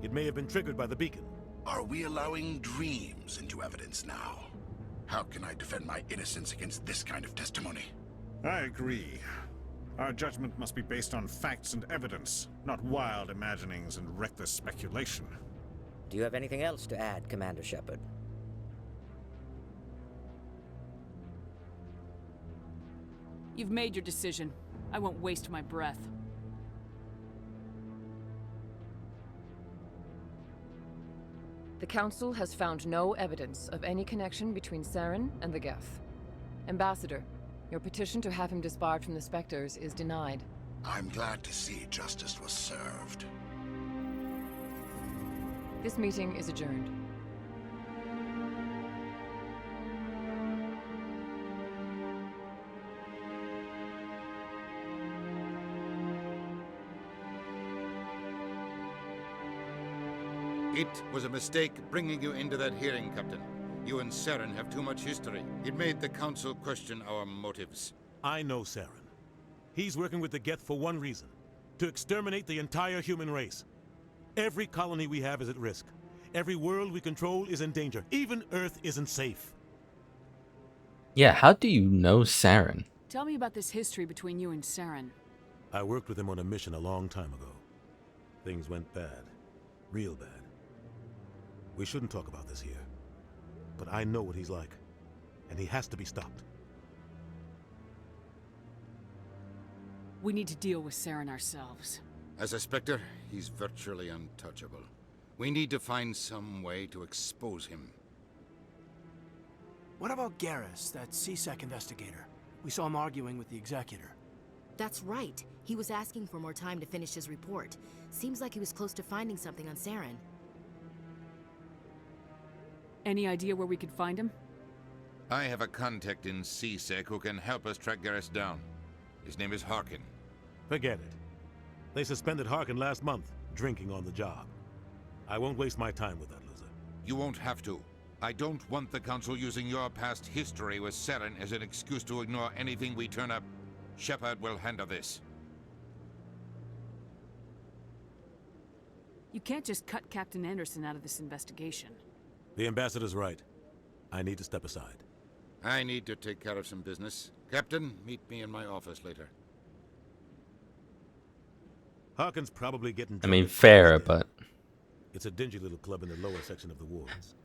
It may have been triggered by the beacon. Are we allowing dreams into evidence now? How can I defend my innocence against this kind of testimony? I agree. Our judgment must be based on facts and evidence, not wild imaginings and reckless speculation. Do you have anything else to add, Commander Shepard? You've made your decision. I won't waste my breath. The Council has found no evidence of any connection between Saren and the Geth. Ambassador, your petition to have him disbarred from the Spectres is denied. I'm glad to see justice was served. This meeting is adjourned. It was a mistake bringing you into that hearing, Captain. You and Saren have too much history. It made the Council question our motives. I know Saren. He's working with the Geth for one reason. To exterminate the entire human race. Every colony we have is at risk. Every world we control is in danger. Even Earth isn't safe. Yeah, how do you know Saren? Tell me about this history between you and Saren. I worked with him on a mission a long time ago. Things went bad. Real bad. We shouldn't talk about this here. But I know what he's like. And he has to be stopped. We need to deal with Saren ourselves. As a Spectre, he's virtually untouchable. We need to find some way to expose him. What about Garrus, that CSEC investigator? We saw him arguing with the Executor. That's right. He was asking for more time to finish his report. Seems like he was close to finding something on Saren. Any idea where we could find him? I have a contact in CSEC who can help us track Garrus down. His name is Harkin. Forget it. They suspended Harkin last month, drinking on the job. I won't waste my time with that loser. You won't have to. I don't want the Council using your past history with Saren as an excuse to ignore anything we turn up. Shepard will handle this. You can't just cut Captain Anderson out of this investigation. The ambassador's right. I need to step aside. I need to take care of some business. Captain, meet me in my office later. Harkin's probably getting... I mean, fair, but... It's a dingy little club in the lower section of the wards.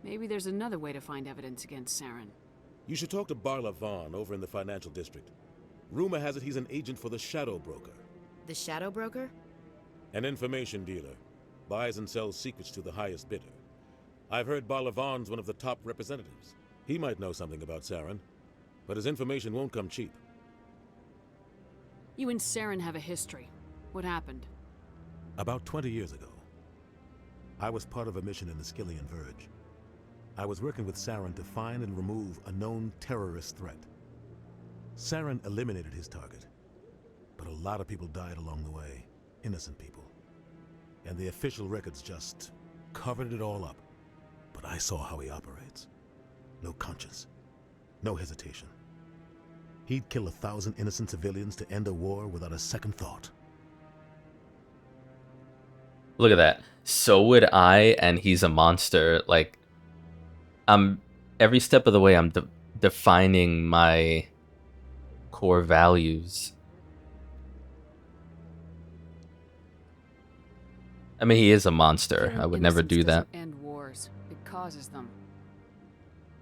Maybe there's another way to find evidence against Saren. You should talk to Barla Vaughn over in the financial district. Rumor has it he's an agent for the Shadow Broker. The Shadow Broker? An information dealer. Buys and sells secrets to the highest bidder. I've heard Barla Vaughn's one of the top representatives. He might know something about Saren, but his information won't come cheap. You and Saren have a history. What happened? About 20 years ago, I was part of a mission in the Skillian Verge. I was working with Saren to find and remove a known terrorist threat. Saren eliminated his target, lot of people died along the way. Innocent people. And the official records just covered it all up. But I saw how he operates. No conscience. No hesitation. He'd kill 1,000 innocent civilians to end a war without a second thought. Look at that. So would I, and he's a monster. Like, every step of the way, I'm defining my core values. I mean, he is a monster. I would never do that. Doesn't end wars. It causes them.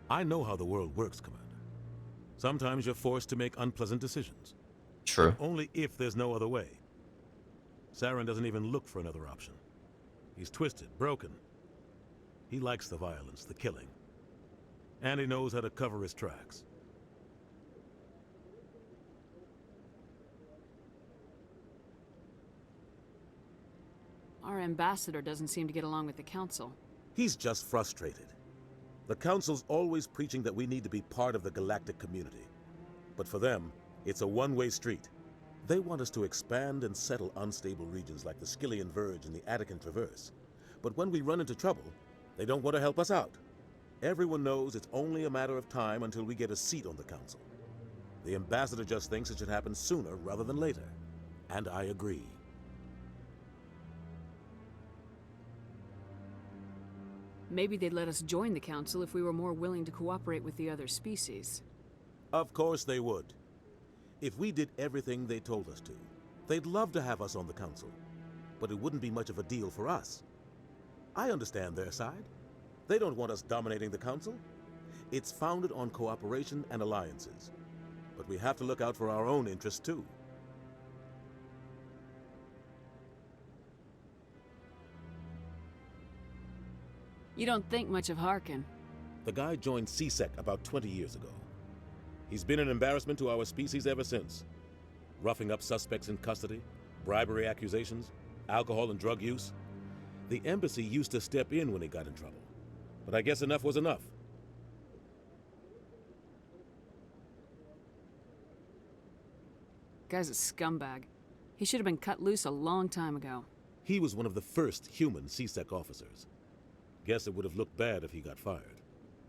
I know how the world works, Commander. Sometimes you're forced to make unpleasant decisions. True. But only if there's no other way. Saren doesn't even look for another option. He's twisted, broken. He likes the violence, the killing. And he knows how to cover his tracks. Our ambassador doesn't seem to get along with the council. He's just frustrated. The Council's always preaching that we need to be part of the galactic community. But for them, it's a one-way street. They want us to expand and settle unstable regions like the Skillian Verge and the Attican Traverse. But when we run into trouble, they don't want to help us out. Everyone knows it's only a matter of time until we get a seat on the Council. The ambassador just thinks it should happen sooner rather than later. And I agree. Maybe they'd let us join the council if we were more willing to cooperate with the other species. Of course they would. If we did everything they told us to, they'd love to have us on the Council. But it wouldn't be much of a deal for us. I understand their side. They don't want us dominating the Council. It's founded on cooperation and alliances. But we have to look out for our own interests too. You don't think much of Harkin. The guy joined CSEC about 20 years ago. He's been an embarrassment to our species ever since. Roughing up suspects in custody, bribery accusations, alcohol and drug use. The embassy used to step in when he got in trouble. But I guess enough was enough. Guy's a scumbag. He should have been cut loose a long time ago. He was one of the first human CSEC officers. Guess it would have looked bad if he got fired.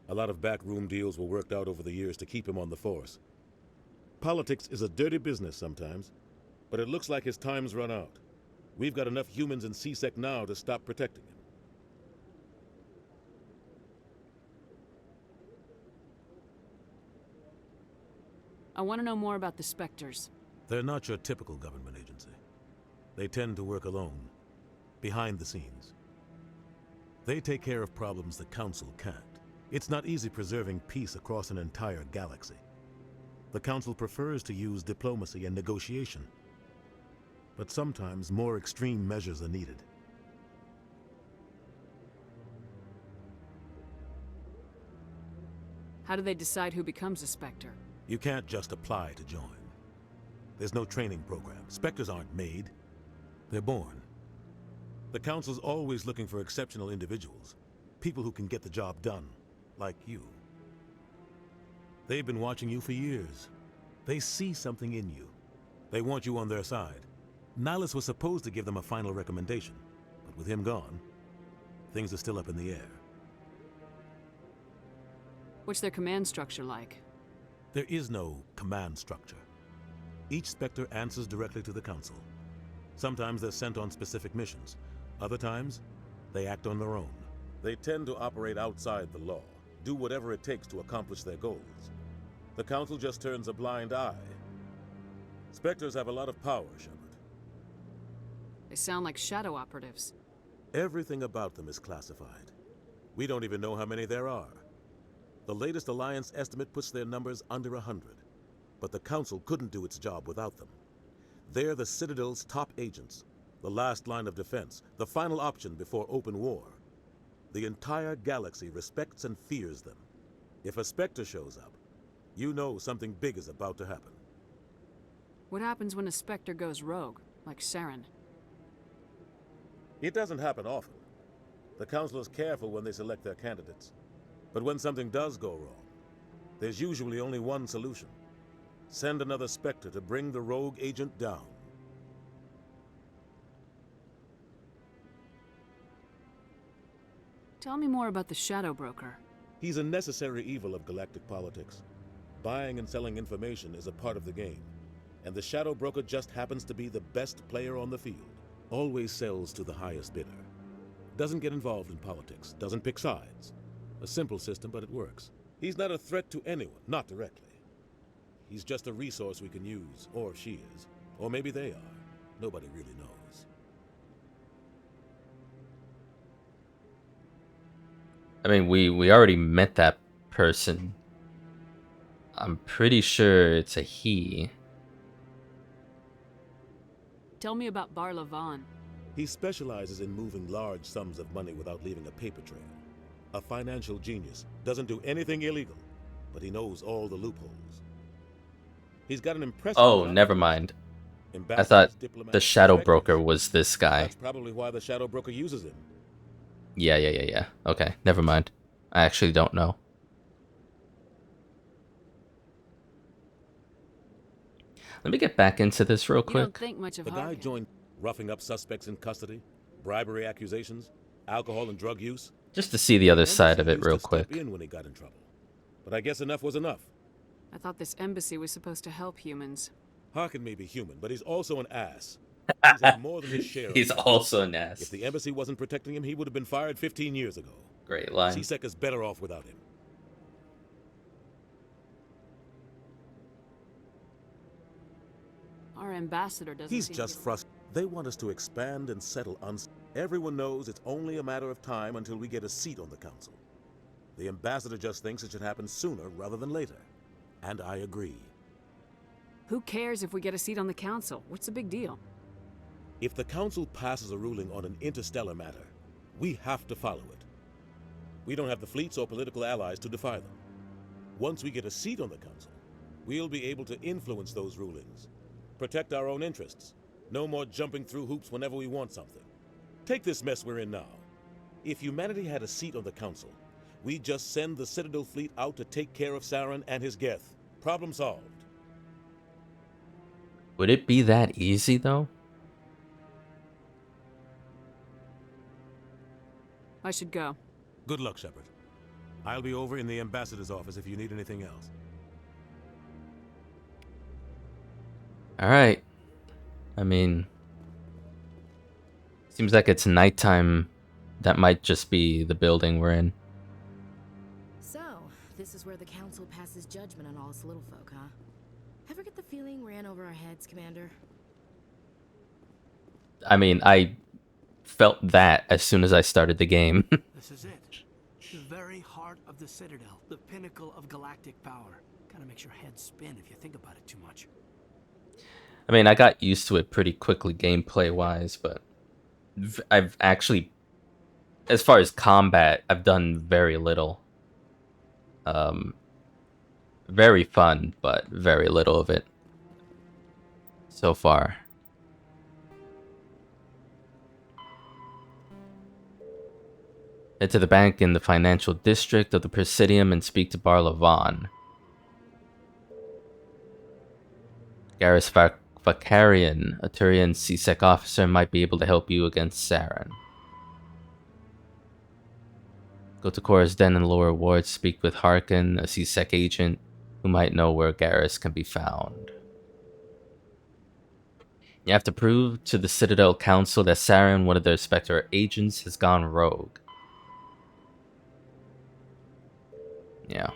A lot of backroom deals were worked out over the years to keep him on the force. Politics is a dirty business sometimes, but it looks like his time's run out. We've got enough humans in CSEC now to stop protecting him. I want to know more about the Spectres. They're not your typical government agency. They tend to work alone, behind the scenes. They take care of problems the Council can't. It's not easy preserving peace across an entire galaxy. The Council prefers to use diplomacy and negotiation. But sometimes more extreme measures are needed. How do they decide who becomes a Spectre? You can't just apply to join. There's no training program. Spectres aren't made. They're born. The Council's always looking for exceptional individuals. People who can get the job done. Like you. They've been watching you for years. They see something in you. They want you on their side. Nihilus was supposed to give them a final recommendation. But with him gone, things are still up in the air. What's their command structure like? There is no command structure. Each Spectre answers directly to the Council. Sometimes they're sent on specific missions. Other times, they act on their own. They tend to operate outside the law, do whatever it takes to accomplish their goals. The Council just turns a blind eye. Spectres have a lot of power, Shepard. They sound like shadow operatives. Everything about them is classified. We don't even know how many there are. The latest Alliance estimate puts their numbers under 100. But the Council couldn't do its job without them. They're the Citadel's top agents, the last line of defense, the final option before open war. The entire galaxy respects and fears them. If a Spectre shows up, you know something big is about to happen. What happens when a Spectre goes rogue, like Saren? It doesn't happen often. The Council is careful when they select their candidates. But when something does go wrong, there's usually only one solution. Send another Spectre to bring the rogue agent down. Tell me more about the Shadow Broker. He's a necessary evil of galactic politics. Buying and selling information is a part of the game, and the Shadow Broker just happens to be the best player on the field. Always sells to the highest bidder. Doesn't get involved in politics, doesn't pick sides. A simple system, but it works. He's not a threat to anyone, not directly. He's just a resource we can use, or she is. Or maybe they are. Nobody really knows. I mean, we already met that person. I'm pretty sure it's a he. Tell me about Barla Vaughn. He specializes in moving large sums of money without leaving a paper trail. A financial genius. Doesn't do anything illegal, but he knows all the loopholes. He's got an impressive... Oh, never mind. I thought the Shadow Broker was this guy. That's probably why the Shadow Broker uses him. Yeah. Okay, never mind. I actually don't know. Let me get back into this real quick. You don't think much of the guy joined roughing up suspects in custody, bribery accusations, alcohol and drug use. Just to see the other side of it real quick. Step in when he got in trouble. But I guess enough was enough. I thought this embassy was supposed to help humans. Harkin may be human, but he's also an ass. He's had more than his share. He's also an ass. If the embassy wasn't protecting him, he would have been fired 15 years ago. Great line. C-Sec is better off without him. Our ambassador doesn't He's seem just frustrated. They want us to expand and settle on... Everyone knows it's only a matter of time until we get a seat on the council. The ambassador just thinks it should happen sooner rather than later. And I agree. Who cares if we get a seat on the council? What's the big deal? If the council passes a ruling on an interstellar matter, we have to follow it. We don't have the fleets or political allies to defy them. Once we get a seat on the council, we'll be able to influence those rulings, protect our own interests. No more jumping through hoops whenever we want something. Take this mess we're in now. If humanity had a seat on the council, we'd just send the Citadel fleet out to take care of Saren and his Geth. Problem solved. Would it be that easy, though? I should go. Good luck, Shepard. I'll be over in the ambassador's office if you need anything else. Alright. I mean... Seems like it's nighttime. That might just be the building we're in. So, this is where the council passes judgment on all us little folk, huh? Ever get the feeling we're in over our heads, Commander? I mean, I felt that as soon as I started the game. This is it. The very heart of the Citadel. The pinnacle of galactic power. Kinda makes your head spin if you think about it too much. I mean, I got used to it pretty quickly gameplay-wise, but I've actually, as far as combat, I've done very little. Very fun, but very little of it so far. Head to the bank in the financial district of the Presidium and speak to Barla Vaughn. Garrus Vakarian, a Turian C-Sec officer, might be able to help you against Saren. Go to Cora's Den in the lower ward, speak with Harkin, a C-Sec agent who might know where Garrus can be found. You have to prove to the Citadel Council that Saren, one of their Spectre agents, has gone rogue. Yeah.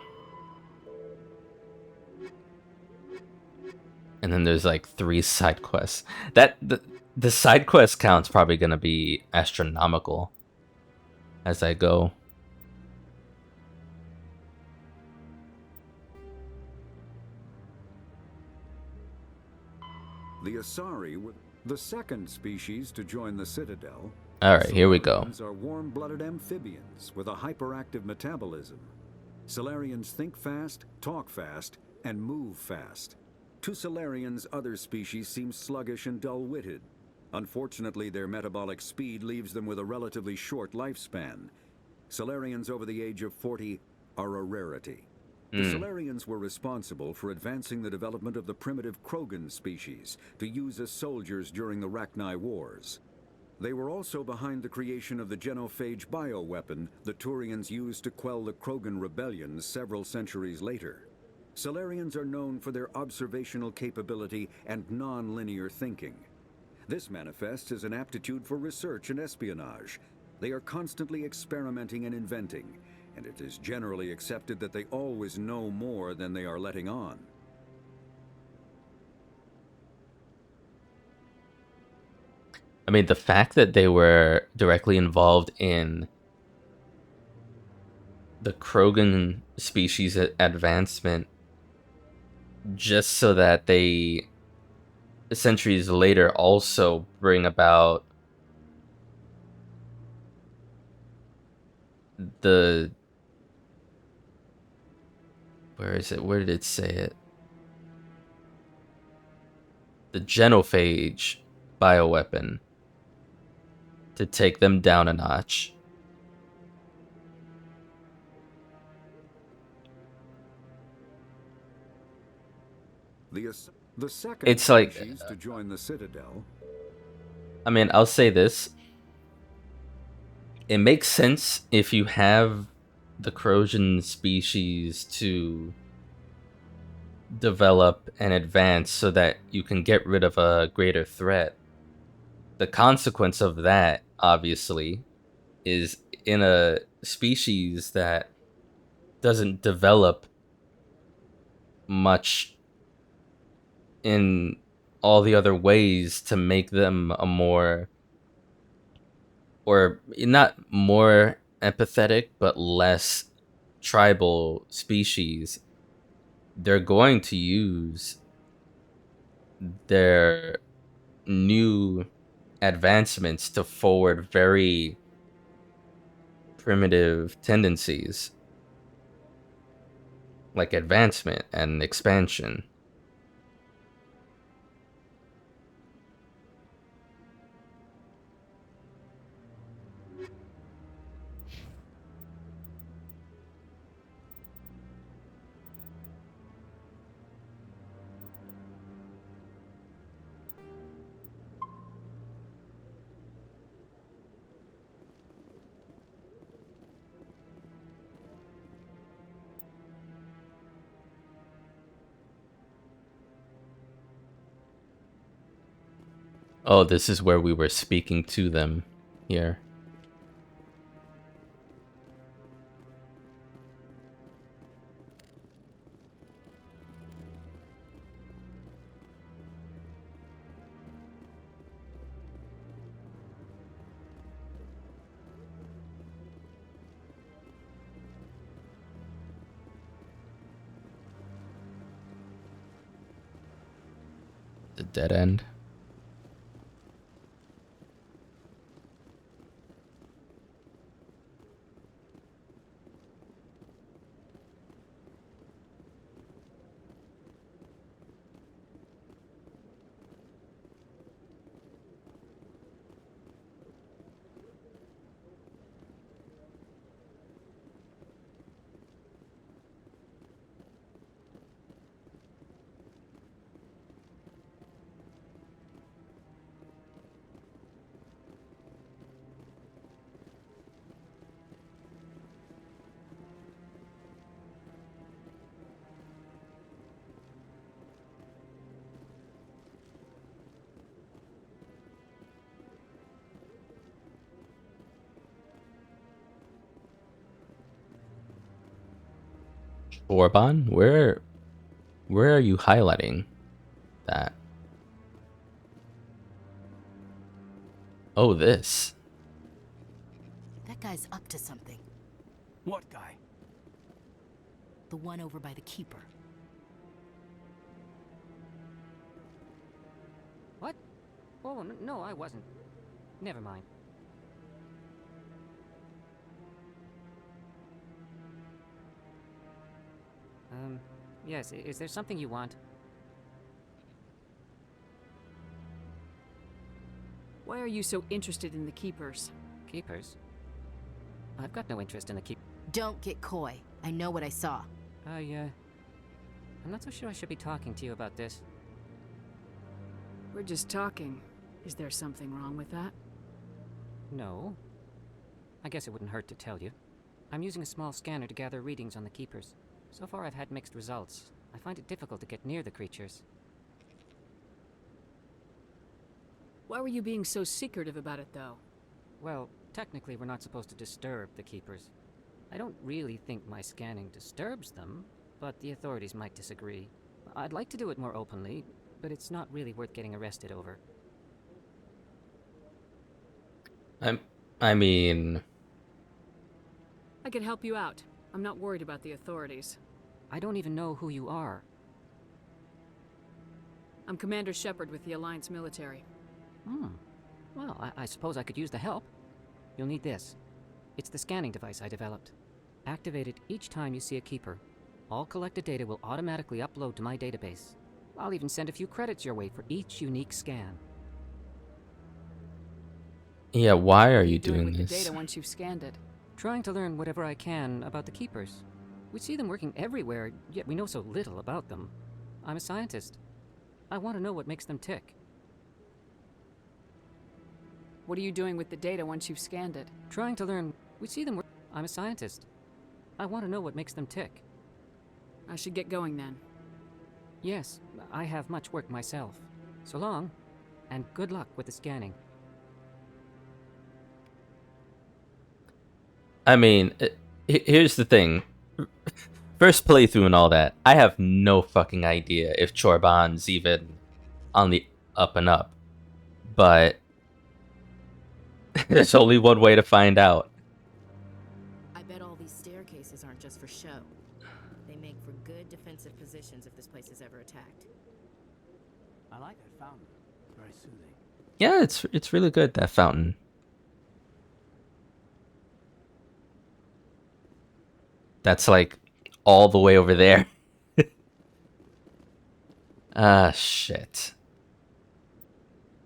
And then there's like 3 side quests. The side quest count's probably gonna be astronomical as I go. The Asari were the second species to join the Citadel. Alright, here we go. Solarians are warm-blooded amphibians with a hyperactive metabolism. Solarians think fast, talk fast, and move fast. To Solarians, other species seem sluggish and dull-witted. Unfortunately, their metabolic speed leaves them with a relatively short lifespan. Solarians over the age of 40 are a rarity. The Solarians were responsible for advancing the development of the primitive Krogan species to use as soldiers during the Rachni Wars. They were also behind the creation of the genophage bioweapon the Turians used to quell the Krogan rebellions several centuries later. Salarians are known for their observational capability and non-linear thinking. This manifests as an aptitude for research and espionage. They are constantly experimenting and inventing, and it is generally accepted that they always know more than they are letting on. I mean, the fact that they were directly involved in the Krogan species advancement just so that they centuries later also bring about the where did it say it? The genophage bioweapon to take them down a notch. The second It's like, species to join the Citadel. I mean, I'll say this. It makes sense if you have the Krogan species to develop and advance so that you can get rid of a greater threat. The consequence of that, obviously, is in a species that doesn't develop much in all the other ways to make them a more, or not more empathetic, but less tribal species. They're going to use their new advancements to forward very primitive tendencies like advancement and expansion. Oh, this is where we were speaking to them here. The dead end. Orban, where are you highlighting that? Oh, this. That guy's up to something. What guy? The one over by the Keeper. What? Oh, no, I wasn't. Never mind. Yes, is there something you want? Why are you so interested in the Keepers? Keepers? I've got no interest in the keep. Don't get coy. I know what I saw. I'm not so sure I should be talking to you about this. We're just talking. Is there something wrong with that? No. I guess it wouldn't hurt to tell you. I'm using a small scanner to gather readings on the keepers. So far I've had mixed results. I find it difficult to get near the creatures. Why were you being so secretive about it, though? Well, technically we're not supposed to disturb the keepers. I don't really think my scanning disturbs them, but the authorities might disagree. I'd like to do it more openly, but it's not really worth getting arrested over. I mean... I can help you out. I'm not worried about the authorities. I don't even know who you are. I'm Commander Shepard with the Alliance military. Well, I suppose I could use the help. You'll need this. It's the scanning device I developed. Activate it each time you see a keeper. All collected data will automatically upload to my database. I'll even send a few credits your way for each unique scan. Yeah, why are you doing with this? The data once you've scanned it? Trying to learn whatever I can about the keepers. We see them working everywhere, yet we know so little about them. I'm a scientist. I want to know what makes them tick. What are you doing with the data once you've scanned it? Trying to learn. We see them work. I'm a scientist. I want to know what makes them tick. I should get going then. Yes, I have much work myself. So long, and good luck with the scanning. I mean, here's the thing. First playthrough and all that, I have no fucking idea if Chorban's even on the up and up. But there's only one way to find out. I bet all these staircases aren't just for show. They make for good defensive positions if this place is ever attacked. I like that fountain. Very soothing. Yeah, it's really good, that fountain. That's like all the way over there. Ah, shit.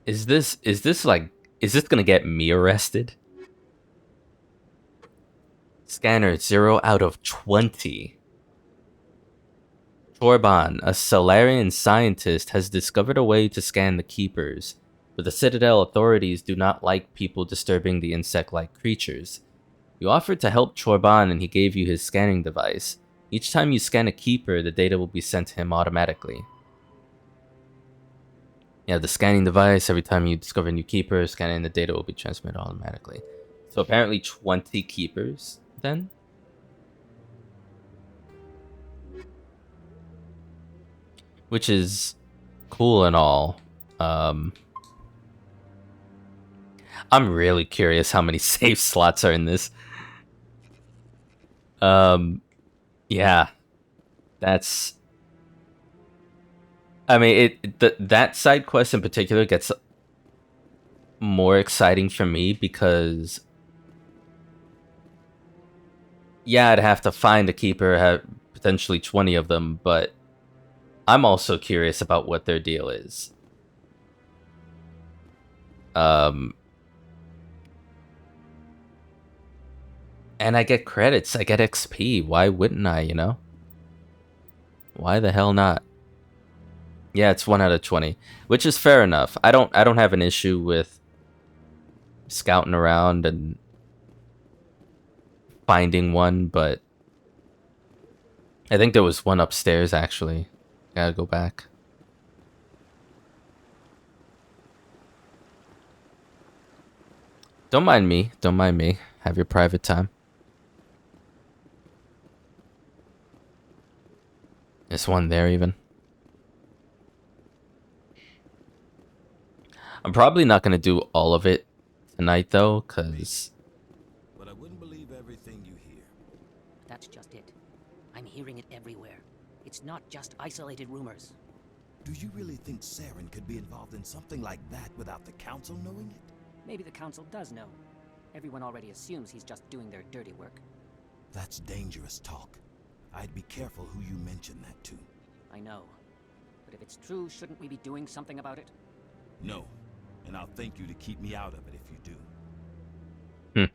Is this gonna get me arrested? Scanner 0 out of 20. Chorban, a Solarian scientist, has discovered a way to scan the keepers, but the Citadel authorities do not like people disturbing the insect-like creatures. You offered to help Chorban and he gave you his scanning device. Each time you scan a keeper, the data will be sent to him automatically. Yeah, the scanning device, every time you discover a new keeper, scanning the data will be transmitted automatically. So apparently 20 keepers, then? Which is cool and all. I'm really curious how many save slots are in this. Yeah. That's... I mean, that side quest in particular gets more exciting for me because... Yeah, I'd have to find a keeper, have potentially 20 of them, but I'm also curious about what their deal is. And I get credits, I get XP. Why wouldn't I, you know? Why the hell not? Yeah, it's 1 out of 20, which is fair enough. I don't have an issue with scouting around and finding one, but I think there was one upstairs actually. Gotta go back. Don't mind me. Don't mind me. Have your private time. There's one there even. I'm probably not going to do all of it tonight though, because... But I wouldn't believe everything you hear. That's just it. I'm hearing it everywhere. It's not just isolated rumors. Do you really think Saren could be involved in something like that without the Council knowing it? Maybe the Council does know. Everyone already assumes he's just doing their dirty work. That's dangerous talk. I'd be careful who you mention that to. I know. But if it's true, shouldn't we be doing something about it? No. And I'll thank you to keep me out of it if you do.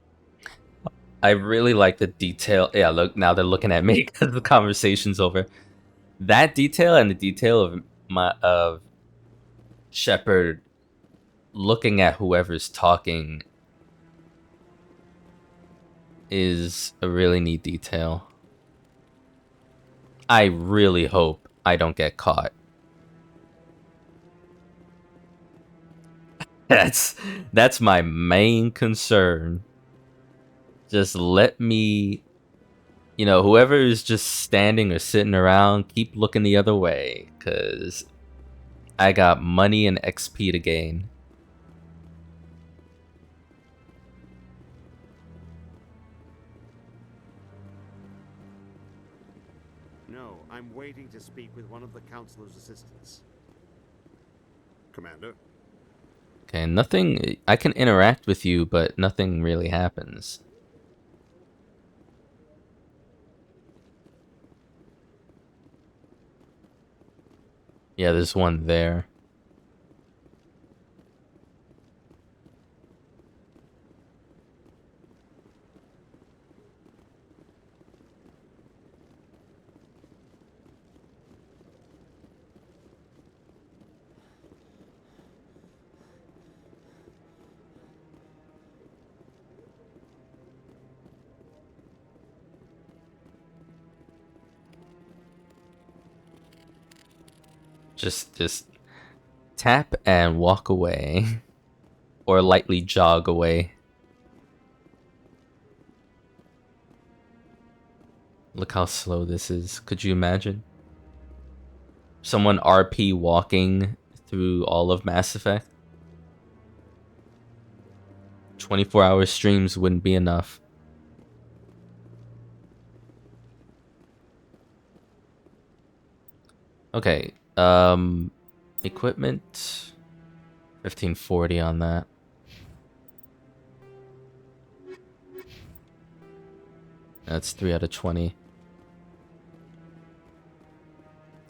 I really like the detail. Yeah, look, now they're looking at me because the conversation's over. That detail and the detail of Shepard looking at whoever's talking is a really neat detail. I really hope I don't get caught. That's my main concern. Just let me, you know, whoever is just standing or sitting around, keep looking the other way, cause I got money and XP to gain. No, I'm waiting to speak with one of the Councilor's assistants. Commander? Okay, nothing. I can interact with you, but nothing really happens. Yeah, there's one there. Just tap and walk away. Or lightly jog away. Look how slow this is. Could you imagine? Someone RP walking through all of Mass Effect? 24-hour streams wouldn't be enough. Okay, equipment, 1540 on that. That's 3 out of 20.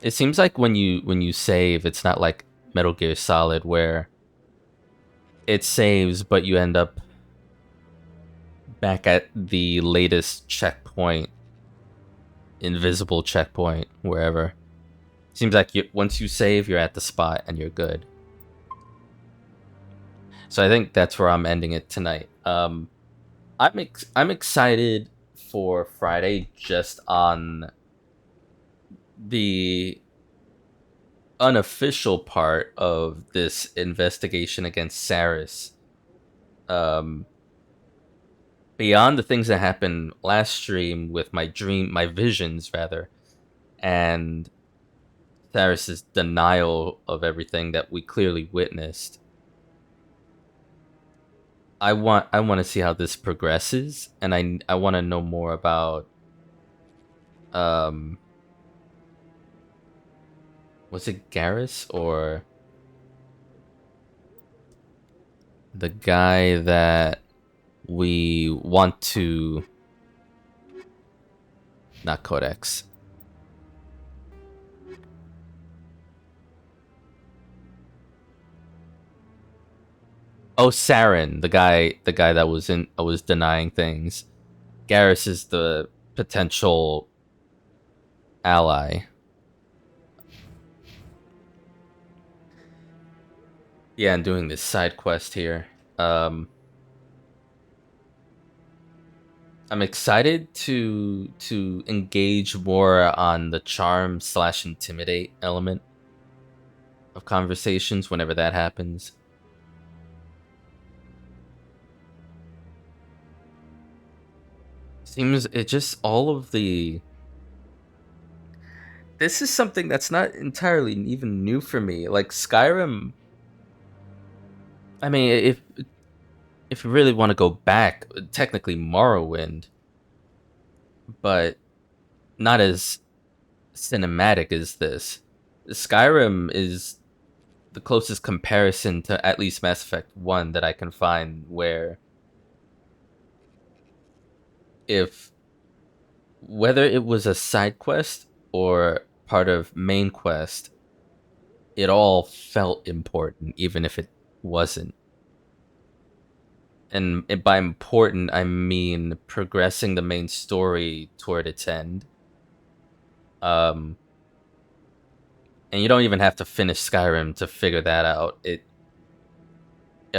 It seems like when you save, it's not like Metal Gear Solid where it saves, but you end up back at the latest checkpoint, invisible checkpoint, wherever. Seems like once you save, you're at the spot and you're good. So I think that's where I'm ending it tonight. I'm excited for Friday just on the unofficial part of this investigation against Saris. Beyond the things that happened last stream with my visions rather, and Saris's denial of everything that we clearly witnessed. I want to see how this progresses, and I want to know more about was it Garrus or the guy that we want to, not Codex. Oh, Saren, the guy that was denying things. Garrus is the potential ally. Yeah, I'm doing this side quest here. I'm excited to engage more on the charm / intimidate element of conversations whenever that happens. Seems it just all of the. This is something that's not entirely even new for me. Like Skyrim. I mean, if you really want to go back, technically Morrowind, but not as cinematic as this. Skyrim is the closest comparison to at least Mass Effect 1 that I can find where if whether it was a side quest or part of main quest, it all felt important even if it wasn't. And by important, I mean progressing the main story toward its end. And you don't even have to finish Skyrim to figure that out. It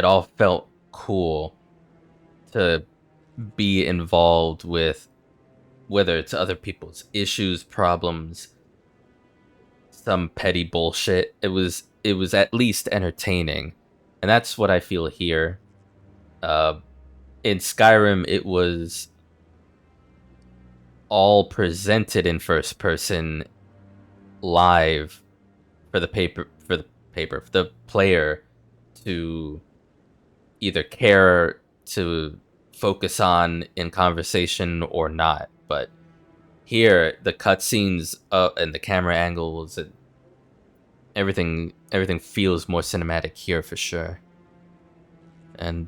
all felt cool to be involved with whether it's other people's issues, problems, some petty bullshit. It was at least entertaining, and that's what I feel here. In Skyrim, it was all presented in first person, live, for the player to either care to focus on in conversation or not. But here, the cutscenes and the camera angles and everything feels more cinematic here for sure. And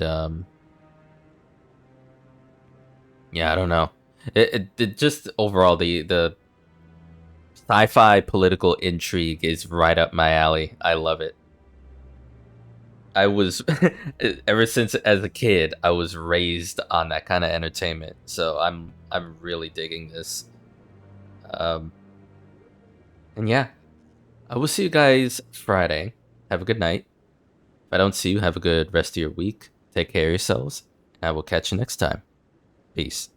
yeah, I don't know. It just overall the sci-fi political intrigue is right up my alley. I love it. I was ever since as a kid, I was raised on that kind of entertainment. So I'm really digging this. And yeah, I will see you guys Friday. Have a good night. If I don't see you, have a good rest of your week. Take care of yourselves. And I will catch you next time. Peace.